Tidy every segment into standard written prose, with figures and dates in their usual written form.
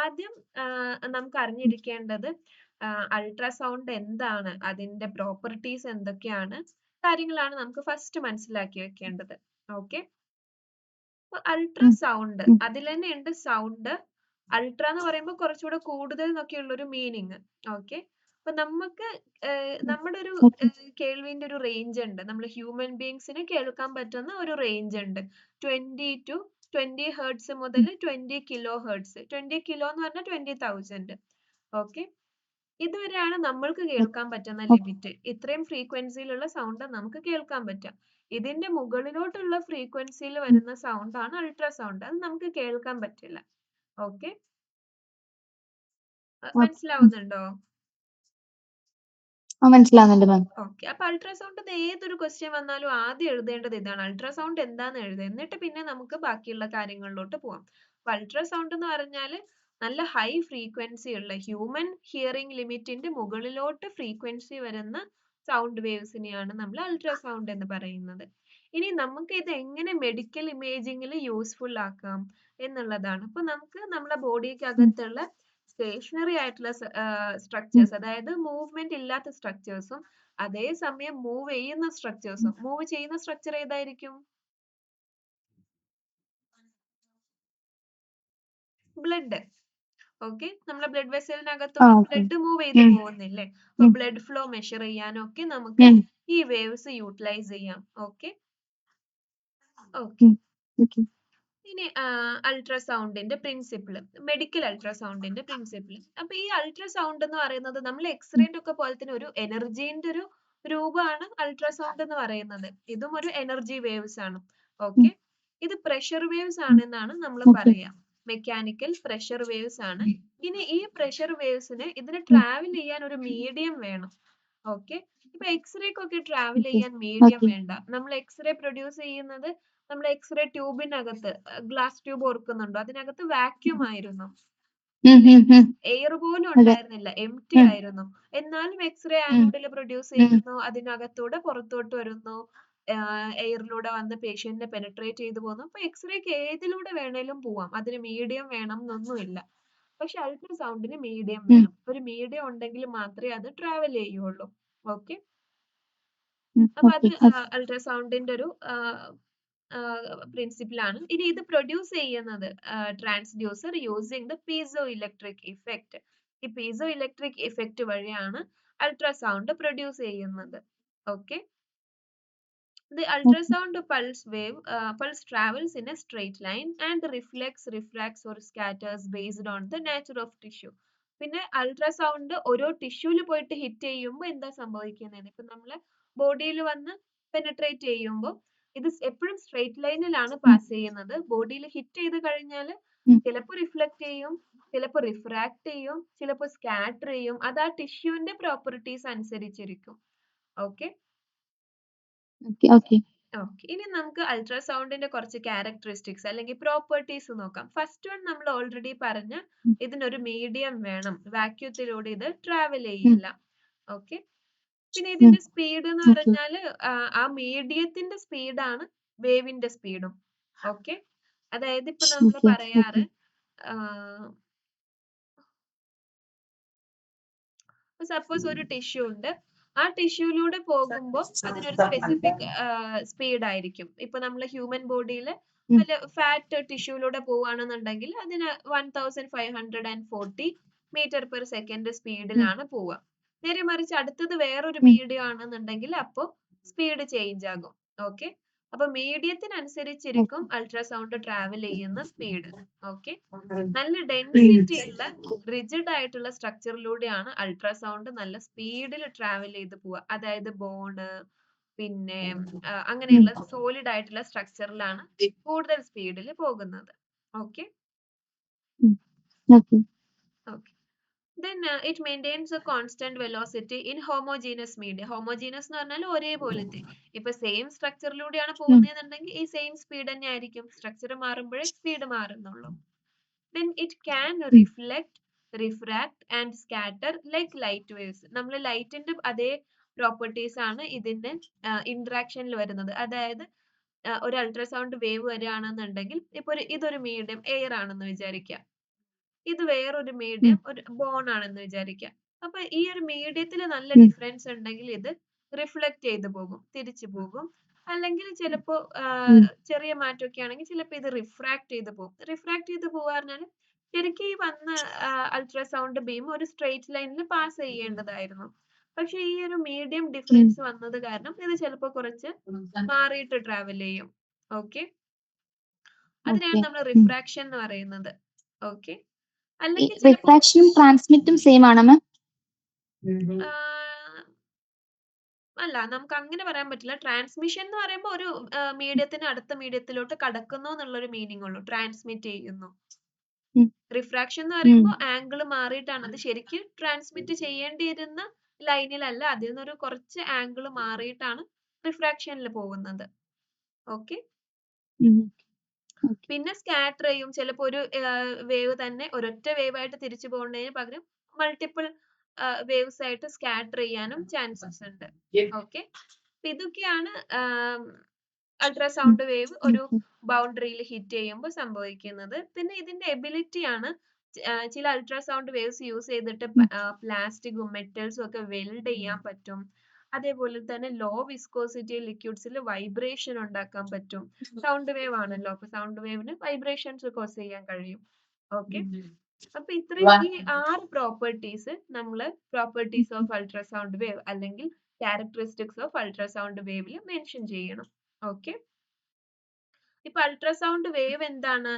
ആദ്യം നമുക്ക് അറിഞ്ഞിരിക്കേണ്ടത് അൾട്രാസൗണ്ട് എന്താണ്, അതിന്റെ പ്രോപ്പർട്ടീസ് എന്തൊക്കെയാണ് കാര്യങ്ങളാണ് നമുക്ക് ഫസ്റ്റ് മനസ്സിലാക്കി വെക്കേണ്ടത്. ഓക്കെ, അൾട്രാസൗണ്ട് അതിൽ തന്നെ ഉണ്ട് സൗണ്ട്. അൾട്ര എന്ന് പറയുമ്പോൾ കുറച്ചുകൂടെ കൂടുതൽ എന്നൊക്കെയുള്ള ഒരു മീനിങ്. ഓക്കെ, അപ്പൊ നമുക്ക് നമ്മുടെ ഒരു കേൾവിന്റെ ഒരു റേഞ്ച് ഉണ്ട്. നമ്മൾ ഹ്യൂമൻ ബീങ്സിന് കേൾക്കാൻ പറ്റുന്ന ഒരു റേഞ്ച് ഉണ്ട്. 20 ഹെർട്സ് മുതൽ 20 കിലോ ഹെർട്സ്. 20 കിലോ എന്ന് പറഞ്ഞാൽ 20,000. ഓക്കെ, ഇതുവരെയാണ് നമ്മൾക്ക് കേൾക്കാൻ പറ്റുന്ന ലിമിറ്റ്. ഇത്രയും ഫ്രീക്വൻസിയിലുള്ള സൗണ്ട് നമുക്ക് കേൾക്കാൻ പറ്റാം. ഇതിന്റെ മുകളിലോട്ടുള്ള ഫ്രീക്വൻസിയിൽ വരുന്ന സൗണ്ട് ആണ് അൾട്രാസൗണ്ട്. അത് നമുക്ക് കേൾക്കാൻ പറ്റില്ല. ഓക്കെ, മനസ്സിലാവുന്നുണ്ടോ? മനസ്സിലാവുന്നുണ്ട് മാം. ഓക്കെ, അപ്പൊ അൾട്രാസൗണ്ട് ഏതൊരു ക്വസ്റ്റ്യൻ വന്നാലും ആദ്യം എഴുതേണ്ടത് ഇതാണ്, അൾട്രാസൗണ്ട് എന്താന്ന് എഴുതുക. എന്നിട്ട് പിന്നെ നമുക്ക് ബാക്കിയുള്ള കാര്യങ്ങളിലോട്ട് പോവാം. അപ്പൊ അൾട്രാസൗണ്ട് എന്ന് പറഞ്ഞാൽ നല്ല ഹൈ ഫ്രീക്വൻസി ഉള്ള ഹ്യൂമൻ ഹിയറിംഗ് ലിമിറ്റിന്റെ മുകളിലോട്ട് ഫ്രീക്വൻസി വരുന്ന സൗണ്ട് വേവ്സിനെയാണ് നമ്മൾ അൾട്രാസൗണ്ട് എന്ന് പറയുന്നത്. ഇനി നമുക്ക് ഇത് എങ്ങനെ മെഡിക്കൽ ഇമേജിംഗിൽ യൂസ്ഫുൾ ആക്കാം എന്നുള്ളതാണ്. അപ്പൊ നമുക്ക് നമ്മുടെ ബോഡിക്കകത്തുള്ള സ്റ്റേഷനറി ആയിട്ടുള്ള സ്ട്രക്ചേഴ്സ്, അതായത് മൂവ്മെന്റ് ഇല്ലാത്ത സ്ട്രക്ചേഴ്സും അതേസമയം മൂവ് ചെയ്യുന്ന സ്ട്രക്ചേഴ്സും. മൂവ് ചെയ്യുന്ന സ്ട്രക്ചർ ഏതായിരിക്കും? ബ്ലഡ്. ഓക്കെ, നമ്മളെ ബ്ലഡ് വെസലിനകത്തൂടെ ബ്ലഡ് മൂവ് ചെയ്ത് പോകുന്നില്ലേ? അപ്പൊ ബ്ലഡ് ഫ്ലോ മെഷർ ചെയ്യാനൊക്കെ നമുക്ക് ഈ വേവ്സ് യൂട്ടിലൈസ് ചെയ്യാം. ഓക്കെ ഓക്കെ, ഇനി അൾട്രാസൗണ്ടിന്റെ പ്രിൻസിപ്പിൾ, മെഡിക്കൽ അൾട്രാസൗണ്ടിന്റെ പ്രിൻസിപ്പിൾ. അപ്പൊ ഈ അൾട്രാസൗണ്ട് എന്ന് പറയുന്നത് നമ്മൾ എക്സ്റേന്റെ ഒക്കെ പോലെ തന്നെ ഒരു എനർജീന്റെ ഒരു രൂപമാണ് അൾട്രാസൗണ്ട് എന്ന് പറയുന്നത്. ഇതും ഒരു എനർജി വേവ്സ് ആണ്. ഓക്കെ, ഇത് പ്രഷർ വേവ്സ് ആണെന്നാണ് നമ്മൾ പറയാ. മെക്കാനിക്കൽ പ്രഷർ വേവ്സ് ആണ്. ഇനി ഈ പ്രഷർ വേവ്സിന് ഇതിന് ട്രാവൽ ചെയ്യാൻ ഒരു മീഡിയം വേണം. ഓക്കെ, ഇപ്പൊ എക്സ്റേക്കൊക്കെ ട്രാവൽ ചെയ്യാൻ മീഡിയം വേണ്ട. നമ്മൾ എക്സ്റേ പ്രൊഡ്യൂസ് ചെയ്യുന്നത് നമ്മൾ എക്സ്റേ ട്യൂബിനകത്ത്, ഗ്ലാസ് ട്യൂബ് ഓർക്കുന്നുണ്ടോ? അതിനകത്ത് വാക്യൂം ആയിരുന്നു, എയർ പോലും ഉണ്ടായിരുന്നില്ല, എംപ്റ്റി ആയിരുന്നു. എന്നാലും എക്സ്റേ ആനോഡിൽ പ്രൊഡ്യൂസ് ചെയ്യുന്നു, അതിനകത്തൂടെ പുറത്തോട്ട് വരുന്നു, എയറിലൂടെ വന്ന് പേഷ്യന്റിനെ പെനട്രേറ്റ് ചെയ്തു പോകുന്നു. അപ്പൊ എക്സ്റേക്ക് ഏതിലൂടെ വേണേലും പോവാം, അതിന് മീഡിയം വേണം എന്നൊന്നുമില്ല. പക്ഷെ അൾട്രാസൗണ്ടിന് മീഡിയം വേണം. ഒരു മീഡിയം ഉണ്ടെങ്കിൽ മാത്രമേ അത് ട്രാവൽ ചെയ്യുള്ളൂ. ഓക്കെ, അപ്പൊ അത് അൾട്രാസൗണ്ടിന്റെ ഒരു പ്രിൻസിപ്പിൾ ആണ്. ഇനി ഇത് പ്രൊഡ്യൂസ് ചെയ്യുന്നത് transducer using the piezo electric effect. ഈ പീസോ ഇലക്ട്രിക് ഇഫക്റ്റ് വഴിയാണ് അൾട്രാസൗണ്ട് പ്രൊഡ്യൂസ് ചെയ്യുന്നത്. Okay, the ultrasound pulse travels in a straight line and reflects, refracts or scatters based on the nature of tissue. പിന്നെ ultrasound ഓരോ ടിഷ്യൂല് പോയിട്ട് hit ചെയ്യുമ്പോൾ എന്താ സംഭവിക്കുന്നത്? ഇപ്പൊ നമ്മളെ ബോഡിയിൽ വന്ന് പെനട്രേറ്റ് ചെയ്യുമ്പോൾ ഇത് എപ്പോഴും സ്ട്രെയിറ്റ് ലൈനിലാണ് പാസ് ചെയ്യുന്നത്. ബോഡിയിൽ ഹിറ്റ് ചെയ്ത് കഴിഞ്ഞാൽ ചിലപ്പോൾ റിഫ്ലക്ട് ചെയ്യും, ചിലപ്പോൾ റിഫ്രാക്ട് ചെയ്യും, ചിലപ്പോൾ സ്കാറ്റർ ചെയ്യും. അത് ആ ടിഷ്യൂവിന്റെ പ്രോപ്പർട്ടീസ് അനുസരിച്ചിരിക്കും. ഓക്കെ ഓക്കെ, ഇനി നമുക്ക് അൾട്രാസൗണ്ടിന്റെ കുറച്ച് ക്യാരക്ടറിസ്റ്റിക്സ് അല്ലെങ്കിൽ പ്രോപ്പർട്ടീസ് നോക്കാം. ഫസ്റ്റ് വൺ നമ്മൾ ഓൾറെഡി പറഞ്ഞ, ഇതിനൊരു മീഡിയം വേണം, വാക്യൂത്തിലൂടെ ഇത് ട്രാവൽ ചെയ്യില്ല. ഓക്കെ, പിന്നെ ഇതിന്റെ സ്പീഡ് എന്ന് പറഞ്ഞാൽ ആ മീഡിയത്തിന്റെ സ്പീഡാണ് വേവിന്റെ സ്പീഡും. ഓക്കെ, അതായത് ഇപ്പൊ നമ്മൾ പറയാറ് സപ്പോസ് ഒരു ടിഷ്യൂ ഉണ്ട്, ആ ടിഷ്യൂലൂടെ പോകുമ്പോൾ അതിനൊരു സ്പെസിഫിക് സ്പീഡ് ആയിരിക്കും. ഇപ്പൊ നമ്മളെ ഹ്യൂമൻ ബോഡിയിൽ ഫാറ്റ് ടിഷ്യൂലൂടെ പോവുകയാണെന്നുണ്ടെങ്കിൽ അതിന് 1540 മീറ്റർ പെർ സെക്കൻഡ് സ്പീഡിലാണ് പോവുക. നേരെ മറിച്ച് അടുത്തത് വേറൊരു മീഡിയം ആണെന്നുണ്ടെങ്കിൽ അപ്പോൾ സ്പീഡ് ചേഞ്ച് ആകും. ഓക്കെ, അപ്പൊ മീഡിയത്തിനനുസരിച്ചിരിക്കും അൾട്രാസൗണ്ട് ട്രാവൽ ചെയ്യുന്ന സ്പീഡ്. ഓക്കെ, നല്ല ഡെൻസിറ്റി ഉള്ള റിജിഡ് ആയിട്ടുള്ള സ്ട്രക്ചറിലൂടെയാണ് അൾട്രാസൗണ്ട് നല്ല സ്പീഡിൽ ട്രാവൽ ചെയ്ത് പോവുക. അതായത് ബോണ്, പിന്നെ അങ്ങനെയുള്ള സോളിഡ് ആയിട്ടുള്ള സ്ട്രക്ചറിലാണ് കൂടുതൽ സ്പീഡിൽ പോകുന്നത്. Okay okay, then it maintains a constant velocity in homogeneous media. homogeneous എന്ന് പറഞ്ഞാൽ ഒരേപോലത്തെ. ഇപ്പൊ സെയിം സ്ട്രക്ചറിലൂടെയാണ് പോകുന്നതെന്നുണ്ടെങ്കിൽ ഈ സെയിം സ്പീഡ് തന്നെ ആയിരിക്കും. സ്ട്രക്ചർ മാറുമ്പോഴേ സ്പീഡ് മാറുന്നുള്ളൂ. then it can reflect, refract and scatter like light waves. നമ്മൾ ലൈറ്റിന്റെ അതേ പ്രോപ്പർട്ടീസ് ആണ് ഇതിന്റെ ഇന്ററാക്ഷനിൽ വരുന്നത്. അതായത് ഒരു അൾട്രാസൗണ്ട് വേവ് വരികയാണെന്നുണ്ടെങ്കിൽ ഇപ്പൊ ഇതൊരു മീഡിയം എയർ ആണെന്ന് വിചാരിക്കുക. ഇത് വേറൊരു മീഡിയം, ഒരു ബോൺ ആണെന്ന് വിചാരിക്കാം. അപ്പൊ ഈ ഒരു മീഡിയത്തിൽ നല്ല ഡിഫറൻസ് ഉണ്ടെങ്കിൽ ഇത് റിഫ്ലക്ട് ചെയ്ത് പോകും, തിരിച്ചു പോകും. അല്ലെങ്കിൽ ചിലപ്പോ ചെറിയ മാറ്റമൊക്കെ ആണെങ്കിൽ ചിലപ്പോ ഇത് റിഫ്രാക്ട് ചെയ്ത് പോകും. റിഫ്രാക്ട് ചെയ്ത് പോവാ പറഞ്ഞാൽ ശരിക്കും ഈ വന്ന അൾട്രാസൗണ്ട് ബീം ഒരു സ്ട്രെയിറ്റ് ലൈനിൽ പാസ് ചെയ്യേണ്ടതായിരുന്നു. പക്ഷെ ഈ ഒരു മീഡിയം ഡിഫറൻസ് വന്നത് കാരണം ഇത് ചിലപ്പോ കുറച്ച് മാറിയിട്ട് ട്രാവൽ ചെയ്യും. ഓക്കെ, അതിനാണ് നമ്മൾ റിഫ്രാക്ഷൻ എന്ന് പറയുന്നത്. ഓക്കെ, അല്ലെങ്കിൽ ചിലപ്പോ റിഫ്രാക്ഷനും ട്രാൻസ്മിറ്റും സെയിം ആണോ മാം? അല്ല, നമുക്ക് അങ്ങനെ പറയാൻ പറ്റില്ല. ട്രാൻസ്മിഷൻ എന്ന് പറയുമ്പോൾ ഒരു മീഡിയത്തിന് അടുത്ത മീഡിയത്തിലോട്ട് കടക്കുന്നു എന്നുള്ളൊരു മീനിങ് ഉള്ളൂ. ട്രാൻസ്മിറ്റ് ചെയ്യുന്നു. റിഫ്രാക്ഷൻ എന്ന് പറയുമ്പോൾ ആംഗിൾ മാറിയിട്ടാണ്. അത് ശരിക്കും ട്രാൻസ്മിറ്റ് ചെയ്യേണ്ടിയിരുന്ന ലൈനിലല്ല, അതിൽ നിന്നൊരു കുറച്ച് ആംഗിൾ മാറിയിട്ടാണ് റിഫ്രാക്ഷനിൽ പോകുന്നത്. ഓക്കെ, പിന്നെ സ്കാറ്റർ ചെയ്യും. ചിലപ്പോ ഒരു വേവ് തന്നെ ഒരൊറ്റ വേവ് ആയിട്ട് തിരിച്ചു പോകുന്നതിന് പകരം മൾട്ടിപ്പിൾ വേവ്സ് ആയിട്ട് സ്കാറ്റർ ചെയ്യാനും ചാൻസസ് ഉണ്ട്. ഓക്കെ, ഇതൊക്കെയാണ് അൾട്രാസൗണ്ട് വേവ് ഒരു ബൗണ്ടറിയിൽ ഹിറ്റ് ചെയ്യുമ്പോൾ സംഭവിക്കുന്നത്. പിന്നെ ഇതിന്റെ എബിലിറ്റി ആണ് ചില അൾട്രാസൗണ്ട് വേവ്സ് യൂസ് ചെയ്തിട്ട് പ്ലാസ്റ്റിക്കും മെറ്റൽസും ഒക്കെ വെൽഡ് ചെയ്യാൻ പറ്റും. അതേപോലെ തന്നെ ലോ വിസ്കോസിറ്റി ലിക്വിഡ്സിൽ വൈബ്രേഷൻ ഉണ്ടാക്കാൻ പറ്റും. സൗണ്ട് വേവ് ആണല്ലോ, അപ്പൊ സൗണ്ട് വേവിന് വൈബ്രേഷൻസ് കോസ് ചെയ്യാൻ കഴിയും. ഓക്കെ, അപ്പൊ ഇത്രയും ഈ 6 പ്രോപ്പർട്ടീസ് നമ്മള് പ്രോപ്പർട്ടീസ് ഓഫ് അൾട്രാസൗണ്ട് വേവ് അല്ലെങ്കിൽ ക്യാരക്ടറിസ്റ്റിക്സ് ഓഫ് അൾട്രാസൗണ്ട് വേവിൽ മെൻഷൻ ചെയ്യണം. ഓക്കെ, ഇപ്പൊ അൾട്രാസൗണ്ട് വേവ് എന്താണ്,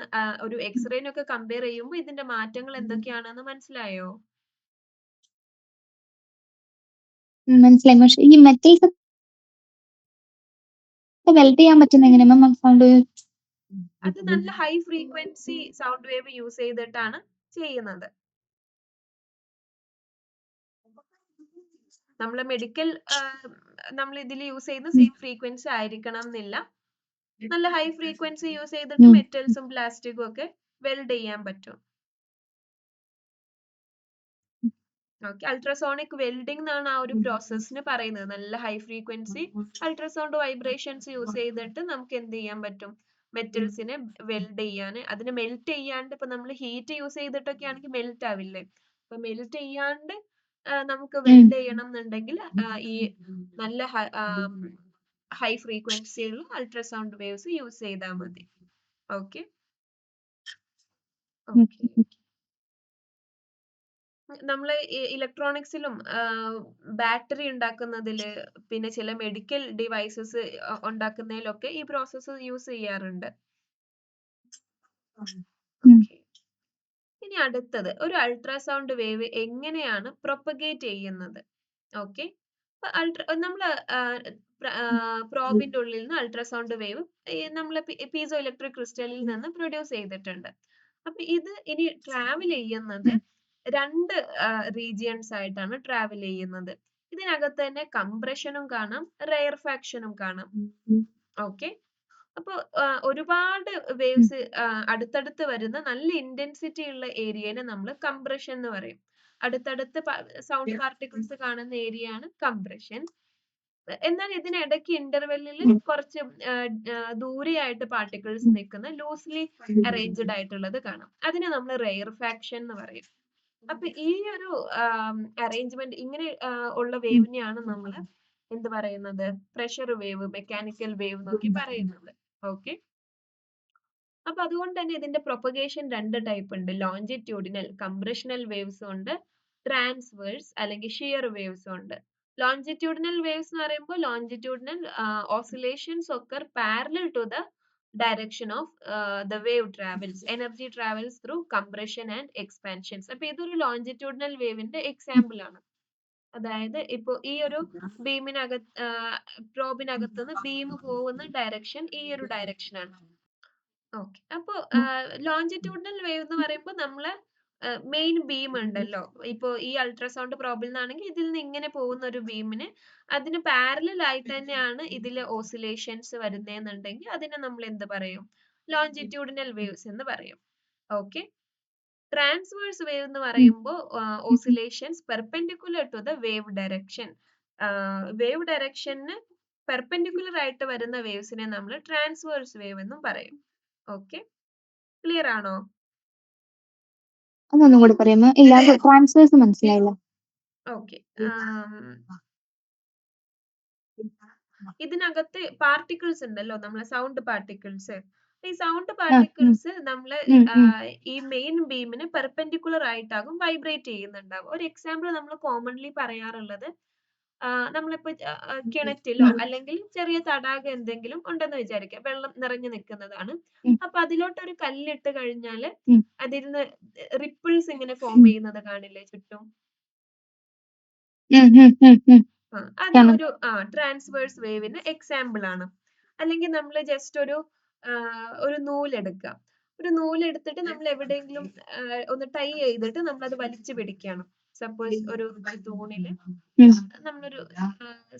ഒരു എക്സ്റേനൊക്കെ കമ്പയർ ചെയ്യുമ്പോൾ ഇതിന്റെ മാറ്റങ്ങൾ എന്തൊക്കെയാണെന്ന് മനസ്സിലായോ? മനസ്സിലായി. പക്ഷെ ഈ മെറ്റൽസ് വെൽഡ് ചെയ്യാൻ പറ്റുന്ന എങ്ങനെ മാം സൗണ്ട് വേവ്? അത് നല്ല high frequency sound wave use ചെയ്തിട്ടാണ് ചെയ്യുന്നത്. നമ്മള് മെഡിക്കൽ നമ്മൾ ഇതിൽ യൂസ് ചെയ്യുന്ന സെയിം ഫ്രീക്വൻസി ആയിരിക്കണം എന്നില്ല. നല്ല ഹൈ ഫ്രീക്വൻസി യൂസ് ചെയ്തിട്ട് മെറ്റൽസും പ്ലാസ്റ്റിക്കും ഒക്കെ വെൽഡ് ചെയ്യാൻ പറ്റും. ഓക്കെ, അൾട്രാസോണിക് വെൽഡിംഗ് എന്നാണ് ആ ഒരു പ്രോസസ്സിന് പറയുന്നത്. നല്ല high frequency ultrasound vibrations use ചെയ്തിട്ട് നമുക്ക് എന്ത് ചെയ്യാൻ പറ്റും, മെറ്റൽസിനെ വെൽഡ് ചെയ്യാൻ. അതിനെ മെൽറ്റ് ചെയ്യാണ്ട്, ഇപ്പൊ നമ്മൾ ഹീറ്റ് യൂസ് ചെയ്തിട്ടൊക്കെ ആണെങ്കിൽ മെൽറ്റ് ആവില്ലേ, അപ്പൊ മെൽറ്റ് ചെയ്യാണ്ട് നമുക്ക് വെൽഡ് ചെയ്യണം എന്നുണ്ടെങ്കിൽ ഈ നല്ല ഹൈ ഫ്രീക്വൻസിയുള്ള അൾട്രാസൗണ്ട് വേവ്സ് യൂസ് ചെയ്താൽ മതി. Okay, okay. നമ്മള് ഇലക്ട്രോണിക്സിലും ബാറ്ററി ഉണ്ടാക്കുന്നതില് പിന്നെ ചില മെഡിക്കൽ ഡിവൈസസ് ഉണ്ടാക്കുന്നതിലൊക്കെ ഈ പ്രോസസ്സ് യൂസ് ചെയ്യാറുണ്ട്. ഓക്കെ, ഇനി അടുത്തത് ഒരു അൾട്രാസൗണ്ട് വേവ് എങ്ങനെയാണ് പ്രൊപ്പഗേറ്റ് ചെയ്യുന്നത്. ഓക്കെ, നമ്മള് പ്രോബിന്റെ ഉള്ളിൽ നിന്ന് അൾട്രാസൗണ്ട് വേവ് നമ്മള് പീസോ ഇലക്ട്രിക് ക്രിസ്റ്റലിൽ നിന്ന് പ്രൊഡ്യൂസ് ചെയ്തിട്ടുണ്ട്. അപ്പൊ ഇത് ഇനി ട്രാവൽ ചെയ്യുന്നത് രണ്ട് റീജിയൻസ് ആയിട്ടാണ് ട്രാവൽ ചെയ്യുന്നത്. ഇതിനകത്ത് തന്നെ കംപ്രഷനും കാണാം, റെയർഫാക്ഷനും കാണാം. ഓക്കെ, അപ്പൊ ഒരുപാട് വേവ്സ് അടുത്തടുത്ത് വരുന്ന നല്ല ഇന്റൻസിറ്റി ഉള്ള ഏരിയനെ നമ്മൾ കംപ്രഷൻ എന്ന് പറയും. അടുത്തടുത്ത് സൗണ്ട് പാർട്ടിക്കിൾസ് കാണുന്ന ഏരിയ ആണ് കംപ്രഷൻ. എന്നാൽ ഇതിനിടയ്ക്ക് ഇന്റർവെല്ലിൽ കുറച്ച് ദൂരെയായിട്ട് പാർട്ടിക്കിൾസ് നിൽക്കുന്ന ലൂസ്ലി അറേഞ്ച്ഡ് ആയിട്ടുള്ളത് കാണാം. അതിനെ നമ്മൾ റെയർഫാക്ഷൻ എന്ന് പറയും. അപ്പൊ ഈ ഒരു അറേഞ്ച്മെന്റ് ഇങ്ങനെ ഉള്ള വേവിനെയാണ് നമ്മൾ എന്ത് പറയുന്നത്, പ്രഷർ വേവ്, മെക്കാനിക്കൽ വേവ് എന്നൊക്കെ പറയുന്നത്. ഓക്കെ, അപ്പൊ അതുകൊണ്ട് തന്നെ ഇതിന്റെ പ്രൊപ്പഗേഷൻ രണ്ട് ടൈപ്പ് ഉണ്ട്. ലോഞ്ചിറ്റ്യൂഡിനൽ കംപ്രഷണൽ വേവ്സും ഉണ്ട്, ട്രാൻസ്വേഴ്സ് അല്ലെങ്കിൽ ഷിയർ വേവ്സും ഉണ്ട്. ലോഞ്ചിറ്റ്യൂഡിനൽ വേവ്സ് എന്ന് പറയുമ്പോൾ longitudinal oscillations occur parallel to the direction of the wave travels. Energy travels through compression and expansions. അപ്പൊ ഇതൊരു ലോഞ്ചിറ്റ്യൂഡിനൽ വേവിന്റെ എക്സാമ്പിൾ ആണ്. അതായത് ഇപ്പൊ ഈ ഒരു ബീമിനകത്ത് പ്രോബിനകത്ത് നിന്ന് ബീം പോകുന്ന ഡയറക്ഷൻ ഈ ഒരു ഡയറക്ഷൻ ആണ്. ഓക്കെ, അപ്പൊ ലോഞ്ചിറ്റ്യൂഡിനൽ വേവ് എന്ന് പറയുമ്പോൾ നമ്മള് മെയിൻ ബീം ഉണ്ടല്ലോ, ഇപ്പൊ ഈ അൾട്രാസൗണ്ട് പ്രോബിൽ നിന്നാണെങ്കിൽ ഇതിൽ നിന്ന് ഇങ്ങനെ പോകുന്ന ഒരു ബീമിന് അതിന് പാരലൽ ആയിട്ട് തന്നെയാണ് ഇതിലെ ഓസിലേഷൻസ് വരുന്നതെന്നുണ്ടെങ്കിൽ അതിനെ നമ്മൾ എന്ത് പറയും, ലോഞ്ചിറ്റ്യൂഡിനൽ വേവ്സ് എന്ന് പറയും. ഓക്കെ, ട്രാൻസ്വേഴ്സ് വേവ് എന്ന് പറയുമ്പോൾ oscillations perpendicular to the wave direction. Wave ഡയറക്ഷന് പെർപെൻഡിക്കുലർ ആയിട്ട് വരുന്ന വേവ്സിനെ നമ്മൾ ട്രാൻസ്വേഴ്സ് വേവ് എന്നും പറയും. ഓക്കെ, ക്ലിയർ ആണോ? അതൊന്നും കൂടി പറയാമോ? ഇല്ല അത് ട്രാൻസ്വേഴ്സ് മനസ്സിലായില്ല. ഓക്കെ. ഇതിനകത്ത് പാർട്ടിക്കിൾസ് ഉണ്ടല്ലോ, നമ്മളെ സൗണ്ട് പാർട്ടിക്കിൾസ്. ഈ സൗണ്ട് പാർട്ടിക്കിൾസ് നമ്മള് ഈ മെയിൻ ബീമിന് പെർപെൻഡിക്കുലർ ആയിട്ടാകും വൈബ്രേറ്റ് ചെയ്യുന്നുണ്ടാവും. ഒരു എക്സാമ്പിൾ നമ്മൾ കോമൺലി പറയാറുള്ളത്, നമ്മളിപ്പോ കിണറ്റിലോ അല്ലെങ്കിൽ ചെറിയ തടാകം എന്തെങ്കിലും ഉണ്ടെന്ന് വിചാരിക്കാം, വെള്ളം നിറഞ്ഞു നിൽക്കുന്നതാണ്. അപ്പൊ അതിലോട്ട് ഒരു കല്ലിട്ട് കഴിഞ്ഞാല് അതിരുന്ന് റിപ്പിൾസ് ഇങ്ങനെ ഫോം ചെയ്യുന്നത് കാണില്ലേ ചുറ്റും? അത് ഒരു ട്രാൻസ്വേഴ്സ് വേവിന് എക്സാമ്പിൾ ആണ്. അല്ലെങ്കിൽ നമ്മൾ ജസ്റ്റ് ഒരു നൂലെടുക്കാം. ഒരു നൂലെടുത്തിട്ട് നമ്മൾ എവിടെയെങ്കിലും ഒന്ന് ടൈ ചെയ്തിട്ട് നമ്മൾ അത് വലിച്ചു പിടിക്കണം. സപ്പോസ് ഒരു തൂണില് നമ്മളൊരു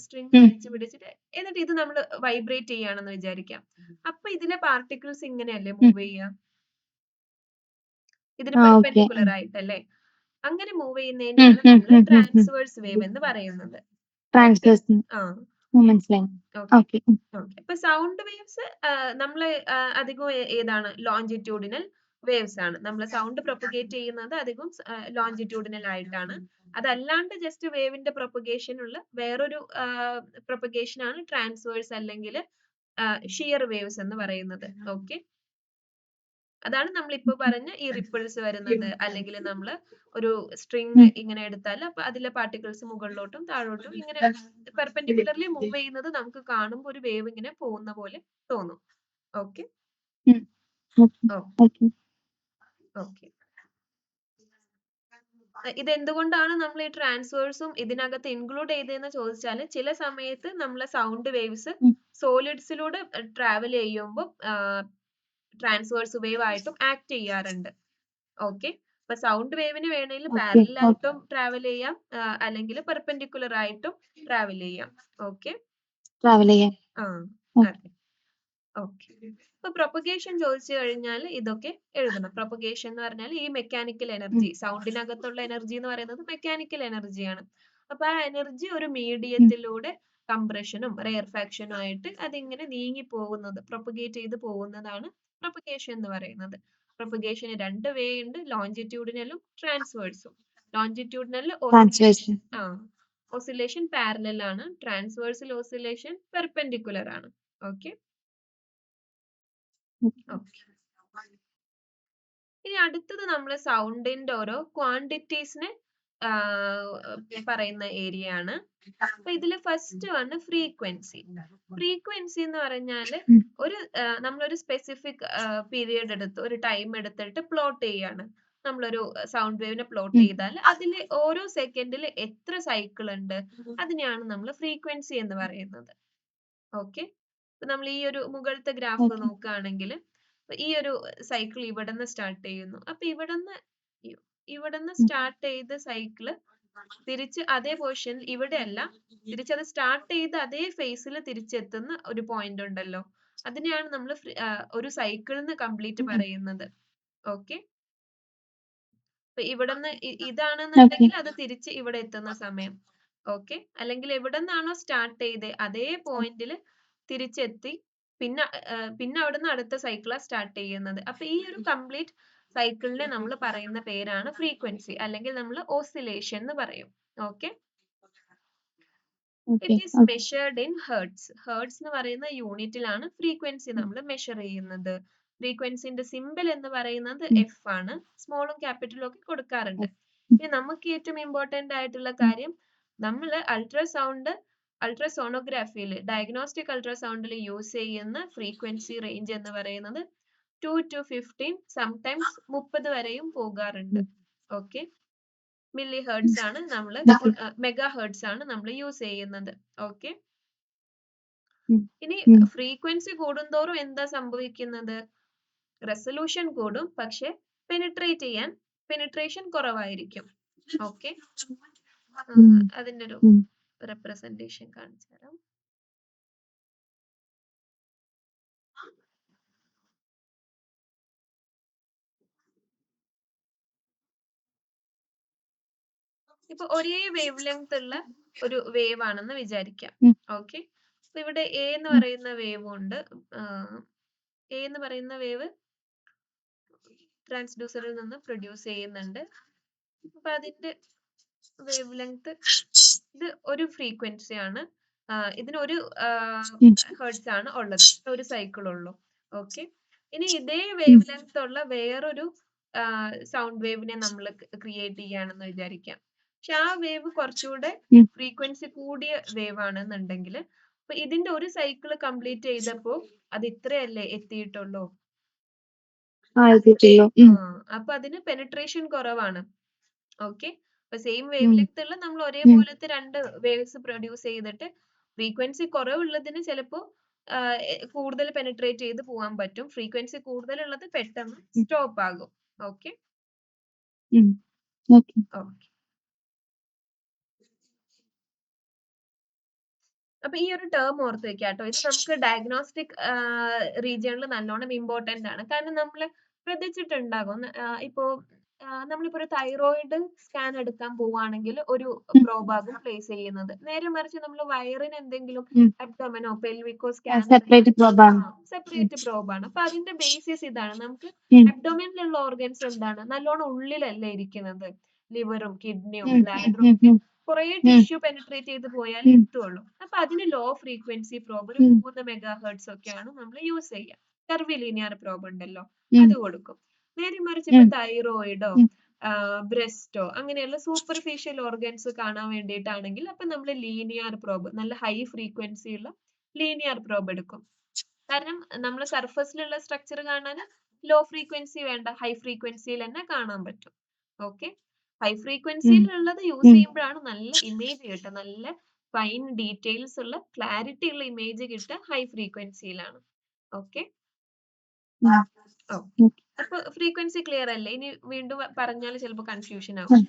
സ്ട്രിങ് വലിച്ചു പിടിച്ചിട്ട് എന്നിട്ട് ഇത് നമ്മൾ വൈബ്രേറ്റ് ചെയ്യാണെന്ന് വിചാരിക്കാം. അപ്പൊ ഇതിലെ പാർട്ടിക്കിൾസ് ഇങ്ങനെയല്ലേ മൂവ് ചെയ്യുക? ഇതിന് പെർപെൻഡിക്കുലർ ആയിട്ടല്ലേ? അങ്ങനെ മൂവ് ചെയ്യുന്നതിനെയാണ് നമ്മൾ ട്രാൻസ്വേഴ്സ് വേവ് എന്ന് പറയുന്നത്. ഇപ്പൊ സൗണ്ട് വേവ്സ് നമ്മള് അധികം ഏതാണ്? ലോഞ്ചിറ്റ്യൂഡിനൽ വേവ്സ് ആണ്. നമ്മൾ സൗണ്ട് പ്രൊപ്പഗേറ്റ് ചെയ്യുന്നത് അധികം ലോഞ്ചിറ്റ്യൂഡിനൽ ആയിട്ടാണ്. അതല്ലാണ്ട് ജസ്റ്റ് വേവിന്റെ പ്രൊപ്പഗേഷൻ ഉള്ള വേറൊരു പ്രൊപ്പഗേഷൻ ആണ് ട്രാൻസ്വേഴ്സ് അല്ലെങ്കിൽ ഷിയർ വേവ്സ് എന്ന് പറയുന്നത്. ഓക്കെ, അതാണ് നമ്മൾ ഇപ്പൊ പറഞ്ഞ ഈ റിപ്പിൾസ് വരുന്നത്. അല്ലെങ്കിൽ നമ്മൾ ഒരു സ്ട്രിങ് ഇങ്ങനെ എടുത്താൽ അപ്പൊ അതിലെ പാർട്ടിക്കിൾസ് മുകളിലോട്ടും താഴോട്ടും ഇങ്ങനെ പെർപെൻഡിക്കുലർലി മൂവ് ചെയ്യുന്നത് നമുക്ക് കാണുമ്പോൾ ഒരു വേവ് ഇങ്ങനെ പോകുന്ന പോലെ തോന്നും. Okay okay. ഇതെന്തുകൊണ്ടാണ് നമ്മൾ ഈ ട്രാൻസ്വേഴ്സും ഇതിനകത്ത് ഇൻക്ലൂഡ് ചെയ്തതെന്ന് ചോദിച്ചാൽ, ചില സമയത്ത് നമ്മളെ സൗണ്ട് വേവ്സ് സോളിഡ്സിലൂടെ ട്രാവൽ ചെയ്യുമ്പോൾ ട്രാൻസ്വേഴ്സ് വേവ് ആയിട്ടും ആക്ട് ചെയ്യാറുണ്ട്. ഓക്കെ, അപ്പൊ സൗണ്ട് വേവിന് വേണമെങ്കിൽ പാരലൽ ആയിട്ടും ട്രാവൽ ചെയ്യാം, അല്ലെങ്കിൽ പെർപെൻഡിക്കുലർ ആയിട്ടും ട്രാവൽ ചെയ്യാം. ഓക്കെ, അതെ. ഓക്കെ, ഇപ്പൊ പ്രൊപ്പഗേഷൻ ചോദിച്ചു കഴിഞ്ഞാൽ ഇതൊക്കെ എഴുതണം. പ്രൊപ്പഗേഷൻ എന്ന് പറഞ്ഞാൽ ഈ മെക്കാനിക്കൽ എനർജി, സൗണ്ടിനകത്തുള്ള എനർജി എന്ന് പറയുന്നത് മെക്കാനിക്കൽ എനർജിയാണ്. അപ്പൊ ആ എനർജി ഒരു മീഡിയത്തിലൂടെ കംപ്രഷനും റെയർഫാക്ഷനും ആയിട്ട് അതിങ്ങനെ നീങ്ങി പോകുന്നത്, പ്രൊപ്പഗേറ്റ് ചെയ്ത് പോകുന്നതാണ് പ്രൊപ്പഗേഷൻ എന്ന് പറയുന്നത്. പ്രൊപ്പഗേഷന് രണ്ട് വേ ഉണ്ട്, ലോഞ്ചിറ്റ്യൂഡിനലും ട്രാൻസ്വേഴ്സും. ലോഞ്ചിറ്റ്യൂഡിനൽ ഓസിലേഷൻ പാരലൽ ആണ്, ട്രാൻസ്വേഴ്സിൽ ഓസിലേഷൻ പെർപെൻഡിക്കുലർ ആണ്. ഓക്കെ, ഇനി അടുത്തത് നമ്മൾ സൗണ്ടിന്റെ ഓരോ ക്വാണ്ടിറ്റീസിനെ പറയുന്ന ഏരിയ ആണ്. അപ്പൊ ഇതില് ഫസ്റ്റ് വണ് ഫ്രീക്വൻസി. ഫ്രീക്വൻസി എന്ന് പറഞ്ഞാല് നമ്മളൊരു സ്പെസിഫിക് പീരിയഡ് എടുത്ത് ഒരു ടൈം എടുത്തിട്ട് പ്ലോട്ട് ചെയ്യാണ്. നമ്മളൊരു സൗണ്ട് വേവിനെ പ്ലോട്ട് ചെയ്താൽ അതിൽ ഓരോ സെക്കൻഡിൽ എത്ര സൈക്കിൾ ഉണ്ട്, അതിനെയാണ് നമ്മൾ ഫ്രീക്വൻസി എന്ന് പറയുന്നത്. ഓക്കെ, നമ്മൾ ഈ ഒരു മുകളിലത്തെ ഗ്രാഫ് നോക്കുകയാണെങ്കിൽ ഈ ഒരു സൈക്കിൾ ഇവിടുന്ന് സ്റ്റാർട്ട് ചെയ്യുന്നു. അപ്പൊ ഇവിടുന്ന് സ്റ്റാർട്ട് ചെയ്ത സൈക്കിള് തിരിച്ച് അതേ പൊസിഷൻ ഇവിടെ അല്ല, തിരിച്ചത് സ്റ്റാർട്ട് ചെയ്ത് അതേ ഫേസിൽ തിരിച്ചെത്തുന്ന ഒരു പോയിന്റ് ഉണ്ടല്ലോ, അതിനെയാണ് നമ്മൾ ഒരു സൈക്കിളിന് കംപ്ലീറ്റ് പറയുന്നത്. ഓക്കെ, അപ്പൊ ഇവിടുന്ന് ഇതാണെന്നുണ്ടെങ്കിൽ അത് തിരിച്ച് ഇവിടെ എത്തുന്ന സമയം. ഓക്കെ, അല്ലെങ്കിൽ എവിടെ നിന്നാണോ സ്റ്റാർട്ട് ചെയ്തത് അതേ പോയിന്റിൽ തിരിച്ചെത്തി പിന്നെ അവിടുന്ന് അടുത്ത സൈക്കിളാ സ്റ്റാർട്ട് ചെയ്യുന്നത്. അപ്പൊ ഈ ഒരു കംപ്ലീറ്റ് സൈക്കിളിനെ നമ്മൾ പറയുന്ന പേരാണ് ഫ്രീക്വൻസി, അല്ലെങ്കിൽ നമ്മൾ ഓസിലേഷൻ എന്ന് പറയും. Okay, it is measured in hertz. Hertz എന്ന് പറയുന്ന യൂണിറ്റിലാണ് ഫ്രീക്വൻസി നമ്മൾ മെഷർ ചെയ്യുന്നത്. ഫ്രീക്വൻസിന്റെ സിമ്പിൾ എന്ന് പറയുന്നത് എഫ് ആണ്. സ്മോളും ക്യാപിറ്റലും ഒക്കെ കൊടുക്കാറുണ്ട്. ഇനി നമുക്ക് ഏറ്റവും ഇമ്പോർട്ടന്റ് ആയിട്ടുള്ള കാര്യം, നമ്മൾ അൾട്രാസോണോഗ്രാഫിയിൽ ഡയഗ്നോസ്റ്റിക് അൾട്രാസൗണ്ടിൽ യൂസ് ചെയ്യുന്ന ഫ്രീക്വൻസി റേഞ്ച് എന്ന് പറയുന്നത് 2 to 15, സംടൈംസ് 30 വരെയും പോകാറുണ്ട്. ഓക്കെ, മില്ലി ഹെർട്സ് ആണ് നമ്മൾ, മെഗാ ഹെർട്സ് ആണ് നമ്മൾ യൂസ് ചെയ്യുന്നത്. ഓക്കെ, ഇനി ഫ്രീക്വൻസി കൂടുന്തോറും എന്താ സംഭവിക്കുന്നത്? റെസൊല്യൂഷൻ കൂടും, പക്ഷെ പെനിട്രേഷൻ കുറവായിരിക്കും. ഓക്കെ, അതിന്റെ ഒരു റെപ്രസെന്റേഷൻ കാണിച്ചു തരാം. ഇപ്പൊ ഒരേ വേവ് ലെങ്ത് ഉള്ള ഒരു വേവ് ആണെന്ന് വിചാരിക്കാം. ഓക്കെ, അപ്പൊ ഇവിടെ എ എന്ന് പറയുന്ന വേവ് ഉണ്ട്. എ എന്ന് പറയുന്ന വേവ് ട്രാൻസ്ഡ്യൂസറിൽ നിന്ന് പ്രൊഡ്യൂസ് ചെയ്യുന്നുണ്ട്. അപ്പൊ അതിന്റെ വേവ് ലെങ്ത് ഇത് ഒരു ഫ്രീക്വൻസി ആണ്. ഇതിന് ഒരു ഹെർട്സ് ആണ് ഉള്ളത്, ഒരു സൈക്കിൾ ഉള്ളൂ. ഓക്കെ, ഇനി ഇതേ വേവ് ലെങ്ത് ഉള്ള വേറൊരു സൗണ്ട് വേവിനെ നമ്മൾ ക്രിയേറ്റ് ചെയ്യുകയാണെന്ന് വിചാരിക്കാം. പക്ഷെ ആ വേവ് കുറച്ചുകൂടെ ഫ്രീക്വൻസി കൂടിയ വേവ് ആണെന്നുണ്ടെങ്കിൽ അപ്പൊ ഇതിന്റെ ഒരു സൈക്കിൾ കംപ്ലീറ്റ് ചെയ്തപ്പോ അത് ഇത്രയല്ലേ എത്തിയിട്ടുള്ളൂ. അപ്പൊ അതിന് പെനിട്രേഷൻ കുറവാണ്. ഓക്കെ, അപ്പൊ സെയിം വേവ് ലെങ്ത് ഉള്ള നമ്മൾ ഒരേപോലത്തെ രണ്ട് വേവ്സ് പ്രൊഡ്യൂസ് ചെയ്തിട്ട് ഫ്രീക്വൻസി കുറവുള്ളതിന് ചിലപ്പോ കൂടുതൽ പെനിട്രേറ്റ് ചെയ്ത് പോകാൻ പറ്റും. ഫ്രീക്വൻസി കൂടുതലുള്ളത് പെട്ടെന്ന് സ്റ്റോപ്പ് ആകും. ഓക്കെ ഓക്കെ, അപ്പൊ ഈ ഒരു ടേം ഓർത്ത് വെക്കാട്ടോ. ഇത് നമുക്ക് ഡയഗ്നോസ്റ്റിക് റീജിയണിൽ നല്ലോണം ഇമ്പോർട്ടന്റ് ആണ്. കാരണം നമ്മൾ ശ്രദ്ധിച്ചിട്ടുണ്ടാകും, ഇപ്പോ നമ്മളിപ്പോ ഒരു തൈറോയിഡ് സ്കാൻ എടുക്കാൻ പോവാണെങ്കിൽ ഒരു പ്രോബാകും പ്ലേസ് ചെയ്യുന്നത്. നേരെ മറിച്ച് നമ്മൾ വയറിന് എന്തെങ്കിലും അബ്ഡോമനോ പെൽവിക്കോ സ്കാൻ സെപ്പറേറ്റ് പ്രോബാണ്. അപ്പൊ അതിന്റെ ബേസിസ് ഇതാണ്. നമുക്ക് അബ്ഡോമനിലുള്ള ഓർഗൻസ് എന്താണ്, നല്ലോണം ഉള്ളിലല്ലേ ഇരിക്കുന്നത്. ലിവറും കിഡ്നിയും ബ്ലാഡറും ഒക്കെ കുറെ ടിഷ്യൂ പെനിട്രേറ്റ് ചെയ്ത് പോയാൽ എത്തുള്ളൂ. അപ്പൊ അതിന് ലോ ഫ്രീക്വൻസി പ്രോബ് ഒരു 3 മെഗാഹെർട്സ് ഒക്കെയാണ് നമ്മൾ യൂസ് ചെയ്യുക. കർവിലീനിയർ പ്രോബ് ഉണ്ടല്ലോ, അത് കൊടുക്കും. നേരെ മറിച്ച് ഇപ്പൊ തൈറോയിഡോ ബ്രസ്റ്റോ അങ്ങനെയുള്ള സൂപ്പർഫിഷ്യൽ ഓർഗൻസ് കാണാൻ വേണ്ടിയിട്ടാണെങ്കിൽ അപ്പൊ നമ്മൾ ലീനിയർ പ്രോബ്, നല്ല ഹൈ ഫ്രീക്വൻസി ഉള്ള ലീനിയർ പ്രോബ് എടുക്കും. കാരണം നമ്മൾ സർഫസിലുള്ള സ്ട്രക്ചർ കാണാൻ ലോ ഫ്രീക്വൻസി വേണ്ട, ഹൈ ഫ്രീക്വൻസിയിൽ തന്നെ കാണാൻ പറ്റും. ഓക്കെ, ഹൈ ഫ്രീക്വൻസിയിലുള്ളത് യൂസ് ചെയ്യുമ്പോഴാണ് നല്ല ഇമേജ് കിട്ടുക, നല്ല ഫൈൻ ഡീറ്റെയിൽസ് ഉള്ള ക്ലാരിറ്റി ഉള്ള ഇമേജ് കിട്ടുക ഹൈ ഫ്രീക്വൻസിയിലാണ്. ഓക്കെ, അപ്പൊ ഫ്രീക്വൻസി ക്ലിയർ അല്ലേ? ഇനി വീണ്ടും പറഞ്ഞാൽ ചിലപ്പോ കൺഫ്യൂഷൻ ആവും.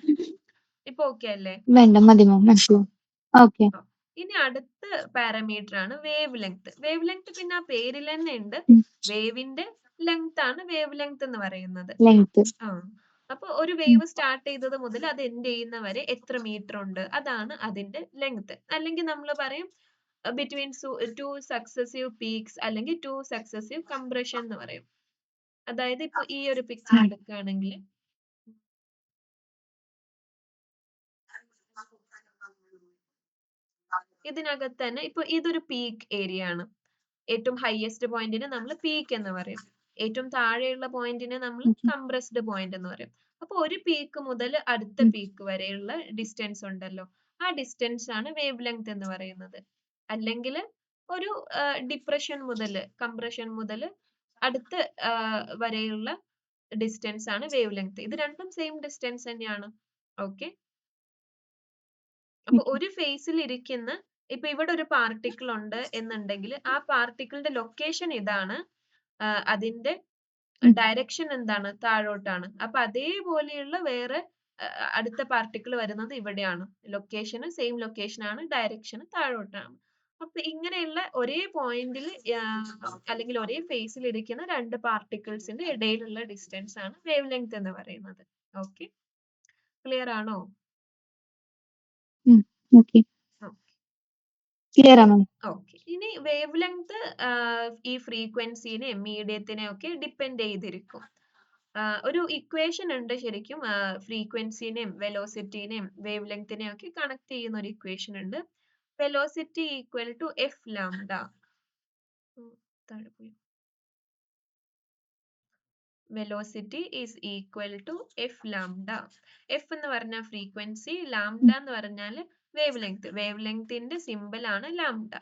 ഇപ്പൊ ഓക്കെ അല്ലേ? ഇനി അടുത്ത പാരാമീറ്റർ ആണ് വേവ് ലെങ്ത്. വേവ് ലെങ്ത് പിന്നെ ആ പേരിൽ തന്നെ ഉണ്ട്, വേവിന്റെ ലെങ്ത് ആണ് വേവ് ലെങ്ത് എന്ന് പറയുന്നത്. അപ്പൊ ഒരു വേവ് സ്റ്റാർട്ട് ചെയ്തത് മുതൽ അത് എൻഡ് ചെയ്യുന്ന വരെ എത്ര മീറ്റർ ഉണ്ട്, അതാണ് അതിന്റെ ലെങ്ത്. അല്ലെങ്കിൽ നമ്മൾ പറയും ബിറ്റ്വീൻ ടു സക്സസീവ് പീക്സ് അല്ലെങ്കിൽ ടു സക്സസീവ് കംപ്രഷൻ എന്ന് പറയും. അതായത് ഇപ്പൊ ഈ ഒരു പിക്ചർ എടുക്കുകയാണെങ്കിൽ ഇതിനകത്ത് തന്നെ ഇപ്പൊ ഇതൊരു പീക്ക് ഏരിയ ആണ്. ഏറ്റവും ഹയസ്റ്റ് പോയിന്റിന് നമ്മൾ പീക്ക് എന്ന് പറയും. ഏറ്റവും താഴെയുള്ള പോയിന്റിനെ നമ്മൾ കംപ്രസ്ഡ് പോയിന്റ് എന്ന് പറയും. അപ്പൊ ഒരു പീക്ക് മുതൽ അടുത്ത പീക്ക് വരെയുള്ള ഡിസ്റ്റൻസ് ഉണ്ടല്ലോ, ആ ഡിസ്റ്റൻസ് ആണ് വേവ് ലെങ്ത് എന്ന് പറയുന്നത്. അല്ലെങ്കിൽ ഒരു ഡിപ്രഷൻ മുതൽ കംപ്രഷൻ മുതൽ അടുത്ത വരെയുള്ള ഡിസ്റ്റൻസ് ആണ് വേവ് ലെങ്ത്. ഇത് രണ്ടും സെയിം ഡിസ്റ്റൻസ് തന്നെയാണ്. ഓക്കെ, അപ്പൊ ഒരു ഫേസിൽ ഇരിക്കുന്ന ഇപ്പൊ ഇവിടെ ഒരു പാർട്ടിക്കിൾ ഉണ്ട് എന്നുണ്ടെങ്കിൽ ആ പാർട്ടിക്കിളിന്റെ ലൊക്കേഷൻ ഇതാണ്, അതിന്റെ ഡയറക്ഷൻ എന്താണ്, താഴോട്ടാണ്. അപ്പൊ അതേപോലെയുള്ള വേറെ അടുത്ത പാർട്ടിക്കിൾ വരുന്നത് ഇവിടെയാണ്. ലൊക്കേഷന് സെയിം ലൊക്കേഷൻ ആണ്, ഡയറക്ഷൻ താഴോട്ടാണ്. അപ്പൊ ഇങ്ങനെയുള്ള ഒരേ പോയിന്റിൽ അല്ലെങ്കിൽ ഒരേ ഫേസിൽ ഇരിക്കുന്ന രണ്ട് പാർട്ടിക്കിൾസിന്റെ ഇടയിലുള്ള ഡിസ്റ്റൻസ് ആണ് വേവ് ലെങ്ത് എന്ന് പറയുന്നത്. ഓക്കെ, ക്ലിയർ ആണോ? ഓക്കെ, ഇനി വേവ് ലെങ്ത് ഈ ഫ്രീക്വൻസിനെ മീഡിയത്തിനെ ഒക്കെ ഡിപ്പെൻഡ് ചെയ്തിരിക്കും. ഒരു ഇക്വേഷൻ ഉണ്ട് ശരിക്കും, ഫ്രീക്വൻസിനെയും വെലോസിറ്റിനെയും വേവ് ലെങ്തിനെയും ഒക്കെ കണക്ട് ചെയ്യുന്ന ഒരു ഇക്വേഷൻ ഉണ്ട്. Velocity equal to F lambda. Velocity is equal to F lambda. F എന്ന് പറഞ്ഞാൽ ഫ്രീക്വൻസി, ലാംഡ എന്ന് പറഞ്ഞാൽ വേവ് ലെങ്ത്. വേവ് ലെങ്തിന്റെ സിമ്പിൾ ആണ് ലാംഡ.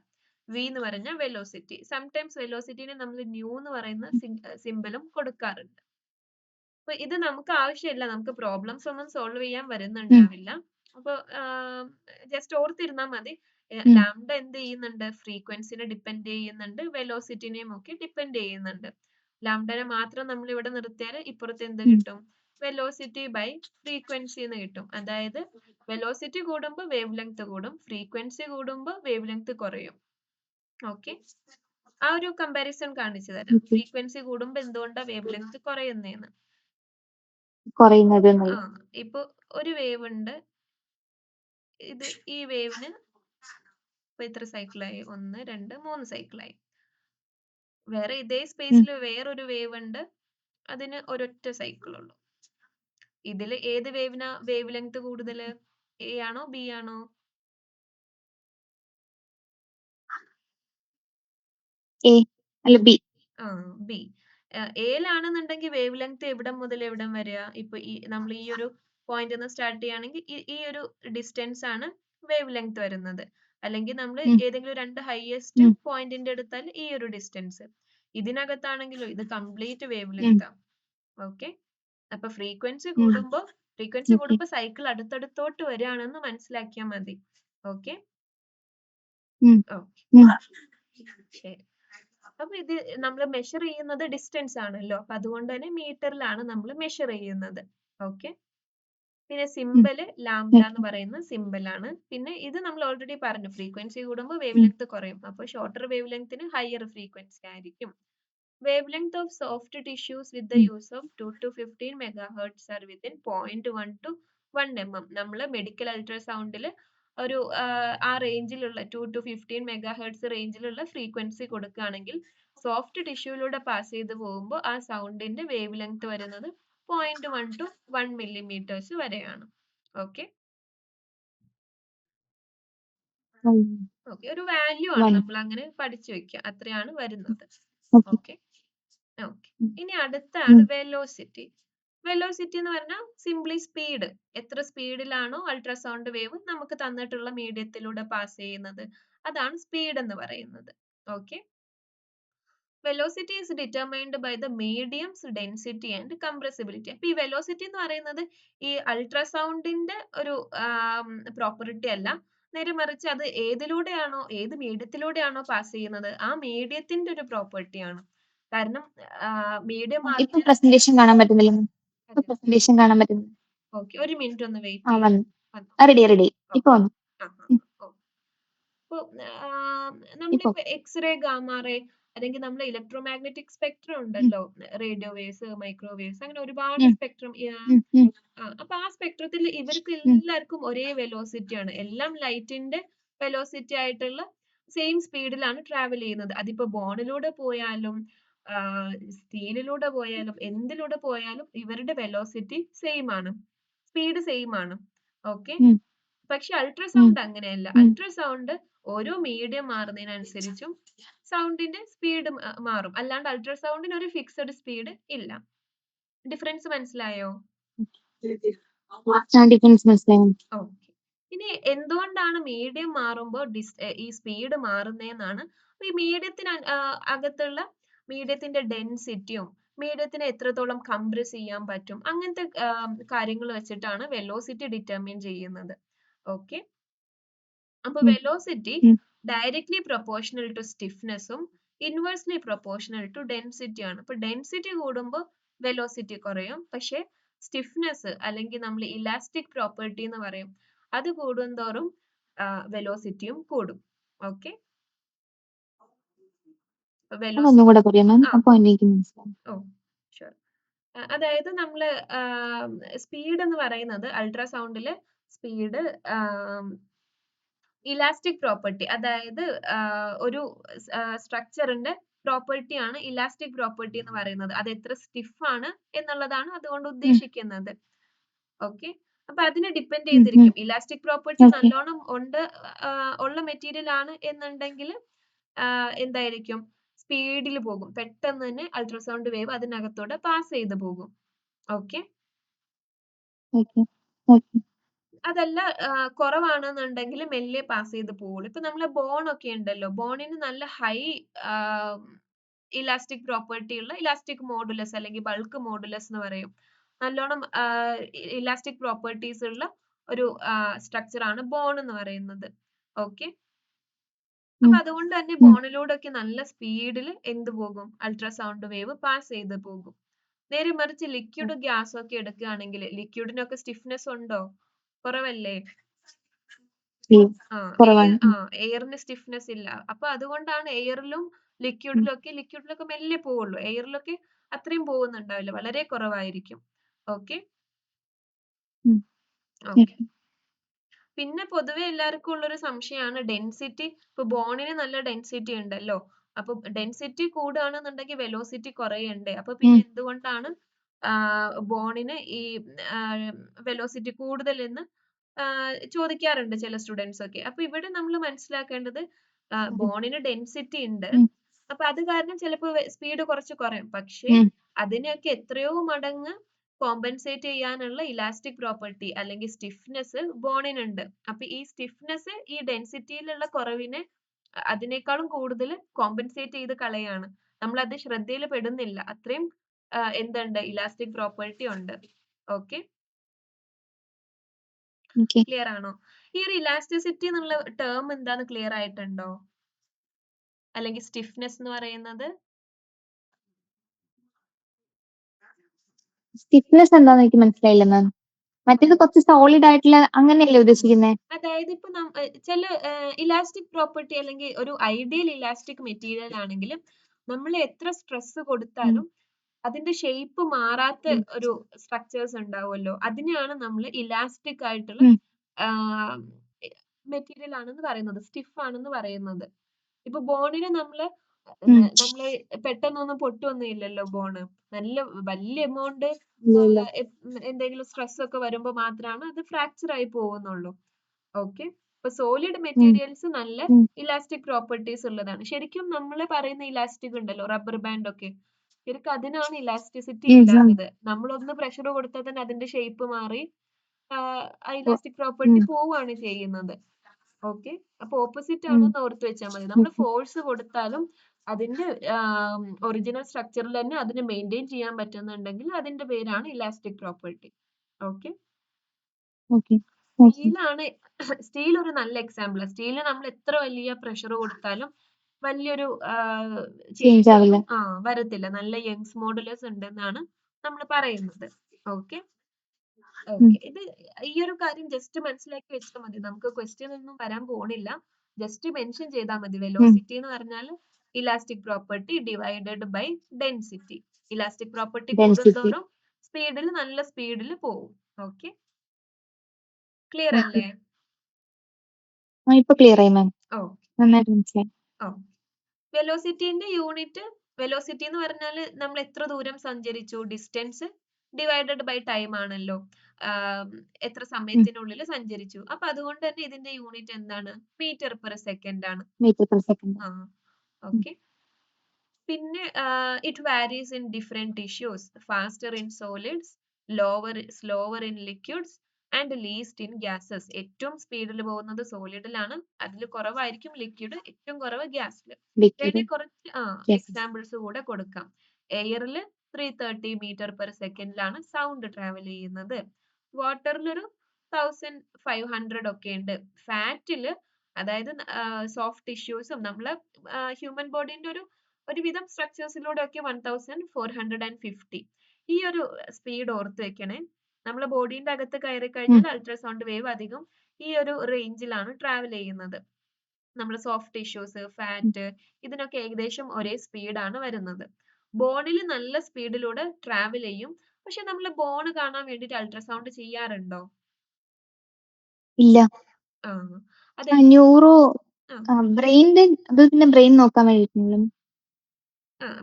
വി എന്ന് പറഞ്ഞാൽ വെലോസിറ്റി. സംടൈംസ് വെലോസിറ്റിനെ നമ്മൾ ന്യൂ എന്ന് പറയുന്ന സിമ്പിളും കൊടുക്കാറുണ്ട്. അപ്പൊ ഇത് നമുക്ക് ആവശ്യമില്ല, നമുക്ക് പ്രോബ്ലംസ് ഒന്നും സോൾവ് ചെയ്യാൻ വരുന്നുണ്ടാവില്ല. അപ്പൊ ജസ്റ്റ് ഓർത്തിരുന്നാൽ മതി, ലാംഡ എന്ത് ചെയ്യുന്നുണ്ട്, ഫ്രീക്വൻസിനെ ഡിപ്പെൻഡ് ചെയ്യുന്നുണ്ട്, വെലോസിറ്റിനെയും ഒക്കെ ഡിപ്പെൻഡ് ചെയ്യുന്നുണ്ട്. ലാംഡനെ മാത്രം നമ്മൾ ഇവിടെ നിർത്തിയാൽ ഇപ്പുറത്ത് എന്ത് കിട്ടും, വെലോസിറ്റി ബൈ ഫ്രീക്വൻസി എന്ന് കിട്ടും. അതായത് വെലോസിറ്റി കൂടുമ്പോൾ വേവ് ലെങ്ത് കൂടും, ഫ്രീക്വൻസി കൂടുമ്പോൾ വേവ് ലെങ്ത് കുറയും. ഓക്കെ, ആ ഒരു കമ്പാരിസൺ കാണിച്ചു തരാം. ഫ്രീക്വൻസി കൂടുമ്പോൾ എന്തുകൊണ്ടാ വേവ് ലെങ്ത് കുറയുന്നതെന്ന്. ഇപ്പൊ ഒരു വേവ് ഉണ്ട്, ഇത് ഈ വേവിന് ഇപ്പൊ എത്ര സൈക്കിളായി, 1 2 3 സൈക്കിളായി. വേറെ ഇതേ സ്പേസിൽ വേറൊരു വേവ് ഉണ്ട്, അതിന് ഒരൊറ്റ സൈക്കിൾ ഉള്ളൂ. ഇതിൽ ഏത് വേവിനാ വേവ് ലെങ്ത് കൂടുതൽ? എ ആണോ ബി ആണോ? എ അല്ല ബി. ആ ബി. എയിലാണെന്നുണ്ടെങ്കിൽ വേവ് ലെങ്ത് എവിടം മുതൽ എവിടം വരെയാ? ഇപ്പൊ നമ്മൾ ഈ ഒരു പോയിന്റ് നിന്ന് സ്റ്റാർട്ട് ചെയ്യുകയാണെങ്കിൽ ഈ ഒരു ഡിസ്റ്റൻസ് ആണ് വേവ് ലെങ്ത് വരുന്നത്. അല്ലെങ്കിൽ നമ്മൾ ഏതെങ്കിലും രണ്ട് ഹയസ്റ്റ് പോയിന്റിന്റെ എടുത്താൽ ഈ ഒരു ഡിസ്റ്റൻസ്. ഇതിനകത്താണെങ്കിലോ ഇത് കംപ്ലീറ്റ് വേവ് ലെങ്ത് ആണ്. ഓക്കെ, അപ്പൊ ഫ്രീക്വൻസി കൂടുമ്പോ സൈക്കിൾ അടുത്തടുത്തോട്ട് വരികയാണെന്ന് മനസ്സിലാക്കിയാൽ മതി. ഓക്കെ ശരി. അപ്പൊ ഇത് നമ്മൾ മെഷർ ചെയ്യുന്നത് ഡിസ്റ്റൻസ് ആണല്ലോ, അപ്പൊ അതുകൊണ്ട് തന്നെ മീറ്ററിലാണ് നമ്മൾ മെഷർ ചെയ്യുന്നത്. ഓക്കെ, പിന്നെ സിമ്പല് ലാംഡ എന്ന് പറയുന്ന സിമ്പൽ ആണ്. പിന്നെ ഇത് നമ്മൾ ഓൾറെഡി പറഞ്ഞു, ഫ്രീക്വൻസി കൂടുമ്പോൾ വേവ് ലെങ്ത് കുറയും, അപ്പൊ ഷോർട്ടർ വേവ് ലെങ്ത്തിന് ഹയർ ഫ്രീക്വൻസി ആയിരിക്കും. Wavelength of soft tissues with the use of 2 to 15 megahertz are within 0.1 to 1 mm. നമ്മൾ മെഡിക്കൽ അൾട്രാസൗണ്ടിൽ ഒരു ആ റേഞ്ചിലുള്ള 2 to 15 മെഗാഹെർട്സ് റേഞ്ചിലുള്ള ഫ്രീക്വൻസി കൊടുക്കുകയാണെങ്കിൽ സോഫ്റ്റ് ടിഷ്യൂയിലൂടെ പാസ് ചെയ്ത് പോകുമ്പോൾ ആ സൗണ്ടിന്റെ വേവ് ലെങ്ത് വരുന്നത് 0.1 to 1 millimeters വരെയാണ്. ഓക്കെ, ഒരു വാല്യൂ ആണ് നമ്മൾ അങ്ങനെ പഠിച്ചു വെക്കുക, അത്രയാണ് വരുന്നത്. ഓക്കെ ഓക്കെ, ഇനി അടുത്താണ് വെലോസിറ്റി. വെലോസിറ്റി എന്ന് പറഞ്ഞാൽ സിംപ്ലി സ്പീഡ്. എത്ര സ്പീഡിലാണോ അൾട്രാസൗണ്ട് വേവ് നമുക്ക് തന്നിട്ടുള്ള മീഡിയത്തിലൂടെ പാസ് ചെയ്യുന്നത്, അതാണ് സ്പീഡ് എന്ന് പറയുന്നത്. Okay, velocity is determined by the medium's density and compressibility. അപ്പൊ ഈ വെലോസിറ്റി എന്ന് പറയുന്നത് ഈ അൾട്രാസൗണ്ടിന്റെ ഒരു പ്രോപ്പർട്ടി അല്ല, നേരെ മറിച്ച് അത് ഏതിലൂടെയാണോ ഏത് മീഡിയത്തിലൂടെയാണോ പാസ് ചെയ്യുന്നത് ആ മീഡിയത്തിന്റെ ഒരു പ്രോപ്പർട്ടിയാണ്. കാരണം മീഡിയം ഇപ്പൊ പ്രസന്റേഷൻ കാണാൻ പറ്റുന്നില്ല. ഓക്കെ, ഒരു മിനിറ്റ് ഒന്ന് വെയിറ്റ് ചെയ്യാം. റെഡി ഇപ്പൊ വന്നു. ഇപ്പൊ നമ്മളിപ്പോ എക്സ്റേ, ഗാമാറേ, അല്ലെങ്കിൽ നമ്മുടെ ഇലക്ട്രോമാഗ്നറ്റിക് സ്പെക്ട്രം ഉണ്ടല്ലോ, റേഡിയോ വേവ്സ്, മൈക്രോവേവ്സ്, അങ്ങനെ ഒരുപാട് സ്പെക്ട്രം. അപ്പൊ ആ സ്പെക്ട്രത്തിൽ ഇവർക്ക് എല്ലാവർക്കും ഒരേ വെലോസിറ്റി ആണ്. എല്ലാം ലൈറ്റിന്റെ വെലോസിറ്റി ആയിട്ടുള്ള സെയിം സ്പീഡിലാണ് ട്രാവൽ ചെയ്യുന്നത്. അതിപ്പോ ബോണിലൂടെ പോയാലും സ്റ്റീലിലൂടെ പോയാലും എന്തിലൂടെ പോയാലും ഇവരുടെ വെലോസിറ്റി സെയിം ആണ്, സ്പീഡ് സെയിം ആണ്. ഓക്കെ, പക്ഷെ അൾട്രാസൗണ്ട് അങ്ങനെയല്ല. അൾട്രാസൗണ്ട് ഓരോ മീഡിയം മാറുന്നതിനനുസരിച്ചും സൗണ്ടിന്റെ സ്പീഡ് മാറും, അല്ലാണ്ട് അൾട്രാസൗണ്ടിന് ഒരു ഫിക്സഡ് സ്പീഡ് ഇല്ല. ഡിഫറൻസ് മനസ്സിലായോ? ഓക്കെ, ഇനി എന്തുകൊണ്ടാണ് മീഡിയം മാറുമ്പോൾ ഈ സ്പീഡ് മാറുന്നതെന്നാണ്. ഈ മീഡിയത്തിന് അകത്തുള്ള മീഡിയത്തിന്റെ ഡെൻസിറ്റിയും മീഡിയത്തിനെ എത്രത്തോളം കംപ്രസ് ചെയ്യാൻ പറ്റും, അങ്ങനത്തെ കാര്യങ്ങൾ വെച്ചിട്ടാണ് വെലോസിറ്റി ഡിറ്റർമിൻ ചെയ്യുന്നത്. ഓക്കെ, അപ്പൊ വെലോസിറ്റി ഡയറക്ട്ലി പ്രൊപ്പോർഷണൽ ടു സ്റ്റിഫ്നെസ്സും ഇൻവേഴ്സ്ലി പ്രൊപ്പോർഷണൽ ടു ഡെൻസിറ്റി ആണ്. അപ്പൊ ഡെൻസിറ്റി കൂടുമ്പോൾ വെലോസിറ്റി കുറയും, പക്ഷെ സ്റ്റിഫ്നെസ് അല്ലെങ്കിൽ നമ്മൾ ഇലാസ്റ്റിക് പ്രോപ്പർട്ടി എന്ന് പറയും, അത് കൂടുന്തോറും വെലോസിറ്റിയും കൂടും. ഓക്കെ, അതായത് നമ്മള് സ്പീഡ് എന്ന് പറയുന്നത് അൾട്രാസൗണ്ടില് സ്പീഡ് ഇലാസ്റ്റിക് പ്രോപ്പർട്ടി, അതായത് ഒരു സ്ട്രക്ചറിന്റെ പ്രോപ്പർട്ടി ആണ് ഇലാസ്റ്റിക് പ്രോപ്പർട്ടി എന്ന് പറയുന്നത്. അത് എത്ര സ്റ്റിഫ് ആണ് എന്നുള്ളതാണ് അതുകൊണ്ട് ഉദ്ദേശിക്കുന്നത്. ഓക്കെ, അപ്പൊ അതിനെ ഡിപ്പെൻഡ് ചെയ്തിരിക്കും. ഇലാസ്റ്റിക് പ്രോപ്പർട്ടി നല്ലോണം ഉള്ള മെറ്റീരിയൽ ആണ് എന്നുണ്ടെങ്കിൽ എന്തായിരിക്കും, സ്പീഡിൽ പോകും, പെട്ടെന്ന് തന്നെ അൾട്രാസൗണ്ട് വേവ് അതിനകത്തൂടെ പാസ് ചെയ്ത് പോകും. ഓക്കെ, അതല്ല കുറവാണെന്നുണ്ടെങ്കിൽ മെല്ലെ പാസ് ചെയ്ത് പോകുള്ളൂ. ഇപ്പൊ നമ്മളെ ബോൺ ഒക്കെ ഉണ്ടല്ലോ, ബോണിന് നല്ല ഹൈ ഇലാസ്റ്റിക് പ്രോപ്പർട്ടി ഉള്ള ഇലാസ്റ്റിക് മോഡുലസ് അല്ലെങ്കിൽ ബൾക്ക് മോഡുലസ് എന്ന് പറയും. നല്ലോണം ഇലാസ്റ്റിക് പ്രോപ്പർട്ടീസ് ഉള്ള ഒരു സ്ട്രക്ചർ ആണ് ബോൺ എന്ന് പറയുന്നത്. ഓക്കെ, അപ്പൊ അതുകൊണ്ട് തന്നെ ബോണിലൂടെ ഒക്കെ നല്ല സ്പീഡിൽ എന്ത് പോകും, അൾട്രാസൗണ്ട് വേവ് പാസ് ചെയ്ത് പോകും. നേരെ മറിച്ച് ലിക്വിഡ് ഗ്യാസ് ഒക്കെ എടുക്കുകയാണെങ്കിൽ ലിക്വിഡിനൊക്കെ സ്റ്റിഫ്നെസ് ഉണ്ടോ? കുറവല്ലേ? എയറിന് സ്റ്റിഫ്നെസ് ഇല്ല. അപ്പൊ അതുകൊണ്ടാണ് എയറിലും ലിക്വിഡിലൊക്കെ മെല്ലെ പോവുള്ളൂ, എയറിലൊക്കെ അത്രയും പോകുന്നുണ്ടാവില്ല, വളരെ കുറവായിരിക്കും. ഓക്കെ, പിന്നെ പൊതുവെ എല്ലാവർക്കും ഉള്ളൊരു സംശയമാണ് ഡെൻസിറ്റി. ഇപ്പൊ ബോണിന് നല്ല ഡെൻസിറ്റി ഉണ്ടല്ലോ, അപ്പൊ ഡെൻസിറ്റി കൂടുകയാണെന്നുണ്ടെങ്കിൽ വെലോസിറ്റി കുറയണ്ടേ? അപ്പൊ പിന്നെ എന്തുകൊണ്ടാണ് ബോണിന് ഈ വെലോസിറ്റി കൂടുതൽ എന്ന് ചോദിക്കാറുണ്ട് ചില സ്റ്റുഡൻസ് ഒക്കെ. അപ്പൊ ഇവിടെ നമ്മൾ മനസ്സിലാക്കേണ്ടത് ബോണിന് ഡെൻസിറ്റി ഉണ്ട്. അപ്പൊ അത് കാരണം ചിലപ്പോൾ സ്പീഡ് കുറച്ച് കുറയും. പക്ഷേ അതിനെയൊക്കെ എത്രയോ മടങ്ങ് കോമ്പൻസേറ്റ് ചെയ്യാനുള്ള ഇലാസ്റ്റിക് പ്രോപ്പർട്ടി അല്ലെങ്കിൽ സ്റ്റിഫ്നെസ് ബോണിനുണ്ട്. അപ്പൊ ഈ സ്റ്റിഫ്നെസ് ഈ ഡെൻസിറ്റിയിലുള്ള കുറവിനെ അതിനേക്കാളും കൂടുതൽ കോമ്പൻസേറ്റ് ചെയ്ത് കളയാണ്. നമ്മൾ അത് ശ്രദ്ധയിൽ പെടുന്നില്ല. അത്രയും എന്തുണ്ട്, ഇലാസ്റ്റിക് പ്രോപ്പർട്ടി ഉണ്ട്. ഓക്കെ, ക്ലിയർ ആണോ? ഈ ഒരു ഇലാസ്റ്റിസിറ്റി എന്നുള്ള ടേം എന്താന്ന് ക്ലിയർ ആയിട്ടുണ്ടോ? അല്ലെങ്കിൽ സ്റ്റിഫ്നെസ് എന്ന് പറയുന്നത് സ്റ്റിഫ്നെസ് എന്താന്ന് എനിക്ക് മനസ്സിലായില്ല മാം. മറ്റേത് കുറച്ച് സോളിഡ് ആയിട്ടുള്ള അങ്ങനെയല്ലേ ഉദ്ദേശിക്കുന്നത്? അതായത് ഇപ്പൊ ചില ഇലാസ്റ്റിക് പ്രോപ്പർട്ടി അല്ലെങ്കിൽ ഒരു ഐഡിയൽ ഇലാസ്റ്റിക് മെറ്റീരിയൽ ആണെങ്കിൽ നമ്മൾ എത്ര സ്ട്രെസ് കൊടുത്താലും അതിന്റെ ഷേപ്പ് മാറാത്ത ഒരു സ്ട്രക്ചേഴ്സ് ഉണ്ടാവുമല്ലോ, അതിനെയാണ് നമ്മൾ ഇലാസ്റ്റിക് ആയിട്ടുള്ള മെറ്റീരിയൽ ആണെന്ന് പറയുന്നത്, സ്റ്റിഫ് ആണെന്ന് പറയുന്നത്. ഇപ്പൊ ബോണിന് നമ്മള് പെട്ടെന്നൊന്നും പൊട്ടുവൊന്നും ഇല്ലല്ലോ ബോണ്. നല്ല വലിയ എമൗണ്ട് എന്തെങ്കിലും സ്ട്രെസ് ഒക്കെ വരുമ്പോ മാത്രമാണ് അത് ഫ്രാക്ചർ ആയി പോകുന്നുള്ളൂ. ഓക്കെ, ഇപ്പൊ സോളിഡ് മെറ്റീരിയൽസ് നല്ല ഇലാസ്റ്റിക് പ്രോപ്പർട്ടീസ് ഉള്ളതാണ്. ശരിക്കും നമ്മൾ പറയുന്ന ഇലാസ്റ്റിക് ഉണ്ടല്ലോ, റബ്ബർ ബാൻഡ് ഒക്കെ, ശരിക്കും അതിനാണ് ഇലാസ്റ്റിസിറ്റി ഇല്ലാത്തത്. നമ്മളൊന്ന് പ്രഷർ കൊടുത്താൽ തന്നെ അതിന്റെ ഷേപ്പ് മാറി ആ ഇലാസ്റ്റിക് പ്രോപ്പർട്ടി പോവാണ് ചെയ്യുന്നത്. ഓക്കെ, അപ്പൊ ഓപ്പോസിറ്റ് ആണെന്ന് ഓർത്ത് വെച്ചാൽ മതി. നമ്മൾ ഫോഴ്സ് കൊടുത്താലും അതിന്റെ ഒറിജിനൽ സ്ട്രക്ചറിൽ തന്നെ അതിനെ മെയിൻറ്റെയിൻ ചെയ്യാൻ പറ്റുന്നുണ്ടെങ്കിൽ അതിന്റെ പേരാണ് ഇലാസ്റ്റിക് പ്രോപ്പർട്ടി. ഓക്കെ, സ്റ്റീലാണ് സ്റ്റീൽ ഒരു നല്ല എക്സാമ്പിൾ. സ്റ്റീലിന് നമ്മൾ എത്ര വലിയ പ്രഷർ കൊടുത്താലും വലിയൊരു ചേഞ്ച് വരത്തില്ല. നല്ല യങ്സ് മോഡുലസ് ഉണ്ടെന്നാണ് നമ്മൾ പറയുന്നത്. ഓക്കെ, ഇത് ഈ ഒരു കാര്യം ജസ്റ്റ് മനസ്സിലാക്കി വെച്ചാൽ മതി. നമുക്ക് ക്വസ്റ്റ്യൻ ഒന്നും വരാൻ പോണില്ല. ജസ്റ്റ് മെൻഷൻ ചെയ്താൽ മതി. വെലോസിറ്റി എന്ന് പറഞ്ഞാൽ elastic property divided by density. Elastic property കൂടുന്തോറും സ്പീഡിൽ നല്ല സ്പീഡിൽ പോകും. ഓക്കെ, ക്ലിയർ അല്ലേ? ഇപ്പൊ ക്ലിയർ ആയി മാം, നന്നായിട്ട് മനസ്സിലായി. വെലോസിറ്റിന്റെ യൂണിറ്റ്, വെലോസിറ്റി എന്ന് പറഞ്ഞാൽ നമ്മൾ എത്ര ദൂരം സഞ്ചരിച്ചു, ഡിസ്റ്റൻസ് ഡിവൈഡഡ് ബൈ ടൈം ആണല്ലോ, എത്ര സമയത്തിനുള്ളിൽ സഞ്ചരിച്ചു. അപ്പൊ അതുകൊണ്ട് തന്നെ ഇതിന്റെ യൂണിറ്റ് എന്താണ്? മീറ്റർ പെർ സെക്കൻഡ് ആണ്. ഓക്കെ, പിന്നെ it varies in different tissues, faster in solids, slower in liquids and least in gases. ഏറ്റവും സ്പീഡിൽ പോകുന്നത് സോളിഡിലാണ്, അതിൽ കുറവായിരിക്കും ലിക്വിഡ്, ഏറ്റവും കുറവ് ഗ്യാസിൽ. കുറച്ച് എക്സാമ്പിൾസ് കൂടെ കൊടുക്കാം. എയറിൽ 330 മീറ്റർ പെർ സെക്കൻഡിലാണ് സൗണ്ട് ട്രാവൽ ചെയ്യുന്നത്. വാട്ടറിൽ ഒരു 1500 ഒക്കെ ഉണ്ട്. ഫാറ്റില്, അതായത് സോഫ്റ്റ് ടിഷ്യൂസും നമ്മളെ ഹ്യൂമൻ ബോഡിന്റെ ഒരുവിധം സ്ട്രക്ചേഴ്സിലൂടെ ഒക്കെ 1450. ഈ ഒരു സ്പീഡ് ഓർത്ത് വെക്കണേ. നമ്മളെ ബോഡിന്റെ അകത്ത് കയറി കഴിഞ്ഞാൽ അൾട്രാസൗണ്ട് വേവ് അധികം ഈ ഒരു റേഞ്ചിലാണ് ട്രാവൽ ചെയ്യുന്നത്. നമ്മുടെ സോഫ്റ്റ് ടിഷ്യൂസ്, ഫാറ്റ്, ഇതിനൊക്കെ ഏകദേശം ഒരേ സ്പീഡാണ് വരുന്നത്. ബോണിൽ നല്ല സ്പീഡിലൂടെ ട്രാവൽ ചെയ്യും. പക്ഷെ നമ്മൾ ബോൺ കാണാൻ വേണ്ടിട്ട് അൾട്രാസൗണ്ട് ചെയ്യാറുണ്ടോ? ഇല്ല. ന്യൂറോ ബ്രെയിൻ നോക്കാൻ വേണ്ടിട്ടുണ്ടല്ലോ.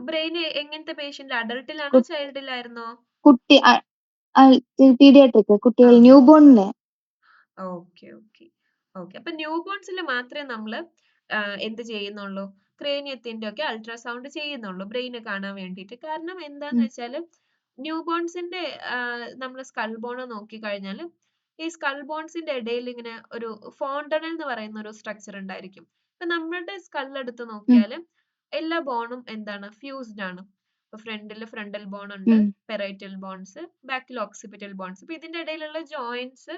ബ്രെയിൻ എങ്ങനത്തെ പേഷ്യന്റ്? അഡൾട്ടിലാണോ ചൈൽഡിലായിരുന്നോ? കുട്ടി, പീഡിയാട്രിക് കുട്ടികൾ, ന്യൂ ബോണിന്റെ. ഓക്കെ ഓക്കെ ഓക്കെ, അപ്പൊ ന്യൂ ബോൺസിൽ മാത്രമേ നമ്മൾ എന്ത് ചെയ്യുന്നുള്ളൂ, ക്രേനിയത്തിന്റെ ഒക്കെ അൾട്രാസൗണ്ട് ചെയ്യുന്നുള്ളൂ ബ്രെയിന് കാണാൻ വേണ്ടിയിട്ട്. കാരണം എന്താന്ന് വെച്ചാൽ ന്യൂ ബോൺസിന്റെ നമ്മൾ സ്കൾ ബോൺ നോക്കി കഴിഞ്ഞാൽ ഈ സ്കൾ ബോൺസിന്റെ ഇടയിൽ ഇങ്ങനെ ഒരു ഫോണ്ടനൽ എന്ന് പറയുന്ന ഒരു സ്ട്രക്ചർ ഉണ്ടായിരിക്കും. ഇപ്പൊ നമ്മുടെ സ്കൾ എടുത്ത് നോക്കിയാൽ എല്ലാ ബോണും എന്താണ്, ഫ്യൂസ്ഡ് ആണ്. ഇപ്പൊ ഫ്രണ്ടൽ ബോൺ ഉണ്ട്, പെറൈറ്റൽ ബോൺസ്, ബാക്കിൽ ഓക്സിപിറ്റൽ ബോൺസ്. ഇപ്പൊ ഇതിന്റെ ഇടയിലുള്ള ജോയിന്റ്സ്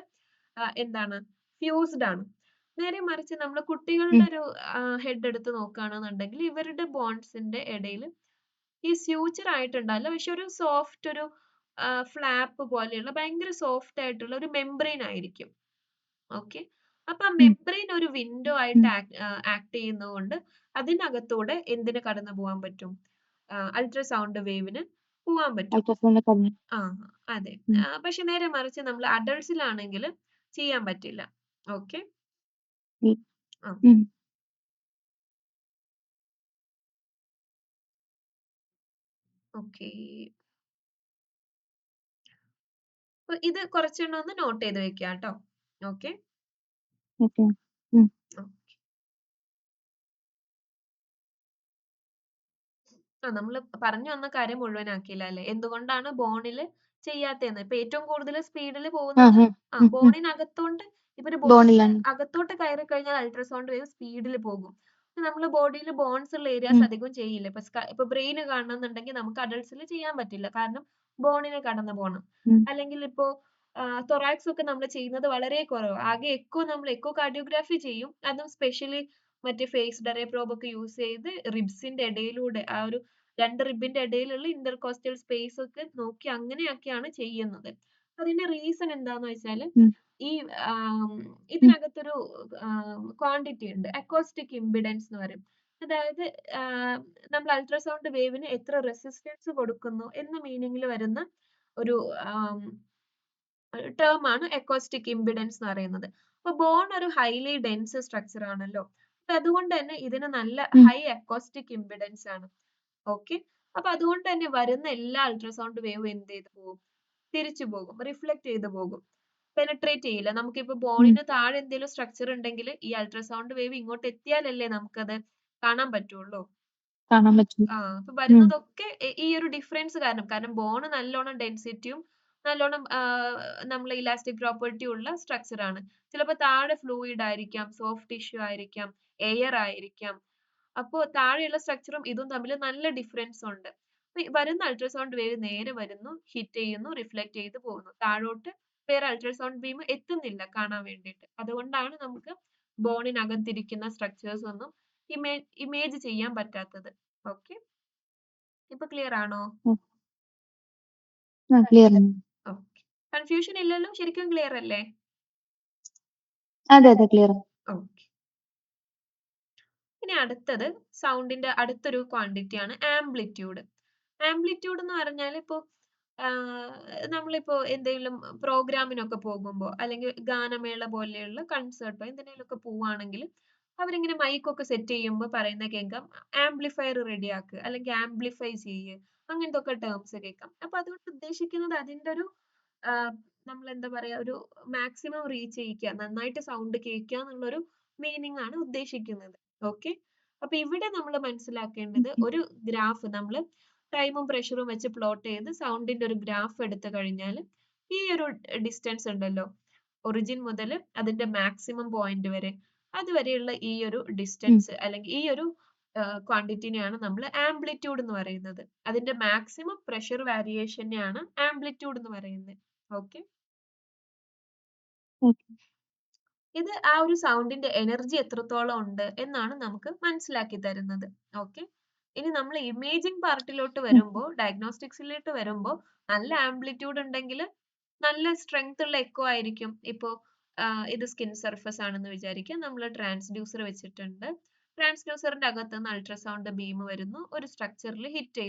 എന്താണ്, ഫ്യൂസ്ഡ് ആണ്. നേരെ മറിച്ച് നമ്മൾ കുട്ടികളുടെ ഒരു ഹെഡ് എടുത്ത് നോക്കുകയാണെന്നുണ്ടെങ്കിൽ ഇവരുടെ ബോൺസിന്റെ ഇടയിൽ ഈ സ്യൂച്ചർ ആയിട്ടുണ്ടല്ല, പക്ഷെ ഒരു സോഫ്റ്റ്, ഒരു ഫ്ലാപ്പ് പോലെയുള്ള ഭയങ്കര സോഫ്റ്റ് ആയിട്ടുള്ള ഒരു മെംബ്രെയിൻ ആയിരിക്കും. ഓക്കെ, അപ്പൊ ആ മെംബ്രെയിൻ ഒരു വിൻഡോ ആയിട്ട് ആക്ട് ചെയ്യുന്നതുകൊണ്ട് അതിനകത്തൂടെ എന്തിന് കടന്നു പോകാൻ പറ്റും? അൾട്രാസൗണ്ട് വേവിന് പോവാൻ പറ്റും. അതെ. പക്ഷെ നേരെ മറിച്ച് നമ്മൾ അഡൾട്ട്സിലാണെങ്കിൽ ചെയ്യാൻ പറ്റില്ല. Okay, okay. അപ്പൊ ഇത് കുറച്ചെണ്ണം ഒന്ന് നോട്ട് ചെയ്ത് വെക്കാം കേട്ടോ. ഓക്കെ. ഓക്കെ. ഉം. നമ്മൾ പറഞ്ഞു വന്ന കാര്യം മുഴുവനാക്കിയില്ല അല്ലേ? എന്തുകൊണ്ടാണ് ബോണില് ചെയ്യാത്തതെന്ന്. ഇപ്പൊ ഏറ്റവും കൂടുതൽ സ്പീഡിൽ പോകുന്നത് ബോണിനകത്തോട്ട്, ഇപ്പൊ ഒരു ബോണിന്റെ ബോണിലാണ്. അകത്തോട്ട് കയറി കഴിഞ്ഞാൽ അൾട്രാസൗണ്ട് വേവ് സ്പീഡിൽ പോകും. നമ്മൾ ബോഡിയിൽ ബോൺസ് ഉള്ള ഏരിയാസ് അധികം ചെയ്യില്ല. ഇപ്പൊ ബ്രെയിന് കാണണമെന്നുണ്ടെങ്കിൽ നമുക്ക് അഡൾട്ട്സിൽ ചെയ്യാൻ പറ്റില്ല, കാരണം ബോണിനെ കടന്നു പോകണം. അല്ലെങ്കിൽ ഇപ്പോ തൊറാക്സ് ഒക്കെ നമ്മൾ ചെയ്യുന്നത് വളരെ കുറവ്. ആകെ നമ്മൾ എക്കോ കാർഡിയോഗ്രാഫി ചെയ്യും, അതും സ്പെഷ്യലി മറ്റേ ഫേസ്ഡ് അറേ പ്രോബ് ഒക്കെ യൂസ് ചെയ്ത് റിബ്സിന്റെ ഇടയിലൂടെ ആ ഒരു 2 റിബിന്റെ ഇടയിലുള്ള ഇന്റർകോസ്റ്റൽ സ്പേസ് ഒക്കെ നോക്കി അങ്ങനെയൊക്കെയാണ് ചെയ്യുന്നത്. അതിന്റെ റീസൺ എന്താന്ന് വെച്ചാല് ഈ ഇതിനകത്തൊരു ക്വാണ്ടിറ്റി ഉണ്ട്, അക്കോസ്റ്റിക് ഇമ്പിഡൻസ് എന്ന് പറയും. അതായത് നമ്മൾ അൾട്രാസൗണ്ട് വേവിന് എത്ര റെസിസ്റ്റൻസ് കൊടുക്കുന്നു എന്ന മീനിങ്ങിൽ വരുന്ന ഒരു ടേം ആണ് അക്കോസ്റ്റിക് ഇമ്പിഡൻസ് എന്ന് പറയുന്നത്. അപ്പൊ ബോൺ ഒരു ഹൈലി ഡെൻസ് സ്ട്രക്ചർ ആണല്ലോ, അപ്പൊ അതുകൊണ്ട് തന്നെ ഇതിന് നല്ല ഹൈ അക്കോസ്റ്റിക് ഇമ്പിഡൻസ് ആണ്. ഓക്കെ. അപ്പൊ അതുകൊണ്ട് തന്നെ വരുന്ന എല്ലാ അൾട്രാസൗണ്ട് വേവും എന്ത് ചെയ്ത് പോകും? തിരിച്ചു പോകും, റിഫ്ലക്ട് ചെയ്ത് പോകും, പെനട്രേറ്റ് ചെയ്യില്ല. നമുക്കിപ്പോ ബോണിന് താഴെ എന്തെങ്കിലും സ്ട്രക്ചർ ഉണ്ടെങ്കിൽ ഈ അൾട്രാസൗണ്ട് വേവ് ഇങ്ങോട്ട് എത്തിയാലല്ലേ നമുക്കത് കാണാൻ പറ്റുള്ളൂ. കാണാൻ പറ്റും. അപ്പൊ വരുന്നതൊക്കെ ഈ ഒരു ഡിഫറൻസ് കാരണം ബോൺ നല്ലോണം ഡെൻസിറ്റിയും നല്ലോണം നമ്മൾ ഇലാസ്റ്റിക് പ്രോപ്പർട്ടി ഉള്ള സ്ട്രക്ചർ ആണ്. ചിലപ്പോൾ താഴെ ഫ്ലൂയിഡ് ആയിരിക്കാം, സോഫ്റ്റ് ടിഷ്യൂ ആയിരിക്കാം, എയർ ആയിരിക്കാം. അപ്പോ താഴെയുള്ള സ്ട്രക്ചറും ഇതും തമ്മിൽ നല്ല ഡിഫറൻസ് ഉണ്ട്. വരുന്ന അൾട്രാസൗണ്ട് വേവ് നേരെ വരുന്നു, ഹിറ്റ് ചെയ്യുന്നു, റിഫ്ലക്ട് ചെയ്ത് പോകുന്നു. താഴോട്ട് വേറെ അൾട്രാസൗണ്ട് ബീം എത്തുന്നില്ല കാണാൻ വേണ്ടിയിട്ട്. അതുകൊണ്ടാണ് നമുക്ക് ബോണിനകത്തിരിക്കുന്ന സ്ട്രക്ചേഴ്സ് ഒന്നും ഇമേജ് ചെയ്യാൻ പറ്റാത്തത്. ഓക്കെ, ഇപ്പൊ ക്ലിയർ ആണോ? ക്ലിയർ. ഓക്കെ, കൺഫ്യൂഷൻ ഇല്ലല്ലോ? ശരിക്കും ക്ലിയർ അല്ലേ? അതെ ക്ലിയർ. ഓക്കെ. ഇനി അടുത്തത് സൗണ്ടിന്റെ അടുത്തൊരു ക്വാണ്ടിറ്റി ആണ് ആംപ്ലിറ്റ്യൂഡ്. ആംപ്ലിറ്റ്യൂഡ് എന്ന് പറഞ്ഞാൽ ഇപ്പോ നമ്മളിപ്പോ എന്തെങ്കിലും പ്രോഗ്രാമിനൊക്കെ പോകുമ്പോൾ അല്ലെങ്കിൽ ഗാനമേള പോലെയുള്ള കൺസേർട്ടോ എന്തിനേലൊക്കെ പോവാണെങ്കിൽ അവരിങ്ങനെ മൈക്കൊക്കെ സെറ്റ് ചെയ്യുമ്പോൾ പറയുന്ന കേൾക്കാം, ആംപ്ലിഫയർ റെഡിയാക്കുക അല്ലെങ്കിൽ ആംപ്ലിഫൈ ചെയ്യുക, അങ്ങനത്തെ ഒക്കെ ടേംസ് കേൾക്കാം. അപ്പൊ അതുകൊണ്ട് ഉദ്ദേശിക്കുന്നത് അതിന്റെ ഒരു നമ്മൾ എന്താ പറയാ, ഒരു മാക്സിമം റീച്ച് ചെയ്യിക്കുക, നന്നായിട്ട് സൗണ്ട് കേൾക്കുക എന്നുള്ളൊരു മീനിങ് ആണ് ഉദ്ദേശിക്കുന്നത്. ഓക്കെ. അപ്പൊ ഇവിടെ നമ്മൾ മനസ്സിലാക്കേണ്ടത് ഒരു ഗ്രാഫ് നമ്മൾ ടൈമും പ്രഷറും വെച്ച് പ്ലോട്ട് ചെയ്ത് സൗണ്ടിന്റെ ഒരു ഗ്രാഫ് എടുത്തു കഴിഞ്ഞാൽ ഈ ഒരു ഡിസ്റ്റൻസ് ഉണ്ടല്ലോ, ഒറിജിൻ മുതൽ അതിന്റെ മാക്സിമം പോയിന്റ് വരെ, അതുവരെയുള്ള ഈ ഒരു ഡിസ്റ്റൻസ് അല്ലെങ്കിൽ ഈ ഒരു ക്വാണ്ടിറ്റിനെയാണ് നമ്മൾ ആംപ്ലിറ്റ്യൂഡ് എന്ന് പറയുന്നത്. അതിന്റെ മാക്സിമം പ്രഷർ വേരിയേഷനെയാണ് ആംപ്ലിറ്റ്യൂഡ് എന്ന് പറയുന്നത്. ഓക്കെ. ഇത് ആ ഒരു സൗണ്ടിന്റെ എനർജി എത്രത്തോളം ഉണ്ട് എന്നാണ് നമുക്ക് മനസ്സിലാക്കി തരുന്നത്. ഓക്കെ. ഇനി നമ്മൾ ഇമേജിംഗ് പാർട്ടിലോട്ട് വരുമ്പോൾ, ഡയഗ്നോസ്റ്റിക്സിലോട്ട് വരുമ്പോൾ നല്ല ആംപ്ലിറ്റ്യൂഡ് ഉണ്ടെങ്കിൽ നല്ല സ്ട്രെങ്ത് ഉള്ള എക്കോ ആയിരിക്കും. ഇപ്പോ ഇത് സ്കിൻ സർഫസ് ആണെന്ന് വിചാരിക്കുക, നമ്മൾ ട്രാൻസ്ഡ്യൂസർ വെച്ചിട്ടുണ്ട്. ട്രാൻസ്ഡ്യൂസറിന്റെ അകത്തുനിന്ന് അൾട്രാസൗണ്ട് ബീം വരുന്നു, ഒരു സ്ട്രക്ചറിൽ ഹിറ്റ്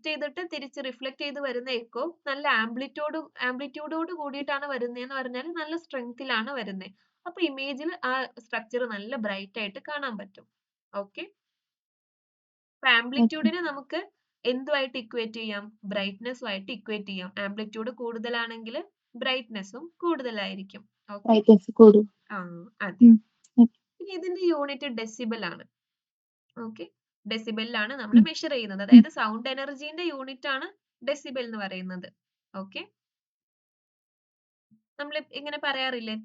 ചെയ്തിട്ട് തിരിച്ച് റിഫ്ലക്ട് ചെയ്ത് വരുന്ന എക്കോ നല്ല ആംപ്ലിറ്റ്യൂഡോട് കൂടിയിട്ടാണ് വരുന്നതെന്ന് പറഞ്ഞാൽ നല്ല സ്ട്രെങ്തിലാണ് വരുന്നത്. അപ്പൊ ഇമേജിൽ ആ സ്ട്രക്ചർ നല്ല ബ്രൈറ്റ് ആയിട്ട് കാണാൻ പറ്റും. ഓക്കെ. അപ്പൊ ആംപ്ലിറ്റ്യൂഡിനെ നമുക്ക് എന്തുമായിട്ട് ഇക്വേറ്റ് ചെയ്യാം? ബ്രൈറ്റ്നെസ്സുമായിട്ട് ഇക്വേറ്റ് ചെയ്യാം. ആംപ്ലിറ്റ്യൂഡ് കൂടുതലാണെങ്കിൽ ബ്രൈറ്റ്നെസ്സും കൂടുതലായിരിക്കും. അതെ. ഇനി ഇതിന്റെ യൂണിറ്റ് ഡെസിബൽ ആണ്. ഓക്കെ. ഡെസിബലിലാണ് നമ്മൾ മെഷർ ചെയ്യുന്നത്. അതായത് സൗണ്ട് എനർജീന്റെ യൂണിറ്റ് ആണ് ഡെസിബൽ എന്ന് പറയുന്നത്. ഓക്കെ. നമ്മൾ ഇങ്ങനെ പറയാറില്ലേ,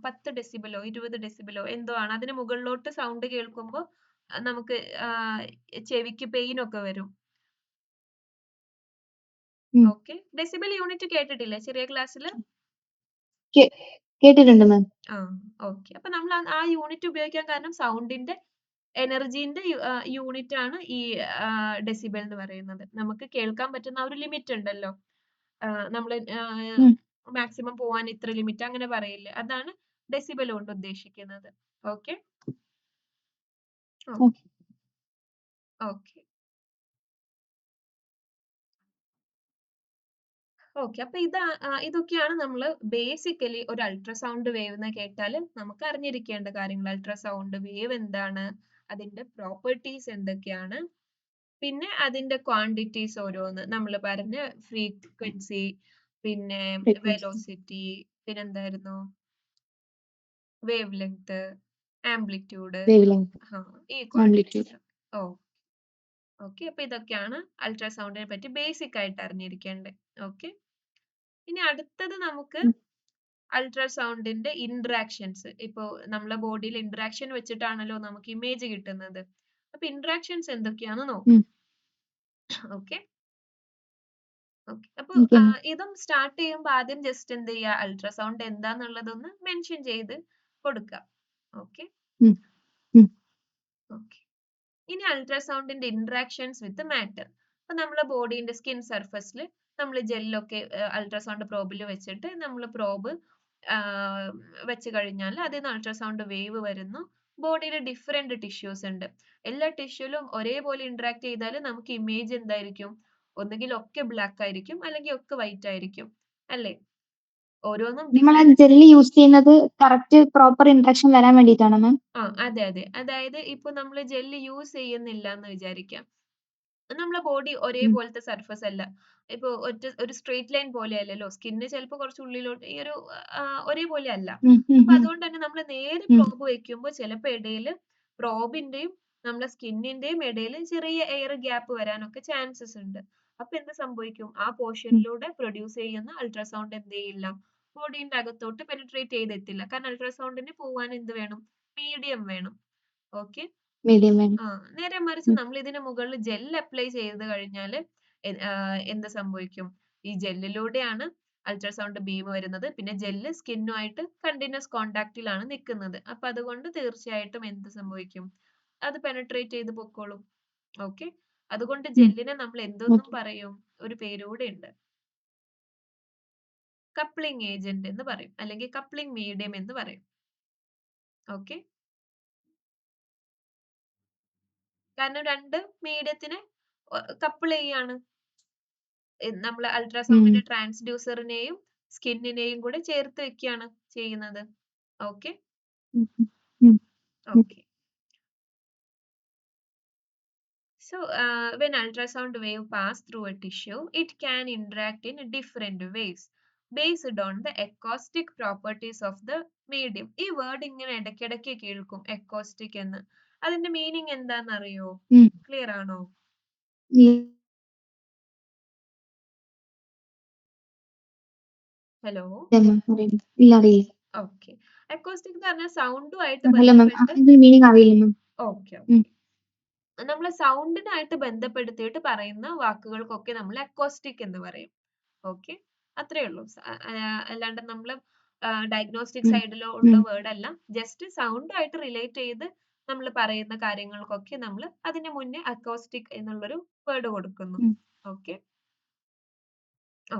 10 ഡെസിബലോ 20 ഡെസിബലോ എന്തോ ആണ്, അതിന് മുകളിലോട്ട് സൗണ്ട് കേൾക്കുമ്പോൾ നമുക്ക് ചെവിക്ക് പെയിൻ ഒക്കെ വരും. ഓക്കെ. ഡെസിബൽ യൂണിറ്റ് കേട്ടിട്ടില്ലേ ചെറിയ ക്ലാസ്സിൽ? കേട്ടിട്ടുണ്ട് മാം. ഓക്കെ. അപ്പൊ നമ്മൾ ആ യൂണിറ്റ് ഉപയോഗിക്കാൻ കാരണം സൗണ്ടിന്റെ എനർജീന്റെ യൂണിറ്റ് ആണ് ഈ ഡെസിബൽ എന്ന് പറയുന്നത്. നമുക്ക് കേൾക്കാൻ പറ്റുന്ന ഒരു ലിമിറ്റ് ഉണ്ടല്ലോ, നമ്മൾ മാക്സിമം പോവാൻ ഇത്ര ലിമിറ്റ് അങ്ങനെ പറയില്ലേ, അതാണ് ഡെസിബൽ കൊണ്ട് ഉദ്ദേശിക്കുന്നത്. ഓക്കെ. ഓക്കെ. ഓക്കെ. അപ്പൊ ഇതൊക്കെയാണ് നമ്മൾ ബേസിക്കലി ഒരു അൾട്രാസൗണ്ട് വേവ് എന്ന് കേട്ടാൽ നമുക്ക് അറിഞ്ഞിരിക്കേണ്ട കാര്യങ്ങൾ. അൾട്രാസൗണ്ട് വേവ് എന്താണ്, അതിന്റെ പ്രോപ്പർട്ടീസ് എന്തൊക്കെയാണ്, പിന്നെ അതിന്റെ ക്വാണ്ടിറ്റീസ് ഓരോന്ന് നമ്മൾ പറഞ്ഞ ഫ്രീക്വൻസി, പിന്നെ frequency, വെലോസിറ്റി, പിന്നെന്തായിരുന്നു വേവ് ലെങ്ത്, ആംപ്ലിറ്റ്യൂഡ്, wavelength, ഈ amplitude. ക്വാണ്ടിറ്റീസ്. Oh okay. അപ്പൊ ഇതൊക്കെയാണ് അൾട്രാസൗണ്ടിനെ പറ്റി ബേസിക് ആയിട്ട് അറിഞ്ഞിരിക്കേണ്ടത്. ഓക്കെ. ഇനി അടുത്തത് നമുക്ക് അൾട്രാസൗണ്ടിന്റെ ഇന്ററാക്ഷൻസ്. ഇപ്പോ നമ്മളെ ബോഡിയിൽ ഇന്ററാക്ഷൻ വെച്ചിട്ടാണല്ലോ നമുക്ക് ഇമേജ് കിട്ടുന്നത്. അപ്പൊ ഇന്ററാക്ഷൻസ് എന്തൊക്കെയാന്ന് നോക്കാം. ഓക്കെ. ഓക്കെ. അപ്പൊ Okay, ma'am. ഇതും സ്റ്റാർട്ട് ചെയ്യുമ്പോൾ ആദ്യം ജസ്റ്റ് എന്ത് ചെയ്യുക, അൾട്രാസൗണ്ട് എന്താന്നുള്ളതൊന്ന് മെൻഷൻ ചെയ്ത് കൊടുക്കുക. ഓക്കെ. Mm, mm, okay. ഇനി അൾട്രാസൗണ്ടിന്റെ ഇന്ററാക്ഷൻസ് വിത്ത് മാറ്റർ. അപ്പൊ നമ്മളെ ബോഡിന്റെ സ്കിൻ സർഫസിൽ നമ്മൾ ജെല്ലൊക്കെ അൾട്രാസൗണ്ട് പ്രോബിൽ വെച്ചിട്ട് നമ്മൾ പ്രോബ് വെച്ച് കഴിഞ്ഞാൽ അതിൽ നിന്ന് അൾട്രാസൗണ്ട് വേവ് വരുന്നു. ബോഡിയിൽ ഡിഫറെന്റ് ടിഷ്യൂസ് ഉണ്ട്. എല്ലാ ടിഷ്യൂലും ഒരേപോലെ ഇന്ററാക്ട് ചെയ്താൽ നമുക്ക് ഇമേജ് എന്തായിരിക്കും, ഒന്നുകിൽ ഒക്കെ ബ്ലാക്ക് ആയിരിക്കും അല്ലെങ്കിൽ ഒക്കെ വൈറ്റ് ആയിരിക്കും അല്ലേ. ഓരോന്നും നമ്മൾ ആ ഡിഫറെന്റ്. ജെല്ലി യൂസ് ചെയ്യുന്നത് കറക്റ്റ് പ്രോപ്പർ ഇന്ററാക്ഷൻ വരാൻ വേണ്ടിയിട്ടാണ് മാം. അതെ അതെ. അതായത് ഇപ്പൊ നമ്മൾ ജെല്ലി യൂസ് ചെയ്യുന്നില്ല എന്ന് വിചാരിക്കാം. നമ്മളെ ബോഡി ഒരേപോലത്തെ സർഫസ് അല്ല. ഇപ്പൊ ഒരു സ്ട്രെയിറ്റ് ലൈൻ പോലെ അല്ലല്ലോ. സ്കിന്ന് ചിലപ്പോൾ കുറച്ച് ഉള്ളിലോട്ട് ഈ ഒരു ഒരേപോലെ അല്ല. അപ്പൊ അതുകൊണ്ട് തന്നെ നമ്മൾ നേരെ പ്രോബ് വെക്കുമ്പോൾ ചിലപ്പോൾ ഇടയിൽ പ്രോബിന്റെയും നമ്മളെ സ്കിന്നിന്റെയും ഇടയിൽ ചെറിയ എയർ ഗ്യാപ്പ് വരാനൊക്കെ ചാൻസസ് ഉണ്ട്. അപ്പൊ എന്ത് സംഭവിക്കും, ആ പോർഷനിലൂടെ പ്രൊഡ്യൂസ് ചെയ്യുന്ന അൾട്രാസൗണ്ട് എന്ത് ചെയ്യില്ല, ബോഡീന്റെ അകത്തോട്ട് പെനിട്രേറ്റ് ചെയ്തെത്തില്ല. കാരണം അൾട്രാസൗണ്ടിന് പോവാൻ എന്ത് വേണം, മീഡിയം വേണം. ഓക്കെ. മീഡിയം വേണം. നേരെ മറിച്ച് നമ്മൾ ഇതിന് മുകളിൽ ജെൽ അപ്ലൈ ചെയ്ത് കഴിഞ്ഞാൽ എന്ത് സംഭവിക്കും, ഈ ജെല്ലിലൂടെയാണ് അൾട്രാസൗണ്ട് ബീം വരുന്നത്. പിന്നെ ജെല്ല് സ്കിന്നുമായിട്ട് കണ്ടിന്യൂസ് കോണ്ടാക്റ്റിലാണ് നിൽക്കുന്നത്. അപ്പൊ അതുകൊണ്ട് തീർച്ചയായിട്ടും എന്ത് സംഭവിക്കും, അത് പെനട്രേറ്റ് ചെയ്ത് പൊക്കോളും. ഓക്കെ. അതുകൊണ്ട് ജെല്ലിനെ നമ്മൾ എന്തൊന്നും Okay. പറയും, ഒരു പേരുകൂടെ ഉണ്ട്, കപ്ലിംഗ് ഏജന്റ് എന്ന് പറയും, അല്ലെങ്കിൽ കപ്ലിംഗ് മീഡിയം എന്ന് പറയും. ഓക്കെ. കാരണം രണ്ട് മീഡിയത്തിനെ കപ്പിൾ ചെയ്യാണ്. നമ്മൾ അൾട്രാസൗണ്ടിന്റെ ട്രാൻസ്ഡ്യൂസറിനെയും സ്കിന്നിനെയും കൂടെ ചേർത്ത് വെക്കുകയാണ് ചെയ്യുന്നത്. Okay. Okay. So when ultrasound wave pass through a tissue, it can interact in different ways based on the acoustic properties of the medium. ഈ വേർഡ് ഇങ്ങനെ ഇടയ്ക്കിടയ്ക്ക് കേൾക്കും, acoustic എന്ന്. അതിന്റെ മീനിങ് എന്താന്ന് അറിയോ, ക്ലിയർ ആണോ? ഹലോ. ഇല്ല, അറിയില്ല. ഓക്കെ. അക്കോസ്റ്റിക് എന്ന് പറഞ്ഞാൽ സൗണ്ടുമായിട്ട് ഹലോ മാം, ബന്ധപ്പെട്ട്. ഇതിന്റെ മീനിങ് അറിയില്ല മാം. Okay okay. നമ്മൾ സൗണ്ടിനായിട്ട് ബന്ധപ്പെടുത്തിയിട്ട് പറയുന്ന വാക്കുകൾക്കൊക്കെ നമ്മൾ അക്കോസ്റ്റിക് എന്ന് പറയും. ഓക്കെ. അത്രേ ഉള്ളൂ. അല്ലാണ്ട് നമ്മൾ ഡയഗ്നോസ്റ്റിക് സൈഡിലോ ഉള്ള വേർഡ് അല്ല. ജസ്റ്റ് സൗണ്ടുമായിട്ട് റിലേറ്റ് ചെയ്ത് നമ്മൾ പറയുന്ന കാര്യങ്ങൾക്കൊക്കെ നമ്മൾ അതിന് മുന്നേ അക്കോസ്റ്റിക് എന്നുള്ളൊരു വേർഡ് കൊടുക്കുന്നു. ഓക്കെ.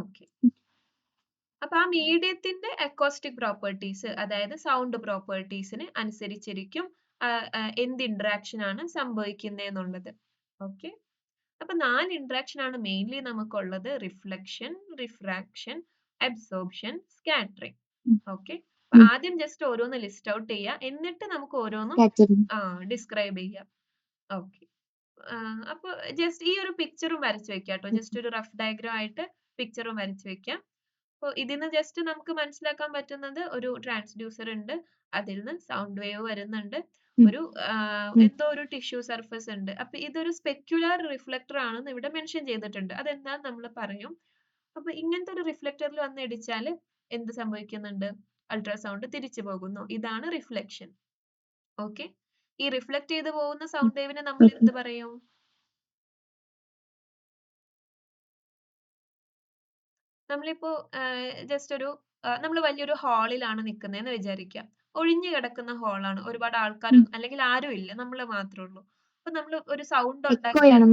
ഓക്കെ. അപ്പൊ ആ മീഡിയത്തിന്റെ അക്കോസ്റ്റിക് പ്രോപ്പർട്ടീസ്, അതായത് സൗണ്ട് പ്രോപ്പർട്ടീസിന് അനുസരിച്ചിരിക്കും എന്ത് ഇന്ററാക്ഷൻ ആണ് സംഭവിക്കുന്നത് എന്നുള്ളത്. ഓക്കെ. അപ്പൊ 4 ഇന്ററാക്ഷൻ ആണ് മെയിൻലി നമുക്കുള്ളത്: reflection, refraction, absorption, scattering. Okay. ആദ്യം ജസ്റ്റ് ഓരോന്ന് ലിസ്റ്റ് ഔട്ട് ചെയ്യുക, എന്നിട്ട് നമുക്ക് ഓരോന്നും ഡിസ്ക്രൈബ് ചെയ്യാം. ഓക്കെ. അപ്പൊ ജസ്റ്റ് ഈ ഒരു പിക്ചറും വരച്ചു വെക്കാം കേട്ടോ. ജസ്റ്റ് ഒരു റഫ് ഡയഗ്രാം ആയിട്ട് പിക്ചറും വരച്ചു വെക്കാം. അപ്പൊ ഇതിന്ന് ജസ്റ്റ് നമുക്ക് മനസ്സിലാക്കാൻ പറ്റുന്നത്, ഒരു ട്രാൻസ്ഡ്യൂസർ ഉണ്ട്, അതിൽ നിന്ന് സൗണ്ട് വേവ് വരുന്നുണ്ട്, ഒരു എന്തോ ഒരു ടിഷ്യൂ സർഫസ് ഉണ്ട്. അപ്പൊ ഇതൊരു സ്പെക്യുലർ റിഫ്ലക്ടർ ആണെന്ന് ഇവിടെ മെൻഷൻ ചെയ്തിട്ടുണ്ട്. അതെന്താന്ന് നമ്മൾ പറയും. അപ്പൊ ഇങ്ങനത്തെ ഒരു റിഫ്ലക്ടറിൽ വന്ന് ഇടിച്ചാൽ എന്ത് സംഭവിക്കുന്നുണ്ട്, അൾട്രാസൗണ്ട് തിരിച്ചു പോകുന്നു. ഇതാണ് റിഫ്ലക്ഷൻ. ഓക്കെ. ഈ റിഫ്ലക്ട് ചെയ്ത് പോകുന്ന സൗണ്ട് വേവിനെ നമ്മൾ എന്ത് പറയും? നമ്മളിപ്പോ ജസ്റ്റ് ഒരു നമ്മൾ വലിയൊരു ഹാളിലാണ് നിൽക്കുന്നതെന്ന് വിചാരിക്കാം. ഒഴിഞ്ഞു കിടക്കുന്ന ഹാളാണ്, ഒരുപാട് ആൾക്കാരും അല്ലെങ്കിൽ ആരും ഇല്ല, നമ്മൾ മാത്രമേ ഉള്ളൂ. അപ്പൊ നമ്മൾ ഒരു സൗണ്ട് ഉണ്ടാക്കിയാൽ,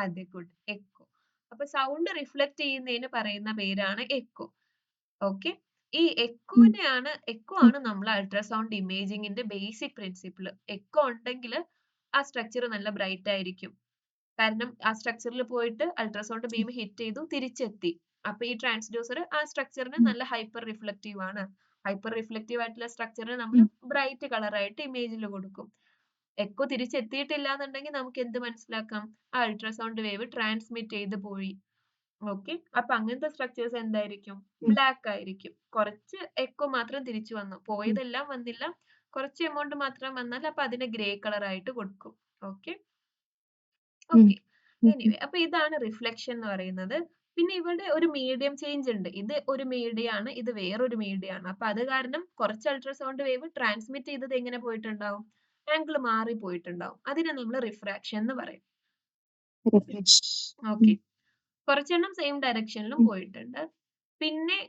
അതെ, ഗുഡ്, എക്കോ. അപ്പൊ സൗണ്ട് റിഫ്ലക്ട് ചെയ്യുന്നതിന് പറയുന്ന പേരാണ് എക്കോ. ഓക്കെ. ഈ എക്കോ ആണ് നമ്മൾ അൾട്രാസൗണ്ട് ഇമേജിങ്ങിന്റെ ബേസിക് പ്രിൻസിപ്പിൾ. എക്കോ ഉണ്ടെങ്കിൽ ആ സ്ട്രക്ചർ നല്ല ബ്രൈറ്റ് ആയിരിക്കും. കാരണം ആ സ്ട്രക്ചറിൽ പോയിട്ട് അൾട്രാസൗണ്ട് ബീം ഹിറ്റ് ചെയ്തു, തിരിച്ചെത്തി. അപ്പൊ ഈ ട്രാൻസ്ഡ്യൂസർ ആ സ്ട്രക്ചറിന് നല്ല ഹൈപ്പർ റിഫ്ലക്റ്റീവ് ആണ്. ഹൈപ്പർ റിഫ്ലക്റ്റീവ് ആയിട്ടുള്ള സ്ട്രക്ചറിന് നമ്മൾ ബ്രൈറ്റ് കളർ ആയിട്ട് ഇമേജിൽ കൊടുക്കും. എക്കോ തിരിച്ചെത്തിയിട്ടില്ല എന്നുണ്ടെങ്കിൽ നമുക്ക് എന്ത് മനസ്സിലാക്കാം? ആ അൾട്രാസൗണ്ട് വേവ് ട്രാൻസ്മിറ്റ് ചെയ്ത് പോയി. ഓക്കെ, അപ്പൊ അങ്ങനത്തെ സ്ട്രക്ചേഴ്സ് എന്തായിരിക്കും? ബ്ലാക്ക് ആയിരിക്കും. കുറച്ച് എക്കോ മാത്രം തിരിച്ചു വന്നു, പോയതെല്ലാം വന്നില്ല, കുറച്ച് എമൗണ്ട് മാത്രം വന്നാൽ അപ്പൊ അതിനെ ഗ്രേ കളർ ആയിട്ട് കൊടുക്കും. ഓക്കെ ഓക്കെ എനിവേ, അപ്പൊ ഇതാണ് റിഫ്ലക്ഷൻ എന്ന് പറയുന്നത്. പിന്നെ ഇവിടെ ഒരു മീഡിയം ചേഞ്ച് ഉണ്ട്. ഇത് ഒരു മീഡിയ ആണ്, ഇത് വേറൊരു മീഡിയ ആണ്. അപ്പൊ അത് കാരണം കുറച്ച് അൾട്രാസൗണ്ട് വേവ് ട്രാൻസ്മിറ്റ് ചെയ്തത് എങ്ങനെ പോയിട്ടുണ്ടാവും? ആംഗിൾ മാറി പോയിട്ടുണ്ടാവും. അതിനെ നമ്മൾ റിഫ്രാക്ഷൻ എന്ന് പറയും. ഓക്കെ, കുറച്ചെണ്ണം സെയിം ഡയറക്ഷനിലും പോയിട്ടുണ്ട്. പിന്നെ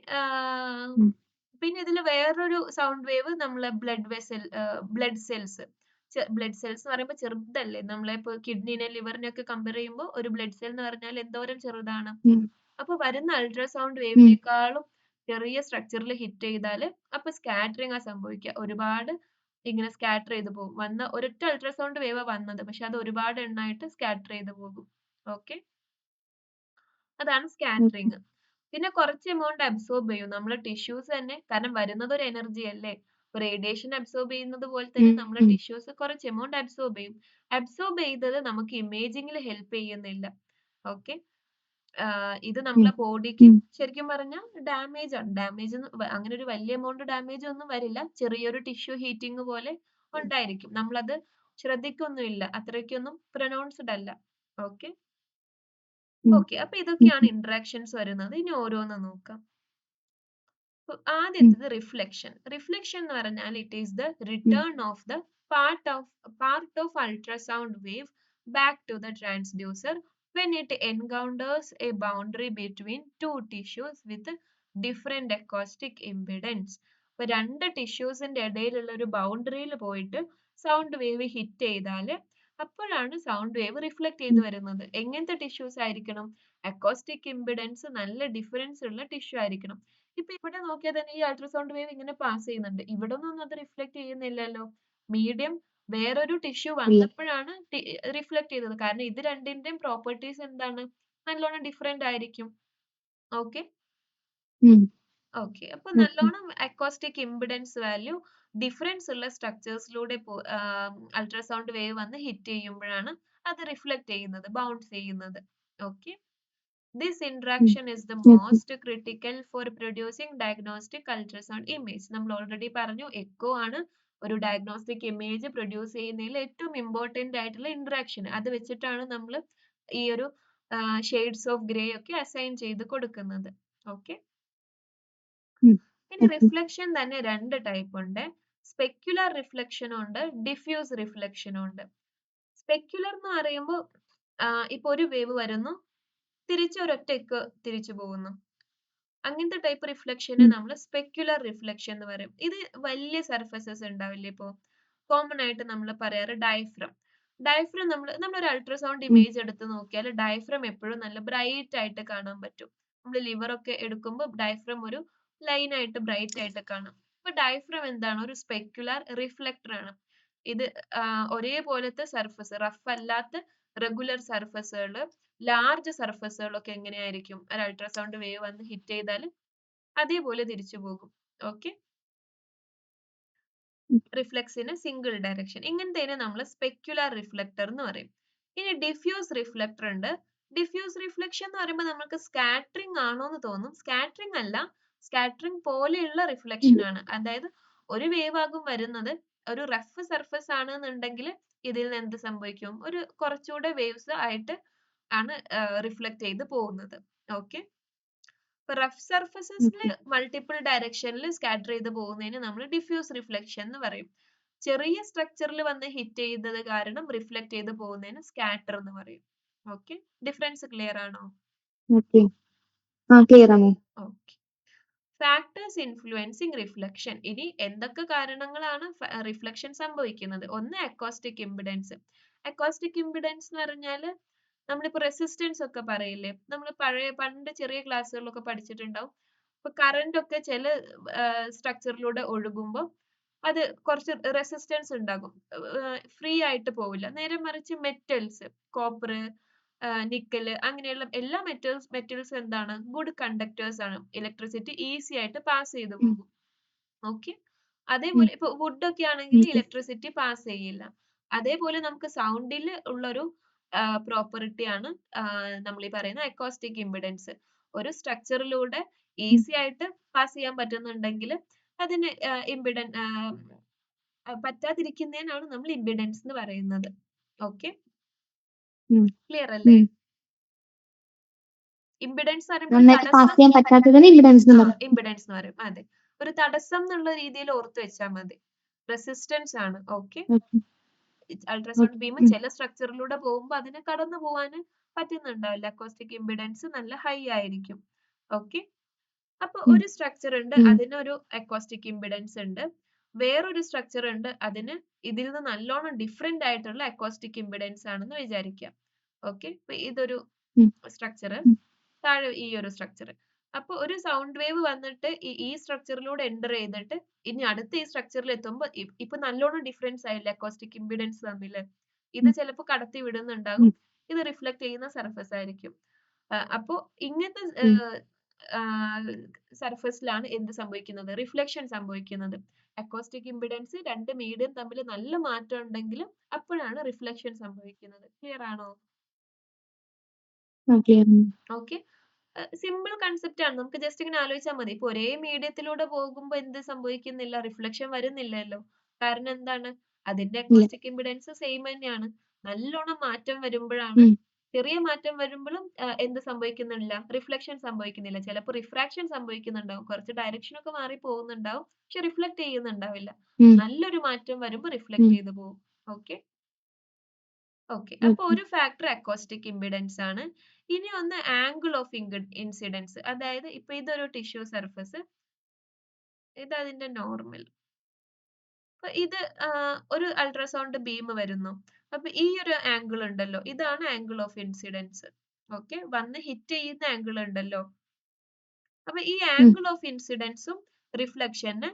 പിന്നെ ഇതിൽ വേറൊരു സൗണ്ട് വേവ് നമ്മളെ ബ്ലഡ് സെൽസ് എന്ന് പറയുമ്പോൾ ചെറുതല്ലേ? നമ്മളെ ഇപ്പൊ കിഡ്നിനെ ലിവറിനെ ഒക്കെ കമ്പയർ ചെയ്യുമ്പോൾ ഒരു ബ്ലഡ് സെൽ എന്ന് പറഞ്ഞാൽ എന്തോരം ചെറുതാണ്. അപ്പൊ വരുന്ന അൾട്രാസൗണ്ട് വേവിനേക്കാളും ചെറിയ സ്ട്രക്ചറിൽ ഹിറ്റ് ചെയ്താല് അപ്പൊ സ്കാറ്ററിംഗ് ആ സംഭവിക്കുക. ഒരുപാട് ഇങ്ങനെ സ്കാറ്റർ ചെയ്ത് പോകും. വന്ന ഒരൊറ്റ അൾട്രാസൗണ്ട് വേവ് വന്നത്, പക്ഷെ അത് ഒരുപാട് എണ്ണായിട്ട് സ്കാറ്റർ ചെയ്ത് പോകും. ഓക്കെ, അതാണ് സ്കാറ്ററിങ്. പിന്നെ കുറച്ച് എമൗണ്ട് അബ്സോർബ് ചെയ്യും നമ്മളെ ടിഷ്യൂസ് തന്നെ, കാരണം വരുന്നത് ഒരു എനർജി അല്ലേ? റേഡിയേഷൻ അബ്സോർബ് ചെയ്യുന്നത് പോലെ തന്നെ നമ്മളെ ടിഷ്യൂസ് കുറച്ച് എമൗണ്ട് അബ്സോർബ് ചെയ്യും. അബ്സോർബ് ചെയ്തത് നമുക്ക് ഇമേജിങ്ങിൽ ഹെൽപ്പ് ചെയ്യുന്നില്ല. ഓക്കെ, ഇത് നമ്മളെ ബോഡിക്ക് ശരിക്കും പറഞ്ഞാൽ ഡാമേജ് ആണ്. ഡാമേജ് അങ്ങനെ ഒരു വലിയ എമൗണ്ട് ഡാമേജ് ഒന്നും വരില്ല. ചെറിയൊരു ടിഷ്യൂ ഹീറ്റിംഗ് പോലെ ഉണ്ടായിരിക്കും. നമ്മളത് ശ്രദ്ധിക്കൊന്നുമില്ല, അത്രയ്ക്കൊന്നും പ്രൊനൗൺസ്ഡ് അല്ല. ഓക്കെ ഓക്കെ, അപ്പൊ ഇതൊക്കെയാണ് ഇന്ററാക്ഷൻസ് വരുന്നത്. ഇനി ഓരോന്ന് നോക്കാം. ആദ്യത്തേത് റിഫ്ലക്ഷൻ. റിഫ്ലക്ഷൻ എന്ന് പറഞ്ഞാൽ it is the return of the part of ultrasound wave back to the transducer when it encounters a boundary between two tissues with different acoustic impedance. അപ്പൊ രണ്ട് ടിഷ്യൂസിന്റെ ഇടയിലുള്ള ഒരു ബൗണ്ടറിയിൽ പോയിട്ട് സൗണ്ട് വേവ് ഹിറ്റ് ചെയ്താല് അപ്പോഴാണ് sound wave reflect ചെയ്ത് വരുന്നത്. എങ്ങനത്തെ ടിഷ്യൂസ് ആയിരിക്കണം? അക്കോസ്റ്റിക് ഇമ്പിഡൻസ് നല്ല ഡിഫറൻസ് ഉള്ള ടിഷ്യൂ ആയിരിക്കണം. ഇപ്പൊ ഇവിടെ നോക്കിയാൽ തന്നെ ഈ അൾട്രാസൗണ്ട് വേവ് ഇങ്ങനെ പാസ് ചെയ്യുന്നുണ്ട്, ഇവിടെ ഒന്നും അത് റിഫ്ലക്ട് ചെയ്യുന്നില്ലല്ലോ. മീഡിയം വേറൊരു ടിഷ്യൂ വന്നപ്പോഴാണ് റിഫ്ലക്ട് ചെയ്തത്. കാരണം ഇത് രണ്ടിന്റെയും പ്രോപ്പർട്ടീസ് എന്താണ്? നല്ലോണം ഡിഫറെന്റ് ആയിരിക്കും. ഓക്കെ ഓക്കെ, അപ്പൊ നല്ലോണം അക്കോസ്റ്റിക് ഇമ്പിഡൻസ് വാല്യൂ ഡിഫറൻസ് ഉള്ള സ്ട്രക്ചേഴ്സിലൂടെ അൾട്രാസൗണ്ട് വേവ് വന്ന് ഹിറ്റ് ചെയ്യുമ്പോഴാണ് അത് റിഫ്ലക്ട് ചെയ്യുന്നത്, ബൗൺസ് ചെയ്യുന്നത്. Okay, this interaction is the most critical for producing diagnostic ultrasound image. നമ്മൾ ഓൾറെഡി പറഞ്ഞു, എക്കോ ആണ് ഒരു ഡയഗ്നോസ്റ്റിക് ഇമേജ് പ്രൊഡ്യൂസ് ചെയ്യുന്നതിൽ ഏറ്റവും ഇമ്പോർട്ടന്റ് ആയിട്ടുള്ള ഇന്ററാക്ഷൻ. അത് വെച്ചിട്ടാണ് നമ്മൾ ഈ ഒരു ഷെയ്ഡ്സ് ഓഫ് ഗ്രേ ഒക്കെ അസൈൻ ചെയ്ത് കൊടുക്കുന്നത്. ഓക്കെ, ഇനി റിഫ്ലക്ഷൻ തന്നെ രണ്ട് ടൈപ്പ് ഉണ്ട്. സ്പെക്യുലർ റിഫ്ലക്ഷനും ഉണ്ട്, ഡിഫ്യൂസ് റിഫ്ലക്ഷനും ഉണ്ട്. സ്പെക്യുലർ എന്ന് പറയുമ്പോൾ ഇപ്പൊ ഒരു വേവ് വരുന്നു, തിരിച്ച് ഒരൊറ്റക്ക് തിരിച്ചു പോകുന്നു. അങ്ങനത്തെ ടൈപ്പ് റിഫ്ലക്ഷനെ നമ്മൾ സ്പെക്യുലർ റിഫ്ലക്ഷൻ എന്ന് പറയും. ഇത് വലിയ സർഫസസ് ഉണ്ടാവില്ലേ? ഇപ്പോ കോമൺ ആയിട്ട് നമ്മൾ പറയാറ് ഡയഫ്രം. നമ്മൾ ഒരു അൾട്രാസൗണ്ട് ഇമേജ് എടുത്ത് നോക്കിയാൽ ഡയഫ്രം എപ്പോഴും നല്ല ബ്രൈറ്റ് ആയിട്ട് കാണാൻ പറ്റും. നമ്മൾ ലിവർ ഒക്കെ എടുക്കുമ്പോൾ ഡയഫ്രം ഒരു ലൈൻ ആയിട്ട് ബ്രൈറ്റ് ആയിട്ട് കാണാം. അപ്പൊ ഡയഫ്രം എന്താണ്? ഒരു സ്പെക്യുലർ റിഫ്ലക്ടർ ആണ്. ഇത് ഒരേപോലത്തെ സർഫസ്, റഫ് അല്ലാത്ത റെഗുലർ സർഫസുകൾ, ലാർജ് സർഫസുകളൊക്കെ എങ്ങനെയായിരിക്കും? ഒരു അൾട്രാസൗണ്ട് വേവ് വന്ന് ഹിറ്റ് ചെയ്താൽ അതേപോലെ തിരിച്ചു പോകും. ഓക്കെ, റിഫ്ലക്സിന് സിംഗിൾ ഡയറക്ഷൻ. ഇങ്ങനത്തേനെ നമ്മൾ സ്പെക്യുലർ റിഫ്ലക്ടർ എന്ന് പറയും. ഇനി ഡിഫ്യൂസ് റിഫ്ലക്ടർ ഉണ്ട്. ഡിഫ്യൂസ് റിഫ്ലക്ഷൻ എന്ന് പറയുമ്പോൾ നമുക്ക് സ്കാറ്ററിംഗ് ആണോ എന്ന് തോന്നും. സ്കാറ്ററിംഗ് അല്ല, സ്കാറ്ററിംഗ് പോലെയുള്ള റിഫ്ലക്ഷൻ ആണ്. അതായത് ഒരു വേവ് ആകും വരുന്നത്, ഒരു റഫ് സർഫസ് ആണെന്നുണ്ടെങ്കിൽ ഇതിൽ നിന്ന് എന്ത് സംഭവിക്കും? ഒരു കുറച്ചുകൂടെ വേവ്സ് ആയിട്ട് ആണ് റിഫ്ലക്ട് ചെയ്ത് പോകുന്നത്. ഓക്കെ, റഫ് സർഫസസിൽ മൾട്ടിപ്പിൾ ഡയറക്ഷനിൽ സ്കാറ്റർ ചെയ്ത് പോകുന്നതിന് നമ്മൾ ഡിഫ്യൂസ് റിഫ്ലക്ഷൻ എന്ന് പറയും. ചെറിയ സ്ട്രക്ചറിൽ വന്ന് ഹിറ്റ് ചെയ്തത് കാരണം റിഫ്ലക്ട് ചെയ്ത് പോകുന്നതിന് സ്കാറ്റർ എന്ന് പറയും. ഓക്കെ, ഡിഫറൻസ് ക്ലിയർ ആണോ? ക്ലിയർ ആണ്. Okay, factors influencing reflection. ഇനി എന്തൊക്കെ കാരണങ്ങളാണ് റിഫ്ലക്ഷൻ സംഭവിക്കുന്നത്? ഒന്ന് അക്കോസ്റ്റിക് ഇമ്പിഡൻസ്. അക്കോസ്റ്റിക് ഇമ്പിഡൻസ് എന്ന് പറഞ്ഞാൽ നമ്മളിപ്പോ റെസിസ്റ്റൻസ് ഒക്കെ പറയില്ലേ? നമ്മൾ പണ്ട് ചെറിയ ക്ലാസ്സുകളിലൊക്കെ പഠിച്ചിട്ടുണ്ടാവും. ഇപ്പൊ കറന്റ് ഒക്കെ ചില സ്ട്രക്ചറിലൂടെ ഒഴുകുമ്പോൾ അത് കുറച്ച് റെസിസ്റ്റൻസ് ഉണ്ടാകും, ഫ്രീ ആയിട്ട് പോവില്ല. നേരെ മറിച്ച് മെറ്റൽസ്, കോപ്പർ, നിക്കൽ, അങ്ങനെയുള്ള എല്ലാ മെറ്റൽസ് എന്താണ്? ഗുഡ് കണ്ടക്ടേഴ്സ് ആണ്. ഇലക്ട്രിസിറ്റി ഈസി ആയിട്ട് പാസ് ചെയ്ത് പോകും. ഓക്കെ, അതേപോലെ ഇപ്പൊ വുഡ് ഒക്കെ ആണെങ്കിൽ ഇലക്ട്രിസിറ്റി പാസ് ചെയ്യില്ല. അതേപോലെ നമുക്ക് സൗണ്ടിൽ ഉള്ളൊരു പ്രോപ്പർട്ടി ആണ് നമ്മൾ ഈ പറയുന്ന അക്കോസ്റ്റിക് ഇമ്പിഡൻസ്. ഒരു സ്ട്രക്ചറിലൂടെ ഈസി ആയിട്ട് പാസ് ചെയ്യാൻ പറ്റുന്നുണ്ടെങ്കിൽ അതിന് ഇമ്പിഡൻ പറ്റാതിരിക്കുന്നതിനാണ് നമ്മൾ ഇമ്പിഡൻസ് എന്ന് പറയുന്നത്. ഓക്കെ, ക്ലിയർ അല്ലേ? ഇമ്പിഡൻസ് പറയുമ്പോൾ നന്നായിട്ട് പാസ് ചെയ്യാൻ പറ്റാത്തതിന് ഇമ്പിഡൻസ് എന്ന് പറയും. ഇമ്പിഡൻസ് എന്ന് പറയും. അതെ, ഒരു തടസ്സം എന്നുള്ള രീതിയിൽ ഓർത്ത് വെച്ചാൽ മതി. റെസിസ്റ്റൻസ് ആണ്. ഓക്കെ, അൾട്രാസൗണ്ട് ബീം ചില സ്ട്രക്ചറിലൂടെ പോകുമ്പോൾ അതിനെ കടന്നു പോവാൻ പറ്റുന്നുണ്ടാവില്ല. അക്കോസ്റ്റിക് ഇമ്പിഡൻസ് നല്ല ഹൈ ആയിരിക്കും. ഓക്കെ, അപ്പൊ ഒരു സ്ട്രക്ചർ ഉണ്ട്, അതിനൊരു അക്കോസ്റ്റിക് ഇമ്പിഡൻസ് ഉണ്ട്. വേറൊരു സ്ട്രക്ചർ ഉണ്ട്, അതിന് ഇതിൽ നിന്ന് നല്ലോണം ഡിഫറെന്റ് ആയിട്ടുള്ള അക്കോസ്റ്റിക് ഇമ്പിഡൻസ് ആണെന്ന് വിചാരിക്കാം. ഓക്കെ, ഇതൊരു സ്ട്രക്ചർ, താഴെ ഈ ഒരു സ്ട്രക്ചർ. അപ്പൊ ഒരു സൗണ്ട് വേവ് വന്നിട്ട് ഈ സ്ട്രക്ചറിലൂടെ എൻ്റർ ചെയ്തിട്ട് ഇനി അടുത്ത ഈ സ്ട്രക്ചറിൽ എത്തുമ്പോൾ ഇപ്പൊ നല്ലോണം ഡിഫറൻസ് ആയില്ല അക്കോസ്റ്റിക് ഇമ്പിഡൻസ് തമ്മിൽ. ഇത് ചിലപ്പോൾ കടത്തി വിടുന്നുണ്ടാകും, ഇത് റിഫ്ലക്ട് ചെയ്യുന്ന സർഫസ് ആയിരിക്കും. അപ്പോ ഇങ്ങനത്തെ സർഫസിലാണ് എന്ത് സംഭവിക്കുന്നത്? റിഫ്ലക്ഷൻ സംഭവിക്കുന്നത്. അക്കോസ്റ്റിക് ഇമ്പിഡൻസ് രണ്ട് മീഡിയം തമ്മിൽ നല്ല മാറ്റം ഉണ്ടെങ്കിലും അപ്പോഴാണ് റിഫ്ലക്ഷൻ സംഭവിക്കുന്നത്. ക്ലിയർ ആണോ? ഓക്കെ, സിമ്പിൾ കൺസെപ്റ്റ് ആണ്. നമുക്ക് ജസ്റ്റ് ഇങ്ങനെ ആലോചിച്ചാൽ മതി. ഇപ്പൊ ഒരേ മീഡിയത്തിലൂടെ പോകുമ്പോൾ എന്ത് സംഭവിക്കുന്നില്ല? റിഫ്ലക്ഷൻ വരുന്നില്ലല്ലോ. കാരണം എന്താണ്? അതിന്റെ അക്കോസ്റ്റിക് ഇമ്പിഡൻസ് സെയിം തന്നെയാണ്. നല്ലോണം മാറ്റം വരുമ്പോഴാണ്, ചെറിയ മാറ്റം വരുമ്പോഴും എന്ത് സംഭവിക്കുന്നില്ല? റിഫ്ലക്ഷൻ സംഭവിക്കുന്നില്ല. ചിലപ്പോൾ റിഫ്രാക്ഷൻ സംഭവിക്കുന്നുണ്ടാവും, കുറച്ച് ഡയറക്ഷൻ ഒക്കെ മാറി പോകുന്നുണ്ടാവും, പക്ഷെ റിഫ്ലക്ട് ചെയ്യുന്നുണ്ടാവില്ല. നല്ലൊരു മാറ്റം വരുമ്പോൾ റിഫ്ലക്ട് ചെയ്ത് പോകും. ഓക്കെ ഓക്കെ, അപ്പൊ ഒരു ഫാക്ടർ അക്കോസ്റ്റിക് ഇമ്പിഡൻസ് ആണ്. ഇനി ഒന്ന് ആംഗിൾ ഓഫ് ഇൻസിഡൻസ്. അതായത് ഇപ്പൊ ഇതൊരു ടിഷ്യൂ സർഫസ്, ഇത് അതിന്റെ നോർമൽ. അപ്പൊ ഇത് ഒരു അൾട്രാസൗണ്ട് ബീം വരുന്നു. അപ്പൊ ഈ ഒരു ആംഗിൾ ഉണ്ടല്ലോ, ഇതാണ് ആംഗിൾ ഓഫ് ഇൻസിഡൻസ്. ഓക്കെ, വന്ന് ഹിറ്റ് ചെയ്യുന്ന ആംഗിൾ ഉണ്ടല്ലോ. അപ്പൊ ഈ ആംഗിൾ ഓഫ് ഇൻസിഡൻസും റിഫ്ലക്ഷന്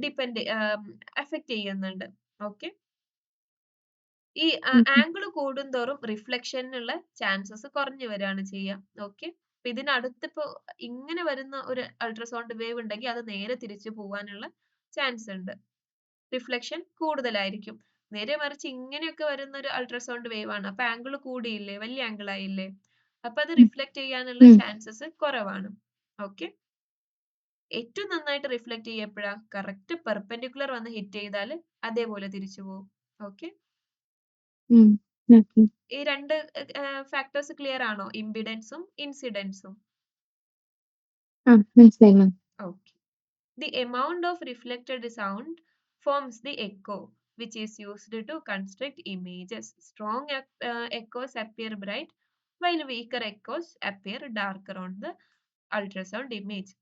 ഡിപ്പെൻഡ് അഫക്ട് ചെയ്യുന്നുണ്ട്. ഓക്കെ, ഈ ആംഗിൾ കൂടുന്തോറും റിഫ്ലക്ഷനുള്ള ചാൻസസ് കുറഞ്ഞു വരികയാണ് ചെയ്യുക. ഓക്കെ, അപ്പൊ ഇതിനടുത്ത് ഇപ്പൊ ഇങ്ങനെ വരുന്ന ഒരു അൾട്രാസൗണ്ട് വേവ് ഉണ്ടെങ്കിൽ അത് നേരെ തിരിച്ചു പോവാനുള്ള ചാൻസ് ഉണ്ട്. റിഫ്ലക്ഷൻ കൂടുതലായിരിക്കും. നേരെ മറിച്ച് ഇങ്ങനെയൊക്കെ വരുന്ന ഒരു അൾട്രാസൗണ്ട് വേവ് ആണ്, അപ്പൊ ആംഗിൾ കൂടിയില്ലേ, വലിയ ആംഗിൾ ആയില്ലേ, അപ്പൊ അത് റിഫ്ലക്ട് ചെയ്യാനുള്ള ചാൻസസ് കുറവാണ്. ഓക്കെ, ഏറ്റവും നന്നായിട്ട് റിഫ്ലക്ട് ചെയ്യപ്പോഴാ കറക്റ്റ് പെർപെൻഡിക്കുലർ വന്ന് ഹിറ്റ് ചെയ്താൽ അതേപോലെ തിരിച്ചു പോകും. ഓക്കെ, ഈ രണ്ട് ഫാക്ടേഴ്സ് ക്ലിയർ ആണോ? ഇമ്പിഡൻസും ഇൻസിഡൻസും. Okay, the amount of reflected sound forms the echo, which is used to construct images. Strong echoes appear bright, while weaker echoes appear darker on the ultrasound image.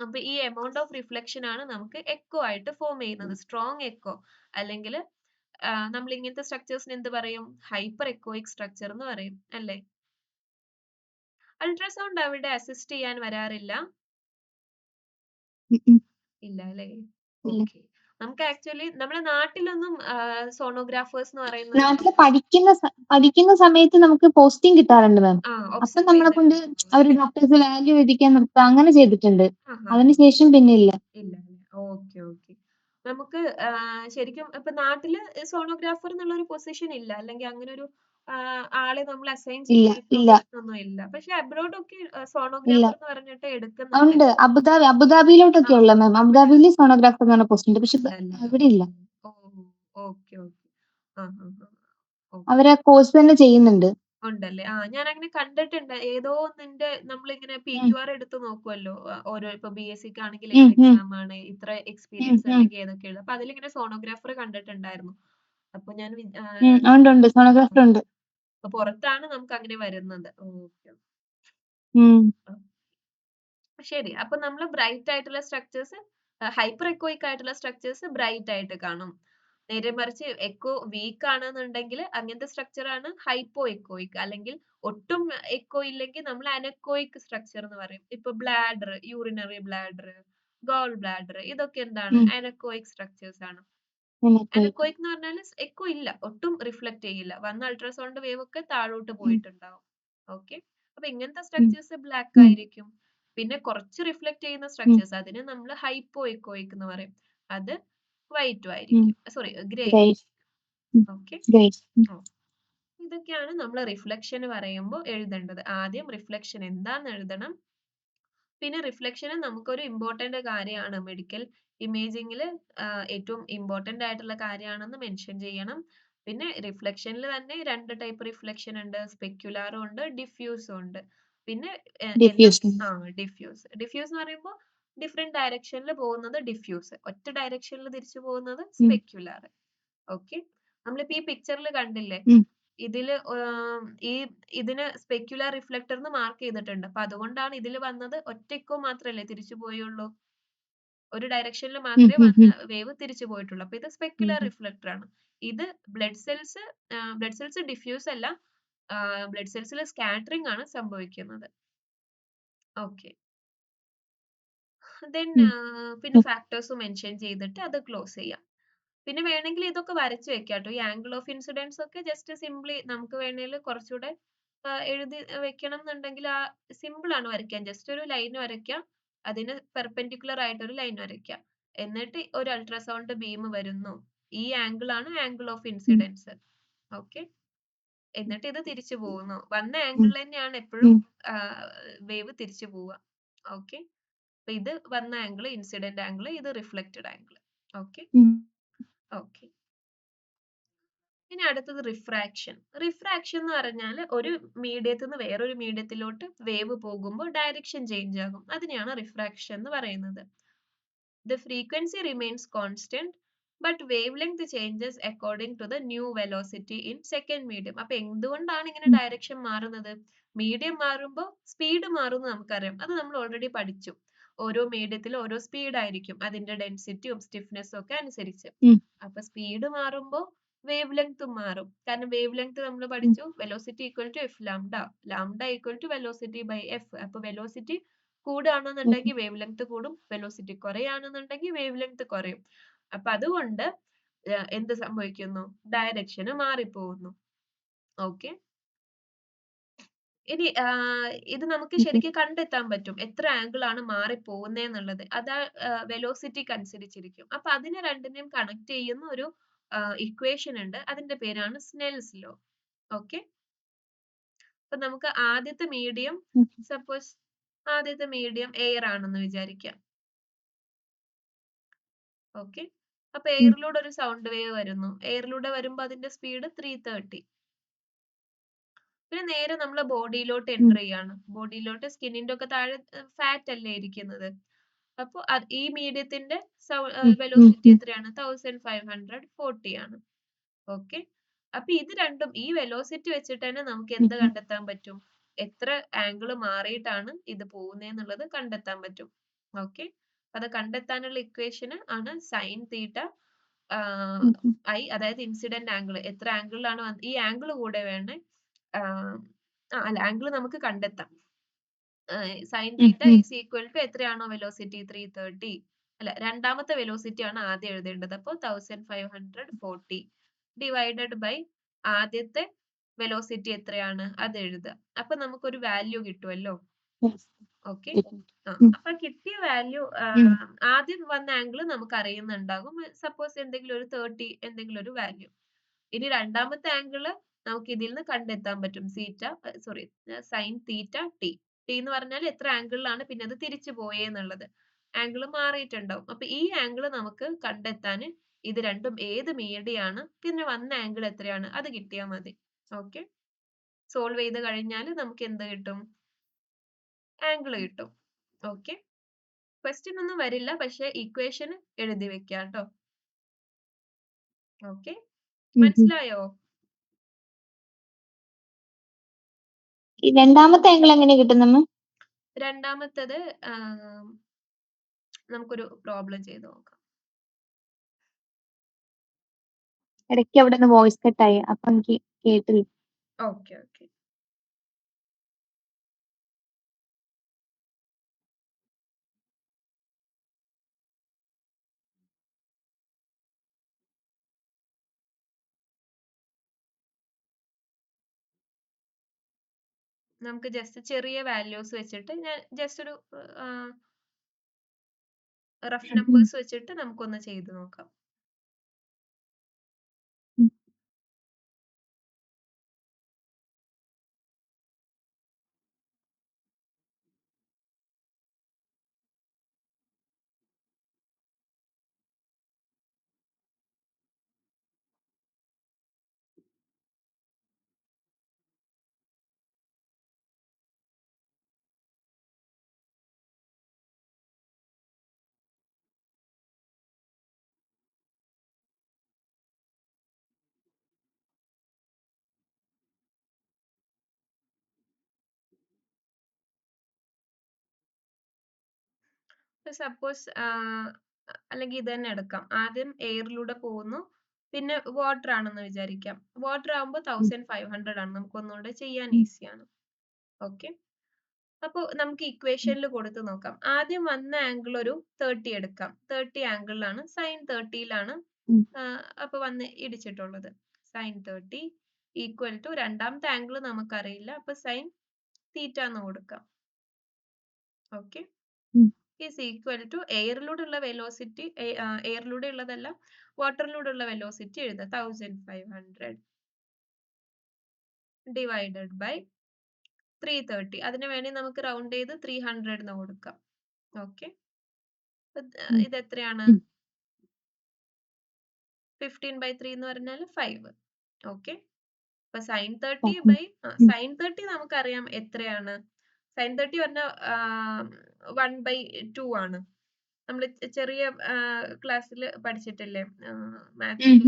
അപ്പൊ ഈ amount of reflection ആണ് നമുക്ക് echo ആയിട്ട് form ചെയ്യുന്നത്. Strong echo അല്ലെങ്കിൽ നമ്മൾ ഇങ്ങനത്തെ സ്ട്രക്ചേഴ്സിന് എന്ത് പറയും? ഹൈപ്പർ എക്കോയിക് സ്ട്രക്ചർ എന്ന് പറയും അല്ലേ? അൾട്രാസൗണ്ട് അവിടെ അസിസ്റ്റ് ചെയ്യാൻ വരാറില്ല? ഇല്ല അല്ലേ? ഓക്കെ, നമുക്ക് ആക്ച്വലി നമ്മുടെ നാട്ടിലൊന്നും സോണോഗ്രാഫേഴ്സ് എന്ന് പറയുന്നത് നാട്ടില് പഠിക്കുന്ന സമയത്ത് നമുക്ക് പോസ്റ്റിംഗ് കിട്ടാറുണ്ട് മാം. അപ്പൊ നമ്മളെ കൊണ്ട് അവര് ഡോക്ടേഴ്സ് വാല്യൂ എഴുതിക്കാൻ നിർത്തുക, അങ്ങനെ ചെയ്തിട്ടുണ്ട്. അതിനുശേഷം പിന്നെ ഇല്ല. ഇല്ല. ഓക്കെ ഓക്കെ, നമുക്ക് ശരിക്കും ഇപ്പൊ നാട്ടില് സോണോഗ്രാഫർ എന്നുള്ള ഒരു പൊസിഷൻ ഇല്ല, അല്ലെങ്കിൽ അങ്ങനെ ഒരു ആളെ നമ്മൾ അസൈൻ ചെയ്യുന്നൊന്നും ഇല്ല. പക്ഷെ അബ്രോഡ് ഒക്കെ സോണോഗ്രാഫർ എന്ന് പറഞ്ഞിട്ട് എടുക്കുന്നുണ്ട്. അബുദാബിയിലോട്ടൊക്കെ ഉള്ള മാം. അബുദാബിയിൽ സോണോഗ്രാഫർ എന്ന് പറഞ്ഞ പോസ്റ്റ് ഉണ്ട്, പക്ഷെ ഇവിടെ ഇല്ല. ഓക്കെ ഓക്കെ, അവരെ കോഴ്സ് തന്നെ ചെയ്യുന്നുണ്ട്. ഉണ്ടല്ലേ? ഞാൻ അങ്ങനെ കണ്ടിട്ടുണ്ട്. ഏതോ നിന്റെ നമ്മളിങ്ങനെ PQR എടുത്ത് നോക്കുമല്ലോ, ഓരോ ഇപ്പൊ BSc ആണെങ്കിൽ ഏത് എക്സാം ആണ്, ഇത്ര എക്സ്പീരിയൻസ് ഉണ്ടെങ്കിൽ ഏതൊക്കെയുള്ളത്, അപ്പൊ അതിലിങ്ങനെ സോണോഗ്രാഫർ കണ്ടിട്ടുണ്ടായിരുന്നു. അപ്പൊ ഞാൻ സോണോഗ്രാഫർ ഉണ്ട്. അപ്പൊ പുറത്താണ് നമുക്ക് അങ്ങനെ വരുന്നത്. ഓക്കെ, ശരി. അപ്പൊ നമ്മൾ ബ്രൈറ്റ് ആയിട്ടുള്ള സ്ട്രക്ചേഴ്സ്, ഹൈപ്പർ എക്കോയിക് ആയിട്ടുള്ള സ്ട്രക്ചേഴ്സ് ബ്രൈറ്റ് ആയിട്ട് കാണും. നേരെ മറിച്ച് എക്കോ വീക്ക് ആണെന്നുണ്ടെങ്കിൽ അങ്ങനത്തെ സ്ട്രക്ചർ ആണ് ഹൈപ്പോ എക്കോയിക്, അല്ലെങ്കിൽ ഒട്ടും എക്കോ ഇല്ലെങ്കിൽ നമ്മൾ അനക്കോയിക് സ്ട്രക്ചർ എന്ന് പറയും. ഇപ്പൊ bladder, urinary bladder, goal bladder, ഇതൊക്കെ എന്താണ്? അനക്കോയിക് സ്ട്രക്ചേഴ്സ് ആണ്. അനക്കോയിക് എന്ന് പറഞ്ഞാൽ എക്കോ ഇല്ല, ഒട്ടും റിഫ്ലക്ട് ചെയ്യില്ല, വന്ന അൾട്രാസൗണ്ട് വേവ് ഒക്കെ താഴോട്ട് പോയിട്ടുണ്ടാവും. ഓക്കെ, അപ്പൊ ഇങ്ങനത്തെ സ്ട്രക്ചേഴ്സ് ബ്ലാക്ക് ആയിരിക്കും. പിന്നെ കുറച്ച് റിഫ്ലക്ട് ചെയ്യുന്ന സ്ട്രക്ചേഴ്സ്, അതിന് നമ്മൾ ഹൈപ്പോ എക്കോയിക് എന്ന് പറയും, അത് വൈറ്റും ആയിരിക്കും. Sorry, grey. ഓക്കെ. ഗ്രേറ്റ്. ഇതൊക്കെയാണ് നമ്മൾ റിഫ്ലക്ഷൻ പറയുമ്പോൾ എഴുതേണ്ടത്. ആദ്യം റിഫ്ലക്ഷൻ എന്താന്ന് എഴുതണം. പിന്നെ റിഫ്ലക്ഷൻ നമുക്കൊരു ഇമ്പോർട്ടന്റ് കാര്യമാണ്. മെഡിക്കൽ ഇമേജിങ്ങിൽ ഏറ്റവും ഇമ്പോർട്ടന്റ് ആയിട്ടുള്ള കാര്യമാണെന്ന് മെൻഷൻ ചെയ്യണം. പിന്നെ റിഫ്ലക്ഷനിൽ തന്നെ 2 ടൈപ്പ് റിഫ്ലക്ഷൻ ഉണ്ട്. സ്പെക്യുലാറും ഉണ്ട്, ഡിഫ്യൂസും ഉണ്ട്. പിന്നെ ഡിഫ്യൂഷൻ. ഡിഫ്യൂസ് എന്ന് പറയുമ്പോൾ ഡിഫറെന്റ് ഡയറക്ഷനിൽ പോകുന്നത് ഡിഫ്യൂസ്, ഒറ്റ ഡയറക്ഷനിൽ തിരിച്ചു പോകുന്നത് സ്പെക്യുലാർ. ഓക്കെ, നമ്മളിപ്പോ ഈ പിക്ചറിൽ കണ്ടില്ലേ, ഇതില് ഇതിന് സ്പെക്യുലർ റിഫ്ലക്ടർ എന്ന് മാർക്ക് ചെയ്തിട്ടുണ്ട്. അപ്പൊ അതുകൊണ്ടാണ് ഇതിൽ വന്നത് ഒറ്റ ഇക്കോ മാത്രല്ലേ തിരിച്ചു പോയുള്ളൂ, ഒരു ഡയറക്ഷനിൽ മാത്രമേ വന്ന വേവ് തിരിച്ചു പോയിട്ടുള്ളൂ. അപ്പൊ ഇത് സ്പെക്യുലർ റിഫ്ലക്ടർ ആണ്. ഇത് ബ്ലഡ് സെൽസ് ഡിഫ്യൂസ് അല്ല, ബ്ലഡ് സെൽസിൽ സ്കാറ്ററിംഗ് ആണ് സംഭവിക്കുന്നത്. ഓക്കെ, ദെൻ പിന്നെ ഫാക്ടേഴ്സ് മെൻഷൻ ചെയ്തിട്ട് അത് ക്ലോസ് ചെയ്യാം. പിന്നെ വേണമെങ്കിൽ ഇതൊക്കെ വരച്ചു വെക്കാട്ടോ. ഈ ആംഗിൾ ഓഫ് ഇൻസിഡൻസ് ഒക്കെ ജസ്റ്റ് സിംപ്ലി നമുക്ക് വേണമെങ്കിൽ കുറച്ചുകൂടെ എഴുതി വെക്കണം എന്നുണ്ടെങ്കിൽ ആ സിമ്പിൾ ആണ് വരയ്ക്കാൻ. ജസ്റ്റ് ഒരു ലൈൻ വരയ്ക്കാം, അതിന് പെർപെൻഡിക്കുലർ ആയിട്ട് ഒരു ലൈൻ വരയ്ക്കാം, എന്നിട്ട് ഒരു അൾട്രാസൗണ്ട് ബീം വരുന്നു, ഈ ആംഗിൾ ആണ് ആംഗിൾ ഓഫ് ഇൻസിഡൻസ്. ഓക്കെ, എന്നിട്ട് ഇത് തിരിച്ചു പോകുന്നു, വന്ന ആംഗിൾ തന്നെയാണ് എപ്പോഴും വേവ് തിരിച്ചു പോവുക. ഓക്കെ, അപ്പൊ ഇത് വന്ന ആംഗിൾ ഇൻസിഡന്റ് ആംഗിൾ, ഇത് റിഫ്ലക്റ്റഡ് ആംഗിൾ. ഓക്കെ. ഓക്കെ, ഇനി അടുത്തത് റിഫ്രാക്ഷൻ. റിഫ്രാക്ഷൻ എന്ന് പറഞ്ഞാൽ ഒരു മീഡിയത്തിൽ നിന്ന് വേറൊരു മീഡിയത്തിലോട്ട് വേവ് പോകുമ്പോൾ ഡയറക്ഷൻ ചേഞ്ച് ആകും. അതിനെയാണ് റിഫ്രാക്ഷൻ എന്ന് പറയുന്നത്. The frequency remains constant but wavelength changes according to the new velocity in second medium. അപ്പൊ എന്തുകൊണ്ടാണ് ഇങ്ങനെ ഡയറക്ഷൻ മാറുന്നത്? മീഡിയം മാറുമ്പോൾ സ്പീഡ് മാറുമെന്ന് നമുക്കറിയാം, അത് നമ്മൾ ഓൾറെഡി പഠിച്ചു. ഓരോ മീഡിയത്തിലും ഓരോ സ്പീഡ് ആയിരിക്കും, അതിന്റെ ഡെൻസിറ്റിയും സ്റ്റിഫ്നെസ്സും ഒക്കെ അനുസരിച്ച്. അപ്പൊ സ്പീഡ് മാറുമ്പോൾ വേവ് ലെങ്ത് മാറും. കാരണം വേവ് ലെങ്ത് നമ്മൾ പഠിച്ചു, velocity equal to F lambda, lambda equal to velocity by F. അപ്പൊ വെലോസിറ്റി കൂടുകയാണെന്നുണ്ടെങ്കിൽ വേവ് ലെങ്ത് കൂടും, വെലോസിറ്റി കുറയാണെന്നുണ്ടെങ്കിൽ വേവ് ലെങ്ത് കുറയും. അപ്പൊ അതുകൊണ്ട് എന്ത് സംഭവിക്കുന്നു? ഡയറക്ഷന് മാറിപ്പോകുന്നു. ഓക്കെ, ഇനി ഇത് നമുക്ക് ശരിക്കും കണ്ടെത്താൻ പറ്റും എത്ര ആംഗിൾ ആണ് മാറിപ്പോകുന്നതെന്നുള്ളത്. അത് വെലോസിറ്റിക്ക് അനുസരിച്ചിരിക്കും. അപ്പൊ അതിനെ രണ്ടിനെയും കണക്ട് ചെയ്യുന്ന ഒരു ഇക്വേഷൻ ഉണ്ട്, അതിന്റെ പേരാണ് സ്നെൽസ് ലോ. ഓക്കെ, അപ്പൊ നമുക്ക് ആദ്യത്തെ മീഡിയം, സപ്പോസ് ആദ്യത്തെ മീഡിയം എയർ ആണെന്ന് വിചാരിക്കാം. ഓക്കെ, അപ്പൊ എയറിലൂടെ ഒരു സൗണ്ട് വേവ് വരുന്നു. എയറിലൂടെ വരുമ്പോ അതിന്റെ സ്പീഡ് 330. പിന്നെ നേരെ നമ്മളെ ബോഡിയിലോട്ട് എൻ്റർ ചെയ്യാണ്. ബോഡിയിലോട്ട് സ്കിന്നിന്റെ ഒക്കെ താഴെ ഫാറ്റ് അല്ലേ ഇരിക്കുന്നത്. അപ്പൊ ഈ മീഡിയത്തിന്റെ വെലോസിറ്റി എത്രയാണ്? 1540 ആണ്. ഓക്കെ, അപ്പൊ ഇത് രണ്ടും, ഈ വെലോസിറ്റി വെച്ചിട്ട് തന്നെ നമുക്ക് എന്ത് കണ്ടെത്താൻ പറ്റും? എത്ര ആംഗിൾ മാറിയിട്ടാണ് ഇത് പോകുന്നതെന്നുള്ളത് കണ്ടെത്താൻ പറ്റും. ഓക്കെ, അത് കണ്ടെത്താനുള്ള ഇക്വേഷന് ആണ് സൈൻ തീറ്റ ഐ, അതായത് ഇൻസിഡന്റ് ആംഗിൾ, എത്ര ആംഗിളിലാണ് ഈ ആംഗിൾ കൂടെ വേണേ അല്ല, ആംഗിൾ നമുക്ക് കണ്ടെത്താം. Sine theta is equal to എത്രയാണോ വെലോസിറ്റി 330, അല്ല രണ്ടാമത്തെ വെലോസിറ്റി ആണ് ആദ്യം എഴുതേണ്ടത്. അപ്പോൾ 1540 ഡിവൈഡഡ് ബൈ ആദ്യത്തെ വെലോസിറ്റി എത്രയാണ് അത് എഴുതുക. അപ്പൊ നമുക്കൊരു വാല്യൂ കിട്ടുമല്ലോ. ഓക്കെ, അപ്പൊ കിട്ടിയ വാല്യൂ, ആദ്യം വന്ന ആംഗിൾ നമുക്ക് അറിയുന്നുണ്ടാകും, സപ്പോസ് എന്തെങ്കിലും ഒരു 30 എന്തെങ്കിലും ഒരു വാല്യൂ. ഇനി രണ്ടാമത്തെ ആംഗിള് നമുക്ക് ഇതിൽ നിന്ന് കണ്ടെത്താൻ പറ്റും, സൈൻ തീറ്റ ടി. ടി എന്ന് പറഞ്ഞാൽ എത്ര ആംഗിളിലാണ് പിന്നെ അത് തിരിച്ചു പോയെന്നുള്ളത്, ആംഗിൾ മാറിയിട്ടുണ്ടാവും. അപ്പൊ ഈ ആംഗിൾ നമുക്ക് കണ്ടെത്താൻ ഇത് രണ്ടും ഏത് മീഡിയാണ്, പിന്നെ വന്ന ആംഗിൾ എത്രയാണ് അത് കിട്ടിയാൽ മതി. ഓക്കെ, സോൾവ് ചെയ്ത് കഴിഞ്ഞാൽ നമുക്ക് എന്ത് കിട്ടും? ആംഗിൾ കിട്ടും. ഓക്കെ, ക്വസ്റ്റ്യൻ ഒന്നും വരില്ല, പക്ഷെ ഇക്വേഷൻ എഴുതി വെക്കാം കേട്ടോ. ഓക്കെ, മനസ്സിലായോ? ഈ രണ്ടാമത്തെ ആംഗിൾ എങ്ങനെ കിട്ടും? രണ്ടാമത്തത് നമുക്കൊരു പ്രോബ്ലം ചെയ്ത് നോക്കാം. ഇടയ്ക്ക് അവിടെ നിന്ന് വോയിസ് കട്ടായി, അപ്പൊ എനിക്ക് കേട്ടില്ല. ഓക്കെ ഓക്കെ, നമുക്ക് ജസ്റ്റ് ചെറിയ വാല്യൂസ് വെച്ചിട്ട്, ഞാൻ ജസ്റ്റ് ഒരു റഫ് നമ്പേഴ്സ് വെച്ചിട്ട് നമുക്കൊന്ന് ചെയ്ത് നോക്കാം. സപ്പോസ് അല്ലെങ്കിൽ ഇത് തന്നെ എടുക്കാം. ആദ്യം എയറിലൂടെ പോകുന്നു, പിന്നെ വാട്ടർ ആണെന്ന് വിചാരിക്കാം. വാട്ടർ ആകുമ്പോൾ 1500 ആണ്. നമുക്ക് ഒന്നുകൂടെ ചെയ്യാൻ ഈസിയാണ്. ഓക്കെ, അപ്പോൾ നമുക്ക് ഇക്വേഷനിൽ കൊടുത്ത് നോക്കാം. ആദ്യം വന്ന ആംഗിൾ ഒരു 30 എടുക്കാം. 30 ആംഗിളിലാണ്, സൈൻ 30യിലാണ് അപ്പൊ വന്ന് ഇടിച്ചിട്ടുള്ളത്. സൈൻ 30 ഈക്വൽ ടു രണ്ടാമത്തെ ആംഗിൾ നമുക്കറിയില്ല, അപ്പൊ സൈൻ തീറ്റ എന്ന് കൊടുക്കാം. ഓക്കെ, ഈസ് ഈക്വൽ ടു എയറിലൂടെ ഉള്ള വെലോസിറ്റി, എയറിലൂടെ ഉള്ളതല്ല വാട്ടറിലൂടെ ഉള്ള വെലോസിറ്റി എഴുതാം. 1500 ഡിവൈഡഡ് ബൈ 330. അതിന് വേണ്ടി നമുക്ക് റൗണ്ട് ചെയ്ത് 300 എന്ന് കൊടുക്കാം. ഓക്കെ, ഇത് എത്രയാണ്? 15/3 എന്ന് പറഞ്ഞാൽ 5. ഓക്കെ, അപ്പൊ സൈൻ 30 നമുക്കറിയാം എത്രയാണ്. സൈൻ 30 പറഞ്ഞാൽ 1/2 ആണ്. നമ്മൾ ചെറിയ ക്ലാസ്സിൽ പഠിച്ചിട്ടില്ലേ മാത്സിൽ.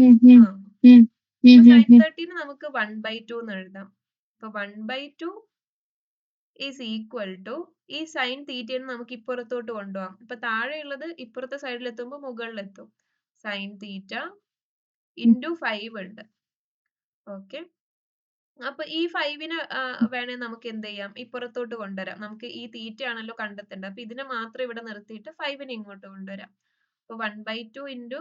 സൈൻ 30 നമുക്ക് 1/2 എന്ന് എഴുതാം. അപ്പൊ 1/2 ഈസ് ഈക്വൽ ടു ഈ സൈൻ തീറ്റയെ നമുക്ക് ഇപ്പുറത്തോട്ട് കൊണ്ടുപോകാം. ഇപ്പൊ താഴെയുള്ളത് ഇപ്പുറത്തെ സൈഡിൽ എത്തുമ്പോൾ മുകളിലെത്തും. സൈൻ തീറ്റ ഇൻറ്റു 5 ഉണ്ട്. ഓക്കെ, അപ്പൊ ഈ 5നെ വേണേ നമുക്ക് എന്ത് ചെയ്യാം, ഇപ്പുറത്തോട്ട് കൊണ്ടുവരാം. നമുക്ക് ഈ തീറ്റ ആണല്ലോ കണ്ടെത്തേണ്ടത്. അപ്പൊ ഇതിനെ മാത്രം ഇവിടെ നിർത്തിയിട്ട് 5നെ ഇങ്ങോട്ട് കൊണ്ടുവരാം. അപ്പൊ 1/2 ഇൻറ്റു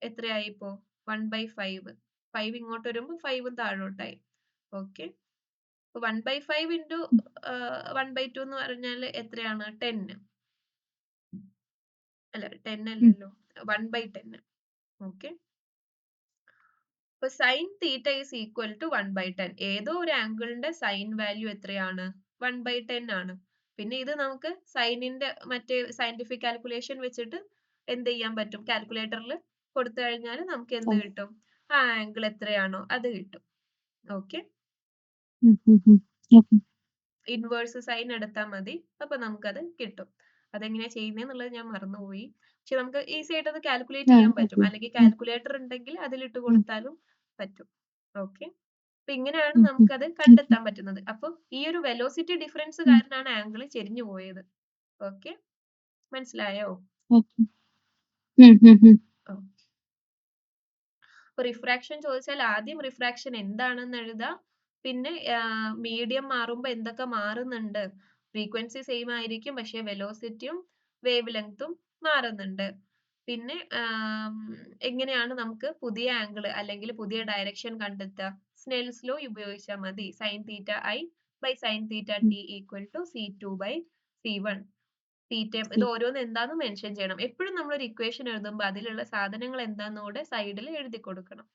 എത്രയായി ഇപ്പോ? 1/5. 5 ഇങ്ങോട്ട് വരുമ്പോ 5 താഴോട്ടായി. ഓക്കെ, 1/5 ഇൻറ്റു 1/2 എന്ന് പറഞ്ഞാൽ എത്രയാണ്? 10. അല്ല 10 അല്ലല്ലോ, 1/10. ഓക്കെ, അപ്പൊ sine theta is equal to 1/10. ഏതോ ഒരു ആംഗിളിന്റെ സൈൻ വാല്യൂ എത്രയാണ്? 1/10 ആണ്. പിന്നെ ഇത് നമുക്ക് സൈനിന്റെ മറ്റേ സയന്റിഫിക് കാൽക്കുലേഷൻ വെച്ചിട്ട് എന്ത് ചെയ്യാൻ പറ്റും? കാൽക്കുലേറ്ററിൽ കൊടുത്തു കഴിഞ്ഞാൽ നമുക്ക് എന്ത് കിട്ടും? ആ ആംഗിൾ എത്രയാണോ അത് കിട്ടും. ഓക്കെ, ഇൻവേഴ്സ് സൈൻ എടുത്താൽ മതി, അപ്പൊ നമുക്കത് കിട്ടും. അതെങ്ങനെയാ ചെയ്യുന്നതെന്നുള്ളത് ഞാൻ മറന്നുപോയി. പക്ഷെ നമുക്ക് ഈസി ആയിട്ട് അത് കാൽക്കുലേറ്റ് ചെയ്യാൻ പറ്റും. അല്ലെങ്കിൽ കാൽക്കുലേറ്റർ ഉണ്ടെങ്കിൽ അതിലിട്ട് കൊടുത്താലും പറ്റും. ഓക്കെ, അപ്പൊ ഇങ്ങനെയാണ് നമുക്കത് കണ്ടെത്താൻ പറ്റുന്നത്. അപ്പൊ ഈ ഒരു വെലോസിറ്റി ഡിഫറൻസ് കാരണമാണ് ആംഗിൾ ചെരിഞ്ഞു പോയത്. ഓക്കെ, മനസ്സിലായോ? അപ്പൊ റിഫ്രാക്ഷൻ ചോദിച്ചാൽ ആദ്യം റിഫ്രാക്ഷൻ എന്താണെന്ന് എഴുതാം. പിന്നെ മീഡിയം മാറുമ്പോ എന്തൊക്കെ മാറുന്നുണ്ട്? ഫ്രീക്വൻസി സെയിം ആയിരിക്കും, പക്ഷെ വെലോസിറ്റിയും വേവ് ലെങ്തും മാറുന്നുണ്ട്. പിന്നെ എങ്ങനെയാണ് നമുക്ക് പുതിയ ആംഗിൾ അല്ലെങ്കിൽ പുതിയ ഡയറക്ഷൻ കണ്ടെത്തുക? സ്നെൽസ് ലോ ഉപയോഗിച്ചാൽ മതി. Sine theta I by sine theta T equal to C2 by C1. Theta ഇത് ഓരോന്ന് എന്താന്ന് മെൻഷൻ ചെയ്യണം. എപ്പോഴും നമ്മൾ ഒരു ഇക്വേഷൻ എഴുതുമ്പോൾ അതിലുള്ള സാധനങ്ങൾ എന്താന്നൂടെ സൈഡിൽ എഴുതി കൊടുക്കണം.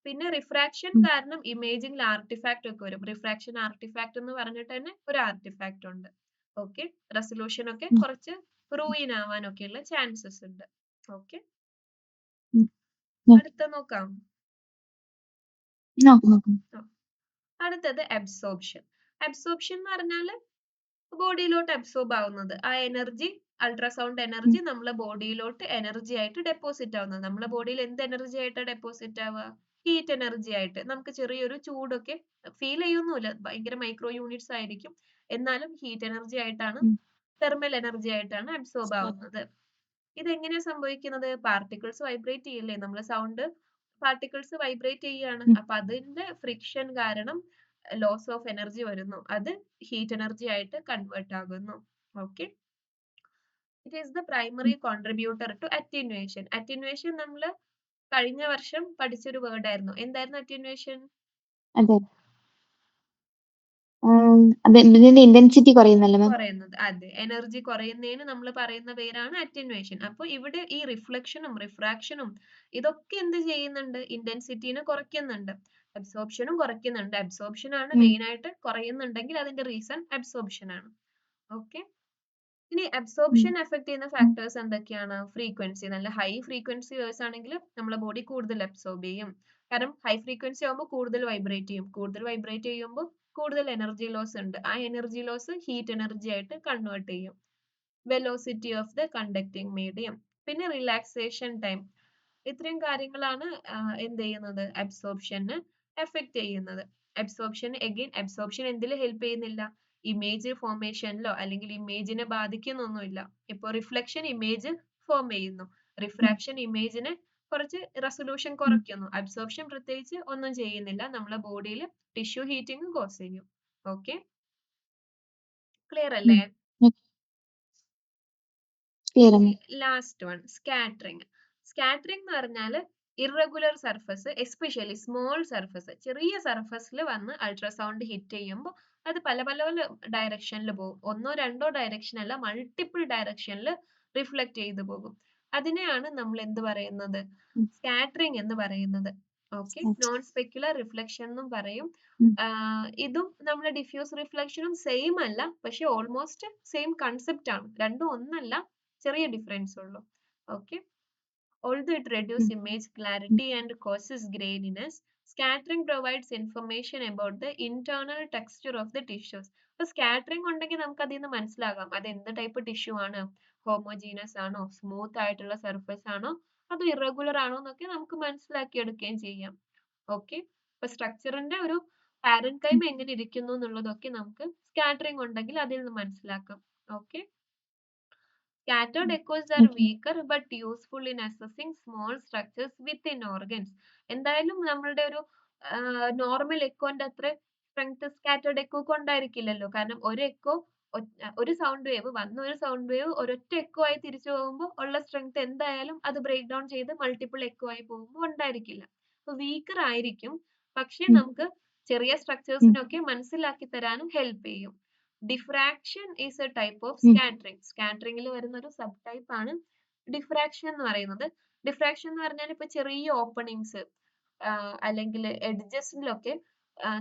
പിന്നെ റിഫ്രാക്ഷൻ കാരണം ഇമേജിംഗിൽ ആർട്ടിഫാക്ട് ഒക്കെ വരും. റിഫ്രാക്ഷൻ ആർട്ടിഫാക്ട് എന്ന് പറഞ്ഞിട്ട് തന്നെ ഒരു ആർട്ടിഫാക്ട് ഉണ്ട്. ഓക്കെ, റെസൊല്യൂഷൻ ഒക്കെ കുറച്ച് റൂയിൻ ആവാനൊക്കെയുള്ള ചാൻസസ് ഉണ്ട്. ഓക്കെ, അടുത്ത നോക്കാം. അടുത്തത് അബ്സോർപ്ഷൻ. അബ്സോർപ്ഷൻ എന്ന് പറഞ്ഞാല് ബോഡിയിലോട്ട് അബ്സോർബ് ആവുന്നത്. ആ എനർജി, അൾട്രാസൗണ്ട് എനർജി നമ്മളെ ബോഡിയിലോട്ട് എനർജി ആയിട്ട് ഡെപ്പോസിറ്റ് ആവുന്നത്. നമ്മളെ ബോഡിയിൽ എന്ത് എനർജി ആയിട്ടാ ഡെപ്പോസിറ്റ് ആവുക? ഹീറ്റ് എനർജി ആയിട്ട്. നമുക്ക് ചെറിയൊരു ചൂടൊക്കെ ഫീൽ ചെയ്യൊന്നുമില്ല, ഭയങ്കര മൈക്രോ യൂണിറ്റ്സ് ആയിരിക്കും, എന്നാലും ഹീറ്റ് എനർജി ആയിട്ടാണ്, തെർമൽ എനർജി ആയിട്ടാണ് അബ്സോർബ് ആവുന്നത്. ഇതെങ്ങനെയാ സംഭവിക്കുന്നത്? പാർട്ടിക്കിൾസ് വൈബ്രേറ്റ് ചെയ്യില്ലേ, നമ്മളെ സൗണ്ട് പാർട്ടിക്കിൾസ് വൈബ്രേറ്റ് ചെയ്യാണ്. അപ്പൊ അതിന്റെ ഫ്രിക്ഷൻ കാരണം ലോസ് ഓഫ് എനർജി വരുന്നു. അത് ഹീറ്റ് എനർജി ആയിട്ട് കൺവേർട്ട് ആകുന്നു. Okay, it is the primary contributor to attenuation. Attenuation നമ്മൾ കഴിഞ്ഞ വർഷം പഠിച്ചൊരു വേർഡ് ആയിരുന്നു. എന്തായിരുന്നു അറ്റന്വേഷൻ? ഇന്റൻസിറ്റി കുറയുന്നത്. അതെ, എനർജി കുറയുന്നതിന് നമ്മൾ പറയുന്ന പേരാണ് അറ്റന്വേഷൻ. അപ്പൊ ഇവിടെ ഈ റിഫ്ലക്ഷനും റിഫ്രാക്ഷനും ഇതൊക്കെ എന്ത് ചെയ്യുന്നുണ്ട്? ഇന്റൻസിറ്റിനെ കുറയ്ക്കുന്നുണ്ട്. അബ്സോർപ്ഷനും കുറയ്ക്കുന്നുണ്ട്. അബ്സോർപ്ഷൻ ആണ് മെയിൻ ആയിട്ട് കുറയുന്നുണ്ടെങ്കിൽ അതിന്റെ റീസൺ അബ്സോർപ്ഷൻ ആണ്. ഓക്കെ, ഇനി അബ്സോർപ്ഷൻ എഫക്ട് ചെയ്യുന്ന ഫാക്ടേഴ്സ് എന്തൊക്കെയാണ്? ഫ്രീക്വൻസി. നല്ല ഹൈ ഫ്രീക്വൻസി വേവ്സ് ആണെങ്കിൽ നമ്മളെ ബോഡി കൂടുതൽ അബ്സോർബ് ചെയ്യും. കാരണം ഹൈ ഫ്രീക്വൻസി ആകുമ്പോൾ കൂടുതൽ വൈബ്രേറ്റ് ചെയ്യും. കൂടുതൽ വൈബ്രേറ്റ് ചെയ്യുമ്പോൾ കൂടുതൽ എനർജി ലോസ് ഉണ്ട്. ആ എനർജി ലോസ് ഹീറ്റ് എനർജി ആയിട്ട് കൺവേർട്ട് ചെയ്യും. Velocity of the conducting medium, പിന്നെ റിലാക്സേഷൻ ടൈം. ഇത്രയും കാര്യങ്ങളാണ് എന്ത് ചെയ്യുന്നത്? അബ്സോർപ്ഷന് എഫക്ട് ചെയ്യുന്നത്. അബ്സോർപ്ഷൻ എന്തിൽ ഹെൽപ്പ് ചെയ്യുന്നില്ല? ഇമേജ് ഫോർമേഷനിലോ അല്ലെങ്കിൽ ഇമേജിനെ ബാധിക്കുന്നൊന്നുമില്ല. ഇപ്പൊ റിഫ്ലക്ഷൻ ഇമേജ് ഫോം ചെയ്യുന്നു, റിഫ്രാക്ഷൻ ഇമേജിനെ കുറച്ച് റെസൊല്യൂഷൻ കുറയ്ക്കുന്നു, അബ്സോർപ്ഷൻ പ്രത്യേകിച്ച് ഒന്നും ചെയ്യുന്നില്ല, നമ്മളെ ബോഡിയിൽ ടിഷ്യൂ ഹീറ്റിംഗ് കോസ് ചെയ്യും. ഓക്കെ, ക്ലിയർ അല്ലേ? Last one scattering. സ്കാറ്ററിംഗ് എന്ന് പറഞ്ഞാൽ irregular surface, especially small surface, ചെറിയ സർഫസിൽ വന്ന് അൾട്രാസൗണ്ട് ഹിറ്റ് ചെയ്യുമ്പോൾ അത് പല പല പല ഡയറക്ഷനിൽ പോകും. ഒന്നോ രണ്ടോ ഡയറക്ഷൻ അല്ല, മൾട്ടിപ്പിൾ ഡയറക്ഷനിൽ റിഫ്ലക്ട് ചെയ്തു പോകും. അതിനെയാണ് നമ്മൾ എന്ത് പറയുന്നത്? സ്കാറ്ററിംഗ് എന്ന് പറയുന്നത്. ഓക്കെ, നോൺ സ്പെക്യുലർ റിഫ്ലക്ഷൻ എന്നും പറയും. ഇതും നമ്മുടെ ഡിഫ്യൂസ് റിഫ്ലക്ഷനും സെയിം അല്ല, പക്ഷെ ഓൾമോസ്റ്റ് സെയിം കൺസെപ്റ്റ് ആണ്. രണ്ടും ഒന്നല്ല, ചെറിയ ഡിഫറൻസ് ഉള്ളൂ. Okay, although it reduces image clarity and causes graininess, scattering provides information about the internal texture of the tissues. അപ്പൊ സ്കാറ്ററിംഗ് ഉണ്ടെങ്കിൽ നമുക്ക് അതിൽ നിന്ന് മനസ്സിലാകാം അത് എന്ത് ടൈപ്പ് ടിഷ്യൂ ആണ്, ഹോമോജീനസ് ആണോ, സ്മൂത്ത് ആയിട്ടുള്ള സർഫസ് ആണോ, അതോ ഇറഗുലർ ആണോ എന്നൊക്കെ നമുക്ക് മനസ്സിലാക്കി എടുക്കുകയും ചെയ്യാം. ഓക്കെ, അപ്പൊ സ്ട്രക്ചറിന്റെ ഒരു പാരൻകൈമ എങ്ങനെ ഇരിക്കുന്നു എന്നുള്ളതൊക്കെ നമുക്ക് സ്കാറ്ററിംഗ് ഉണ്ടെങ്കിൽ അതിൽ നിന്ന് മനസ്സിലാക്കാം. Okay, scattered echoes are weaker but useful in assessing small structures within organs. എന്തായാലും നമ്മളുടെ ഒരു നോർമൽ എക്കോന്റെ അത്ര സ്ട്രെങ്ത് സ്കാറ്റേർഡ് എക്കോക്ക് ഉണ്ടായിരിക്കില്ലല്ലോ. കാരണം ഒരു എക്കോ, ഒരു സൗണ്ട് വേവ് വന്ന ഒരു സൗണ്ട് വേവ് ഒരൊറ്റ എക്കോ ആയി തിരിച്ചു പോകുമ്പോൾ ഉള്ള സ്ട്രെങ്ത് എന്തായാലും അത് ബ്രേക്ക് ഡൗൺ ചെയ്ത് മൾട്ടിപ്പിൾ എക്കോ ആയി പോകുമ്പോൾ ഉണ്ടായിരിക്കില്ല. അപ്പൊ വീക്കർ ആയിരിക്കും, പക്ഷെ നമുക്ക് ചെറിയ സ്ട്രക്ചേഴ്സിനൊക്കെ മനസ്സിലാക്കി തരാനും ഹെൽപ്പ് ചെയ്യും. Diffraction is a type of scattering. സ്കാറ്ററിംഗിൽ വരുന്ന ഒരു സബ് ടൈപ്പ് ആണ് ഡിഫ്രാക്ഷൻ എന്ന് പറയുന്നത്. ഡിഫ്രാക്ഷൻ എന്ന് പറഞ്ഞാൽ ഇപ്പൊ ചെറിയ ഓപ്പണിങ്സ് അല്ലെങ്കിൽ എഡ്ജസിലൊക്കെ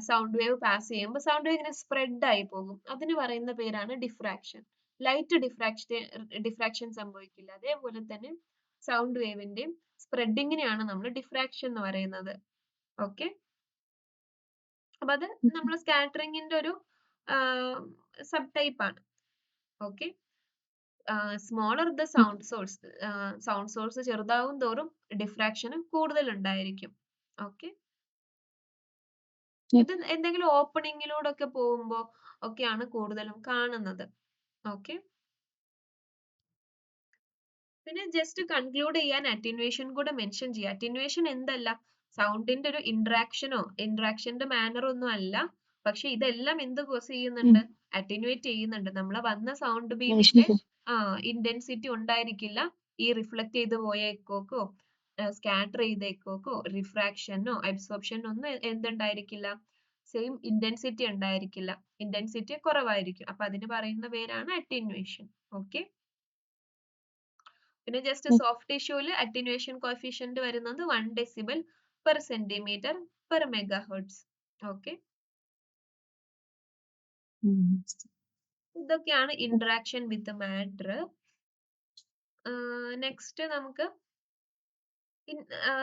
സൗണ്ട് വേവ് പാസ് ചെയ്യുമ്പോൾ സൗണ്ട് വേവ് ഇങ്ങനെ സ്പ്രെഡ് ആയി പോകും. അതിന് പറയുന്ന പേരാണ് ഡിഫ്രാക്ഷൻ. ലൈറ്റ് ഡിഫ്രാക്ഷൻ സംഭവിക്കില്ല. അതേപോലെ തന്നെ സൗണ്ട് വേവിന്റെ സ്പ്രെഡിങ്ങിനെയാണ് നമ്മൾ ഡിഫ്രാക്ഷൻ എന്ന് പറയുന്നത്. ഓക്കെ, അപ്പൊ അത് നമ്മൾ സ്കാറ്ററിംഗിന്റെ ഒരു സബ് ടൈപ്പ് ആണ്. Okay, smaller the sound source, sound source ചെറുതാവും തോറും ഡിഫ്രാക്ഷനും കൂടുതൽ ഉണ്ടായിരിക്കും. ഓക്കെ, ഇത് എന്തെങ്കിലും ഓപ്പണിങ്ങിലൂടെ ഒക്കെ പോകുമ്പോ ഒക്കെയാണ് കൂടുതലും കാണുന്നത്. ഓക്കെ, പിന്നെ ജസ്റ്റ് കൺക്ലൂഡ് ചെയ്യാൻ അറ്റന്വേഷൻ കൂടെ മെൻഷൻ ചെയ്യാം. അറ്റന്വേഷൻ എന്തല്ല, സൗണ്ടിന്റെ ഒരു ഇന്ററാക്ഷന്റെ മാനർ ഒന്നും അല്ല, പക്ഷെ ഇതെല്ലാം എന്ത് കോസ് ചെയ്യുന്നുണ്ട്? അറ്റന്വേറ്റ് ചെയ്യുന്നുണ്ട്. നമ്മളെ വന്ന സൗണ്ട് ബീമിന്റെ ഇന്റൻസിറ്റി ഉണ്ടായിരിക്കില്ല. ഈ റിഫ്ലക്ട് ചെയ്ത് പോയ എക്കോക്കോ സ്കാറ്റർ ചെയ്ത എക്കോക്കോ റിഫ്രാക്ഷനോ അബ്സോർപ്ഷനോ ഒന്നും എന്തുണ്ടായിരിക്കില്ല? സെയിം ഇന്റൻസിറ്റി ഉണ്ടായിരിക്കില്ല. ഇന്റൻസിറ്റി കുറവായിരിക്കും. അപ്പൊ അതിന് പറയുന്ന പേരാണ് അറ്റന്വേഷൻ. ഓക്കെ, പിന്നെ ജസ്റ്റ് സോഫ്റ്റ് ടിഷ്യൂല് അറ്റന്വേഷൻ കോഎഫിഷ്യന്റ് വരുന്നത് 1 decibel per centimeter per megahertz. Okay, ഇതൊക്കെയാണ് ഇന്ററാക്ഷൻ വിത്ത് മാറ്റർ. നെക്സ്റ്റ് നമുക്ക്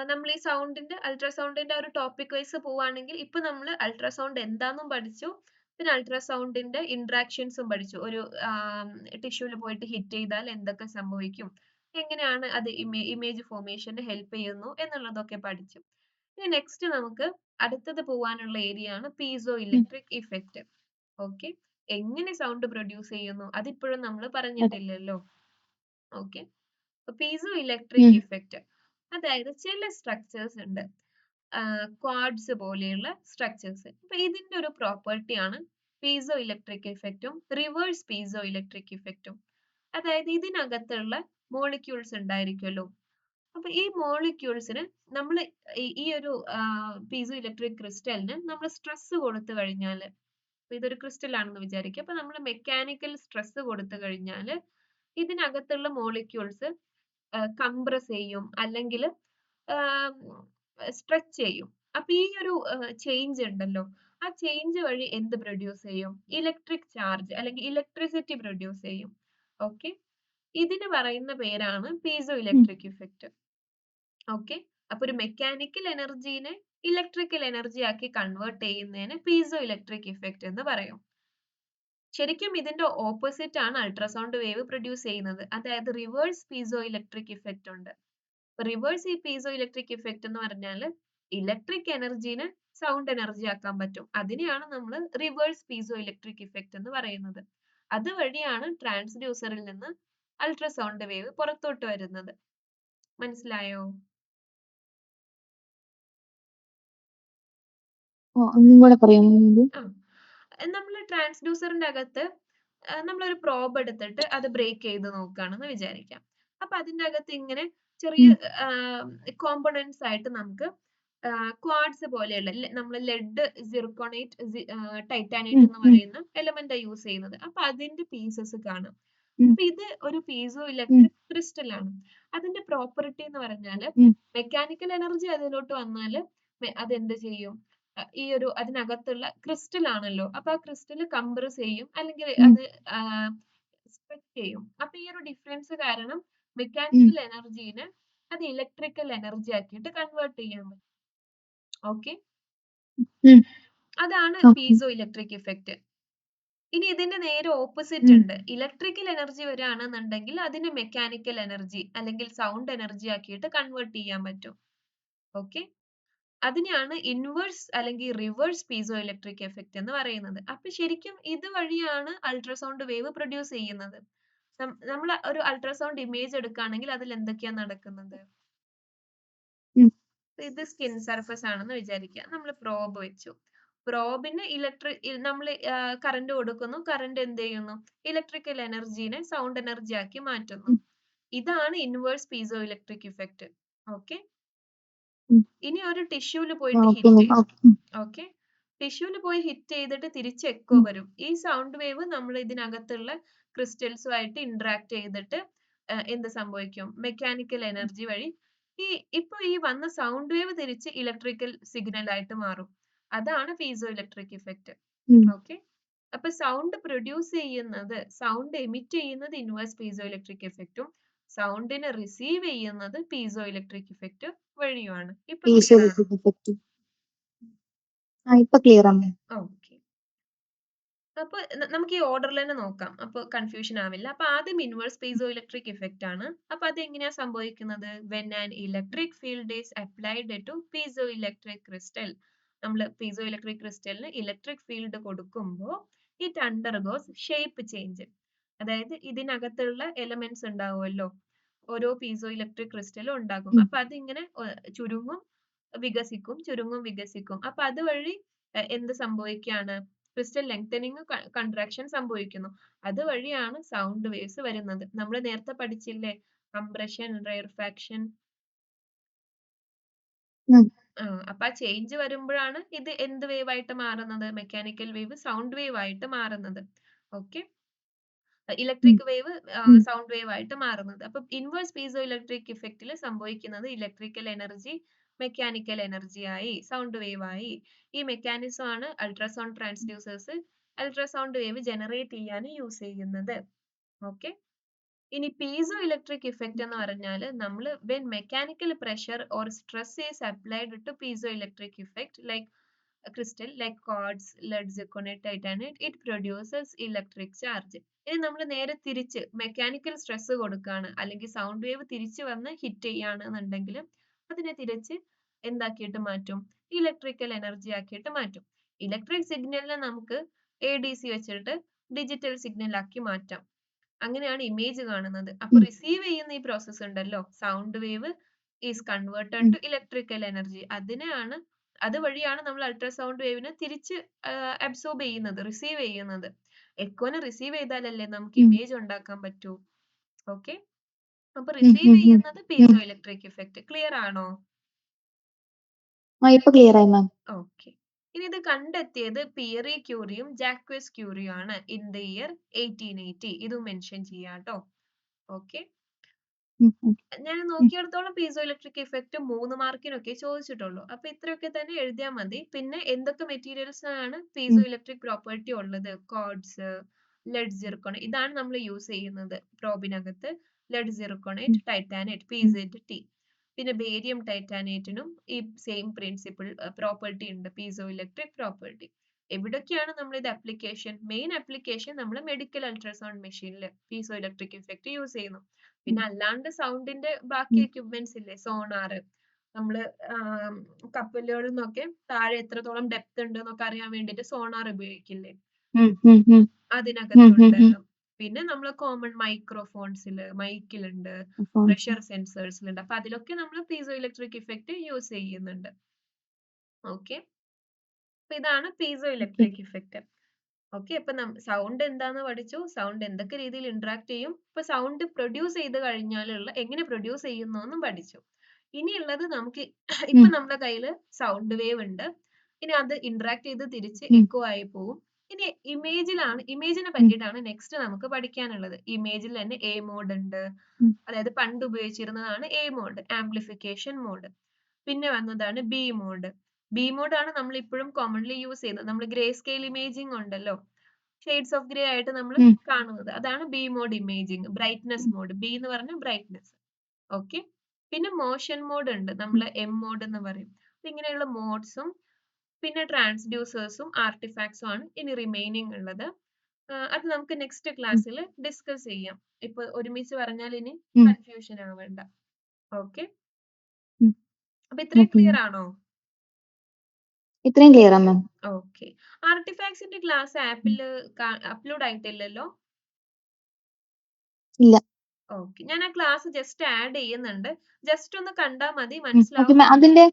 നമ്മൾ ഈ സൗണ്ടിന്റെ അൾട്രാസൗണ്ടിന്റെ ഒരു ടോപ്പിക് വൈസ് പോവാണെങ്കിൽ ഇപ്പൊ നമ്മൾ അൾട്രാസൗണ്ട് എന്താന്നും പഠിച്ചു, പിന്നെ അൾട്രാസൗണ്ടിന്റെ ഇന്ററാക്ഷൻസും പഠിച്ചു. ഒരു ടിഷ്യൂല് പോയിട്ട് ഹിറ്റ് ചെയ്താൽ എന്തൊക്കെ സംഭവിക്കും, എങ്ങനെയാണ് അത് ഇമേജ് ഫോർമേഷന് ഹെൽപ്പ് ചെയ്യുന്നു എന്നുള്ളതൊക്കെ പഠിച്ചു. ഇനി നെക്സ്റ്റ് നമുക്ക് അടുത്തത് പോവാനുള്ള ഏരിയ ആണ് പീസോ ഇലക്ട്രിക് ഇഫക്റ്റ്. ഓക്കെ, എങ്ങനെ സൗണ്ട് പ്രൊഡ്യൂസ് ചെയ്യുന്നു അതിപ്പോഴും നമ്മൾ പറഞ്ഞിട്ടില്ലല്ലോ. ഓക്കെ, പീസോ ഇലക്ട്രിക് ഇഫക്റ്റ് അതായത് ചില സ്ട്രക്ചേഴ്സ് ഉണ്ട്, ക്വാഡ്സ് പോലെയുള്ള സ്ട്രക്ചേഴ്സ്. അപ്പൊ ഇതിന്റെ ഒരു പ്രോപ്പർട്ടി ആണ് പീസോ ഇലക്ട്രിക് ഇഫക്റ്റും റിവേഴ്സ് പീസോ ഇലക്ട്രിക് ഇഫക്റ്റും. അതായത് ഇതിനകത്തുള്ള മോളിക്യൂൾസ് ഉണ്ടായിരിക്കുമല്ലോ, അപ്പൊ ഈ മോളിക്യൂൾസിന് നമ്മൾ ഈ ഒരു പീസോ ഇലക്ട്രിക് ക്രിസ്റ്റലിന് നമ്മൾ സ്ട്രെസ് കൊടുത്തു കഴിഞ്ഞാൽ, ഇതൊരു ക്രിസ്റ്റൽ ആണെന്ന് വിചാരിക്കുക, അപ്പൊ നമ്മൾ മെക്കാനിക്കൽ സ്ട്രെസ് കൊടുത്തു കഴിഞ്ഞാൽ ഇതിനകത്തുള്ള മോളിക്യൂൾസ് കംപ്രസ് ചെയ്യും അല്ലെങ്കിൽ സ്ട്രെച്ച് ചെയ്യും. അപ്പൊ ഈ ഒരു ചേഞ്ച് ഉണ്ടല്ലോ, ആ ചേഞ്ച് വഴി എന്ത് പ്രൊഡ്യൂസ് ചെയ്യും? ഇലക്ട്രിക് ചാർജ് അല്ലെങ്കിൽ ഇലക്ട്രിസിറ്റി പ്രൊഡ്യൂസ് ചെയ്യും. ഓക്കെ, ഇതിന് പറയുന്ന പേരാണ് പീസോ ഇലക്ട്രിക് ഇഫക്റ്റ്. ഓക്കെ, അപ്പൊ ഒരു മെക്കാനിക്കൽ എനർജീനെ ഇലക്ട്രിക്കൽ എനർജി ആക്കി കൺവേർട്ട് ചെയ്യുന്നതിന് പീസോ ഇലക്ട്രിക് ഇഫക്റ്റ് എന്ന് പറയും. ശരിക്കും ഇതിന്റെ ഓപ്പോസിറ്റ് ആണ് അൾട്രാസൗണ്ട് വേവ് പ്രൊഡ്യൂസ് ചെയ്യുന്നത്, അതായത് റിവേഴ്സ് പീസോ ഇലക്ട്രിക് ഇഫക്റ്റ് ഉണ്ട്. റിവേഴ്സ് ഈ പീസോ ഇലക്ട്രിക് ഇഫക്റ്റ് എന്ന് പറഞ്ഞാൽ ഇലക്ട്രിക് എനർജീനെ സൗണ്ട് എനർജി ആക്കാൻ പറ്റും. അതിനെയാണ് നമ്മൾ റിവേഴ്സ് പീസോ ഇലക്ട്രിക് ഇഫക്റ്റ് എന്ന് പറയുന്നത്. അതുവഴിയാണ് ട്രാൻസ്ഡ്യൂസറിൽ നിന്ന് അൾട്രാസൗണ്ട് വേവ് പുറത്തോട്ട് വരുന്നത്. മനസ്സിലായോ? ഒന്നും കൂടെ പറയുന്നത്. നമ്മൾ ട്രാൻസ്ഡ്യൂസറിന്റെ അകത്ത് നമ്മളൊരു പ്രോബ് എടുത്തിട്ട് അത് ബ്രേക്ക് ചെയ്ത് നോക്കുകയാണെന്ന് വിചാരിക്കാം. അപ്പൊ അതിന്റെ അകത്ത് ഇങ്ങനെ ചെറിയ കോമ്പണന്റ്സ് ആയിട്ട് നമുക്ക് ക്വാഡ്സ് പോലെയുള്ള നമ്മൾ ലെഡ്, സിർക്കോണേറ്റ്, ടൈറ്റാനേറ്റ് എന്ന് പറയുന്ന എലമെന്റ് യൂസ് ചെയ്യുന്നത്. അപ്പൊ അതിന്റെ പീസസ് കാണാം. അപ്പൊ ഇത് ഒരു പീസോ ഇലക്ട്രിക് ക്രിസ്റ്റൽ ആണ്. അതിന്റെ പ്രോപ്പർട്ടി എന്ന് പറഞ്ഞാല് മെക്കാനിക്കൽ എനർജി അതിലോട്ട് വന്നാല് അതെന്ത് ചെയ്യും, ഈ ഒരു അതിനകത്തുള്ള ക്രിസ്റ്റൽ ആണല്ലോ, അപ്പൊ ആ ക്രിസ്റ്റൽ കംപ്രസ് ചെയ്യും അല്ലെങ്കിൽ അത് സ്പ്ലിറ്റ് ചെയ്യും. അപ്പൊ ഈ ഒരു ഡിഫറൻസ് കാരണം മെക്കാനിക്കൽ എനർജീനെ അത് ഇലക്ട്രിക്കൽ എനർജി ആക്കിയിട്ട് കൺവേർട്ട് ചെയ്യാൻ പറ്റും. ഓക്കെ, അതാണ് പീസോ ഇലക്ട്രിക് ഇഫക്റ്റ്. ഇനി ഇതിന്റെ നേരെ ഓപ്പോസിറ്റ് ഉണ്ട്. ഇലക്ട്രിക്കൽ എനർജി വരികയാണെന്നുണ്ടെങ്കിൽ അതിനെ മെക്കാനിക്കൽ എനർജി അല്ലെങ്കിൽ സൗണ്ട് എനർജി ആക്കിയിട്ട് കൺവേർട്ട് ചെയ്യാൻ പറ്റും. ഓക്കെ, അതിനെയാണ് ഇൻവേഴ്സ് അല്ലെങ്കിൽ റിവേഴ്സ് പീസോ ഇലക്ട്രിക് എഫക്റ്റ് എന്ന് പറയുന്നത്. അപ്പൊ ശരിക്കും ഇത് വഴിയാണ് അൾട്രാസൗണ്ട് വേവ് പ്രൊഡ്യൂസ് ചെയ്യുന്നത്. നമ്മൾ ഒരു അൾട്രാസൗണ്ട് ഇമേജ് എടുക്കുകയാണെങ്കിൽ അതിൽ എന്തൊക്കെയാ നടക്കുന്നത്? ഇത് സ്കിൻ സർഫസ് ആണെന്ന് വിചാരിക്കുക. നമ്മൾ പ്രോബ് വെച്ചു. പ്രോബിന് നമ്മൾ കറണ്ട് കൊടുക്കുന്നു. കറണ്ട് എന്ത് ചെയ്യുന്നു? ഇലക്ട്രിക്കൽ എനർജീനെ സൗണ്ട് എനർജി ആക്കി മാറ്റുന്നു. ഇതാണ് inverse piezo electric effect. Okay, ഇനി ഒരു ടിഷ്യൂല് പോയിട്ട് ഹിറ്റ് ചെയ്യും. ഓക്കെ, ടിഷ്യൂല് പോയി ഹിറ്റ് ചെയ്തിട്ട് തിരിച്ച് എക്കോ വരും. ഈ സൗണ്ട് വേവ് നമ്മൾ ഇതിനകത്തുള്ള ക്രിസ്റ്റൽസുമായിട്ട് ഇന്ററാക്ട് ചെയ്തിട്ട് എന്ത് സംഭവിക്കും? മെക്കാനിക്കൽ എനർജി വഴി ഇപ്പൊ ഈ വന്ന സൗണ്ട് വേവ് തിരിച്ച് ഇലക്ട്രിക്കൽ സിഗ്നൽ ആയിട്ട് മാറും. അതാണ് പീസോ ഇലക്ട്രിക് ഇഫക്റ്റ്. ഓക്കെ, അപ്പൊ സൗണ്ട് പ്രൊഡ്യൂസ് ചെയ്യുന്നത്, സൗണ്ട് എമിറ്റ് ചെയ്യുന്നത് ഇൻവേഴ്സ് പീസോ ഇലക്ട്രിക് ഇഫക്റ്റും സൗണ്ടിനെ റിസീവ് ചെയ്യുന്നത് പീസോ ഇലക്ട്രിക് ഇഫക്റ്റ് വഴിയുമാണ്. ഇപ്പൊ ക്ലിയർ ആണ്. ഓക്കെ, അപ്പൊ നമുക്ക് ഈ ഓർഡറിൽ തന്നെ നോക്കാം, അപ്പൊ കൺഫ്യൂഷൻ ആവില്ല. അപ്പൊ ആദ്യം ഇൻവേഴ്സ് പീസോ ഇലക്ട്രിക് ഇഫക്റ്റ് ആണ്. അപ്പൊ അത് എങ്ങനെയാ സംഭവിക്കുന്നത്? When an electric field is applied to piezo electric crystal. നമ്മൾ പീസോ ഇലക്ട്രിക് ക്രിസ്റ്റലിന് ഇലക്ട്രിക് ഫീൽഡ് കൊടുക്കുമ്പോൾ ഇറ്റ് അണ്ടർഗോസ് ഷേപ്പ് ചേഞ്ച്. അതായത് ഇതിനകത്തുള്ള എലമെന്റ്സ് ഉണ്ടാവുമല്ലോ, ഓരോ പീസോ ഇലക്ട്രിക് ക്രിസ്റ്റലും ഉണ്ടാകും. അപ്പൊ അതിങ്ങനെ ചുരുങ്ങും വികസിക്കും, ചുരുങ്ങും വികസിക്കും. അപ്പൊ അതുവഴി എന്ത് സംഭവിക്കുകയാണ്? ക്രിസ്റ്റൽ ലെങ്തനിങ്, കൺട്രാക്ഷൻ സംഭവിക്കുന്നു. അതുവഴിയാണ് സൗണ്ട് വേവ്സ് വരുന്നത്. നമ്മൾ നേരത്തെ പഠിച്ചില്ലേ, കംപ്രഷൻ, റെയർഫാക്ഷൻ. അപ്പൊ ആ ചേഞ്ച് വരുമ്പോഴാണ് ഇത് എന്ത് വേവ് ആയിട്ട് മാറുന്നത്? മെക്കാനിക്കൽ വേവ് സൗണ്ട് വേവ് ആയിട്ട് മാറുന്നത്. Okay, electric wave sound wave ആയിട്ട് മാറുന്നത്. അപ്പൊ ഇൻവേഴ്സ് പീസോ ഇലക്ട്രിക് ഇഫക്റ്റിൽ സംഭവിക്കുന്നത് ഇലക്ട്രിക്കൽ എനർജി മെക്കാനിക്കൽ എനർജി ആയി, സൗണ്ട് വേവ് ആയി. ഈ മെക്കാനിസം ആണ് ultrasound transducers ultrasound wave generate ചെയ്യാൻ യൂസ് ചെയ്യുന്നത്. ഓക്കെ, ഇനി പീസോ ഇലക്ട്രിക് ഇഫക്റ്റ് എന്ന് പറഞ്ഞാൽ നമ്മൾ when mechanical pressure or stress is applied to piezo electric effect like crystal like quartz, lead, zirconate, titanate, it produces electric charge. ഇനി നമ്മൾ നേരെ തിരിച്ച് മെക്കാനിക്കൽ സ്ട്രെസ് കൊടുക്കുകയാണ് അല്ലെങ്കിൽ സൗണ്ട് വേവ് തിരിച്ചു വന്ന് ഹിറ്റ് ചെയ്യുകയാണെന്നുണ്ടെങ്കിൽ അതിനെ തിരിച്ച് എന്താക്കിയിട്ട് മാറ്റും? ഇലക്ട്രിക്കൽ എനർജി ആക്കിയിട്ട് മാറ്റും. ഇലക്ട്രിക് സിഗ്നലിനെ നമുക്ക് ADC വെച്ചിട്ട് ഡിജിറ്റൽ സിഗ്നൽ ആക്കി മാറ്റാം. അങ്ങനെയാണ് ഇമേജ് കാണുന്നത്. അപ്പൊ റിസീവ് ചെയ്യുന്ന ഈ പ്രോസസ് ഉണ്ടല്ലോ, sound wave is converted to electrical energy. അതിനെയാണ്, അതുവഴിയാണ് നമ്മൾ അൾട്രാസൗണ്ട് വേവിനെ തിരിച്ച് അബ്സോർബ് ചെയ്യുന്നത്, റിസീവ് ചെയ്യുന്നത്. എക്കോനെ റിസീവ് ചെയ്താലല്ലേ നമുക്ക് ഇമേജ് ഉണ്ടാക്കാൻ പറ്റൂ. ഓക്കെ, അപ്പൊ റിസീവ് ചെയ്യുന്നത് പീസോ ഇലക്ട്രിക് ഇഫക്റ്റ്. ക്ലിയർ ആണോ? ഓക്കെ, ഇനി ഇത് കണ്ടെത്തിയത് പിയറി ക്യൂറിയും ജാക്വസ് ക്യൂറിയും ആണ് ഇൻ ദ ഇയർ 1880. ഇതും മെൻഷൻ ചെയ്യാട്ടോ. ഓക്കെ, ഞാൻ നോക്കിയിടത്തോളം പീസോ ഇലക്ട്രിക് ഇഫക്റ്റ് 3 മാർക്കിനൊക്കെ ചോദിച്ചിട്ടുള്ളൂ. അപ്പൊ ഇത്രയൊക്കെ തന്നെ എഴുതിയാൽ മതി. പിന്നെ എന്തൊക്കെ മെറ്റീരിയൽസ് ആണ് പീസോ ഇലക്ട്രിക് പ്രോപ്പർട്ടി ഉള്ളത്? ക്വാർട്സ്, ലെഡ്, സിർക്കോൺ, ഇതാണ് നമ്മൾ യൂസ് ചെയ്യുന്നത് പ്രോബിനകത്ത്. Lead, zirconate, titanate, PZT. പിന്നെ ബേരിയം ടൈറ്റാനേറ്റിനും ഈ സെയിം പ്രിൻസിപ്പിൾ പ്രോപ്പർട്ടി ഉണ്ട്, പീസോ ഇലക്ട്രിക് പ്രോപ്പർട്ടി. എവിടൊക്കെയാണ് നമ്മൾ ഇത് ആപ്ലിക്കേഷൻ? മെയിൻ ആപ്ലിക്കേഷൻ നമ്മൾ മെഡിക്കൽ അൾട്രാസൗണ്ട് മെഷീനിൽ പീസോ ഇലക്ട്രിക് ഇഫക്റ്റ് യൂസ് ചെയ്യുന്നു. പിന്നെ അല്ലാണ്ട് സൗണ്ടിന്റെ ബാക്കി എക്യുപ്മെന്റ്സ് ഇല്ലേ, സോണാർ, നമ്മള് കപ്പലുകളിൽ നിന്നൊക്കെ താഴെ എത്രത്തോളം ഡെപ്ത് ഉണ്ട് എന്നൊക്കെ അറിയാൻ വേണ്ടിയിട്ട് സോണാർ ഉപയോഗിക്കില്ലേ, അതിനകത്തുണ്ട്. പിന്നെ നമ്മള് കോമൺ മൈക്രോഫോൺസില് മൈക്കിലുണ്ട്, പ്രഷർ സെൻസേഴ്സിലുണ്ട്. അപ്പൊ അതിലൊക്കെ നമ്മൾ പീസോ ഇലക്ട്രിക് ഇഫക്റ്റ് യൂസ് ചെയ്യുന്നുണ്ട്. ഓക്കെ, അപ്പൊ ഇതാണ് പീസോ ഇലക്ട്രിക് ഇഫക്റ്റ്. ഓക്കെ, അപ്പൊ സൗണ്ട് എന്താന്ന് പഠിച്ചു, സൗണ്ട് എന്തൊക്കെ രീതിയിൽ ഇന്ററാക്ട് ചെയ്യും, ഇപ്പൊ സൗണ്ട് പ്രൊഡ്യൂസ് ചെയ്ത് കഴിഞ്ഞാലുള്ള എങ്ങനെ പ്രൊഡ്യൂസ് ചെയ്യുന്നു എന്നും പഠിച്ചു. ഇനിയുള്ളത് നമുക്ക് ഇപ്പൊ നമ്മുടെ കയ്യില് സൗണ്ട് വേവ് ഉണ്ട്, ഇനി അത് ഇന്ററാക്ട് ചെയ്ത് തിരിച്ച് എക്കോ ആയി പോവും. ഇനി ഇമേജിനെ പറ്റിയിട്ടാണ് നെക്സ്റ്റ് നമുക്ക് പഠിക്കാനുള്ളത്. ഇമേജിൽ തന്നെ എ മോഡ് ഉണ്ട്, അതായത് പണ്ട് ഉപയോഗിച്ചിരുന്നതാണ് എ മോഡ്, ആംപ്ലിഫിക്കേഷൻ മോഡ്. പിന്നെ വന്നതാണ് ബി മോഡ്. ബി മോഡ് ആണ് നമ്മൾ ഇപ്പോഴും കോമൺലി യൂസ് ചെയ്യുന്നത്. നമ്മൾ ഗ്രേ സ്കെയിൽ ഇമേജിംഗ് ഉണ്ടല്ലോ, ഷെയ്ഡ്സ് ഓഫ് ഗ്രേ ആയിട്ട് നമ്മൾ കാണുന്നത്, അതാണ് B mode imaging. Brightness mode, B എന്ന് പറഞ്ഞ ബ്രൈറ്റ്നസ്. ഓക്കെ, പിന്നെ മോഷൻ മോഡ് ഉണ്ട്, നമ്മൾ എം മോഡ് എന്ന് പറയും. ഇങ്ങനെയുള്ള മോഡ്സും പിന്നെ ട്രാൻസ്ഡ്യൂസേഴ്സും ആർട്ടിഫാക്ട്സും ആണ് ഇനി റിമൈനിങ് ഉള്ളത്. അത് നമുക്ക് നെക്സ്റ്റ് ക്ലാസ്സിൽ ഡിസ്കസ് ചെയ്യാം. ഇപ്പൊ ഒരുമിച്ച് പറഞ്ഞാൽ ഇനി കൺഫ്യൂഷൻ ആവേണ്ട. ഓക്കെ, അപ്പൊ ഇത്രയും ക്ലിയർ ആണോ? ഇത്രയും ക്ലിയർ ആണ്. ഓക്കെ, ആർട്ടിഫാക്ട്സിന്റെ ക്ലാസ് ആപ്പിൽ അപ്ലോഡ് ആയിട്ടില്ലല്ലോ? ഇല്ല. ഓക്കെ, ഞാൻ ആ ക്ലാസ് ജസ്റ്റ് ആഡ് ചെയ്യുന്നുണ്ട്, ജസ്റ്റ് ഒന്ന് കണ്ടാൽ മതി, മനസ്സിലാവും. അതിന്റെ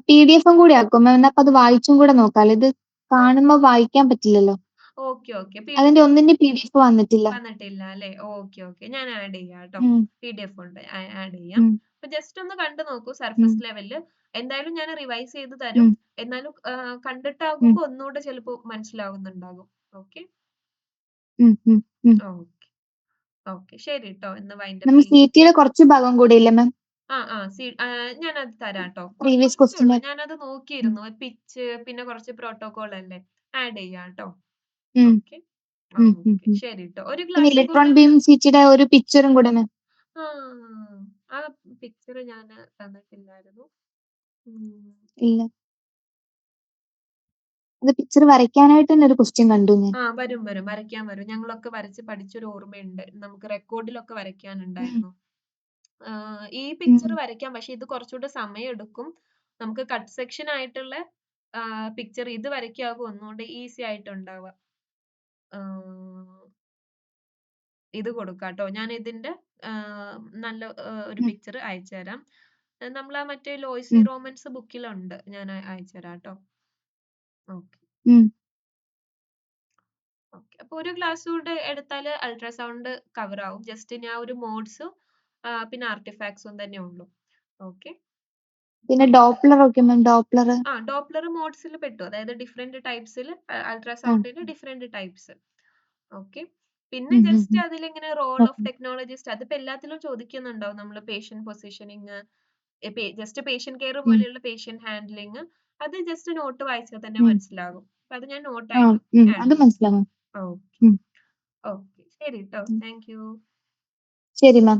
PDF കൂടി ആക്കും മാം, അപ്പൊ അത് വായിച്ചും കൂടെ നോക്കാലോ. ഇത് കാണുമ്പോ വായിക്കാൻ പറ്റില്ലല്ലോ. ഓക്കെ ഓക്കെ, അതിന്റെ ഒന്നിന്റെ PDF വന്നിട്ടില്ല അല്ലെ? ഓക്കെ, ഞാൻ ആഡ് ചെയ്യാം കേട്ടോ. PDF ഉണ്ട്, ആഡ് ചെയ്യാം. അപ്പൊ ജസ്റ്റ് ഒന്ന് കണ്ടു നോക്കൂ സർഫസ് ലെവലില്. എന്തായാലും ഞാൻ റിവൈസ് ചെയ്ത് തരും, എന്നാലും കണ്ടിട്ടാകുമ്പോ ഒന്നുകൂടെ ചിലപ്പോ മനസ്സിലാവുന്നുണ്ടാകും. ഓക്കെ ഓക്കെ, ശരി കേട്ടോ. ഇന്ന് വൈൻഡപ്പ് CT കുറച്ച് ഭാഗം കൂടി ഇല്ല മാം? ഞാനത് തരാം കേട്ടോ. ഞാനത് നോക്കിയിരുന്നു, പിച്ച് പിന്നെ കുറച്ച് പ്രോട്ടോകോൾ അല്ലേ, ആഡ് ചെയ്യാം കേട്ടോ. ഓക്കെ ശരി കേട്ടോ. ഒരു ക്ലാസ് ഇലക്ട്രോൺ ബീം CTയുടെ ഒരു പിക്ചറും കൂടെ മാം. ആ പിക്ചർ ഞാൻ തന്നിട്ടില്ലായിരുന്നു. ഇല്ല, അത് പിക്ചർ വരയ്ക്കാനായിട്ട് തന്നെ ഒരു ക്വസ്റ്റ്യൻ കണ്ടു ഞാൻ. വരും വരയ്ക്കാൻ വരും. ഞങ്ങളൊക്കെ വരച്ച് പഠിച്ചൊരു ഓർമ്മയുണ്ട്, നമുക്ക് റെക്കോർഡിലൊക്കെ വരയ്ക്കാനുണ്ടായിരുന്നു. ഈ പിക്ചർ വരയ്ക്കാം, പക്ഷെ ഇത് കുറച്ചുകൂടെ സമയം എടുക്കും. നമുക്ക് കട്ട് സെക്ഷൻ ആയിട്ടുള്ള പിക്ചർ ഇത് വരയ്ക്കാകും ഒന്നുകൂടെ ഈസി ആയിട്ടുണ്ടാവുക. ഇത് കൊടുക്കാട്ടോ, ഞാൻ ഇതിന്റെ നല്ല ഒരു പിക്ചർ അയച്ചു തരാം. നമ്മൾ ആ മറ്റേ ലോയ്സി റോമൻസ് ബുക്കിലുണ്ട്, ഞാൻ അയച്ചു തരാം കേട്ടോ. ഓക്കെ അപ്പൊ ഒരു ക്ലാസ് കൂടെ എടുത്താൽ അൾട്രാസൗണ്ട് കവർ ആവും. ജസ്റ്റ് ഞാൻ ഒരു മോഡ്സും പിന്നെ ആർട്ടിഫാക്ട്സും തന്നെ ഉള്ളൂ. ഓക്കെ, പിന്നെ ഡോപ്ലർ ഒക്കെ മാം. ഡോപ്ലർ മോഡ്സിൽ പെട്ടു, അതായത് ഡിഫറെന്റ് ടൈപ്സിൽ അൾട്രാസൗണ്ടിന് ഡിഫറെന്റ് ടൈപ്സ്. ഓക്കെ, പിന്നെ ജസ്റ്റ് അതിലിങ്ങനെ റോൾ ഓഫ് ടെക്നോളജിസ്റ്റ്, അതിപ്പോ എല്ലാത്തിലും ചോദിക്കുന്നുണ്ടാവും. നമ്മൾ patient positioning, just patient care പോലെയുള്ള പേഷ്യന്റ് ഹാൻഡ്ലിങ്, അത് ജസ്റ്റ് നോട്ട് വായിച്ചാൽ തന്നെ മനസ്സിലാകും. അപ്പൊ അത് ഞാൻ നോട്ടായിട്ട് ഓക്കെ ശരി കേട്ടോ. Thank you. ശരി മാം.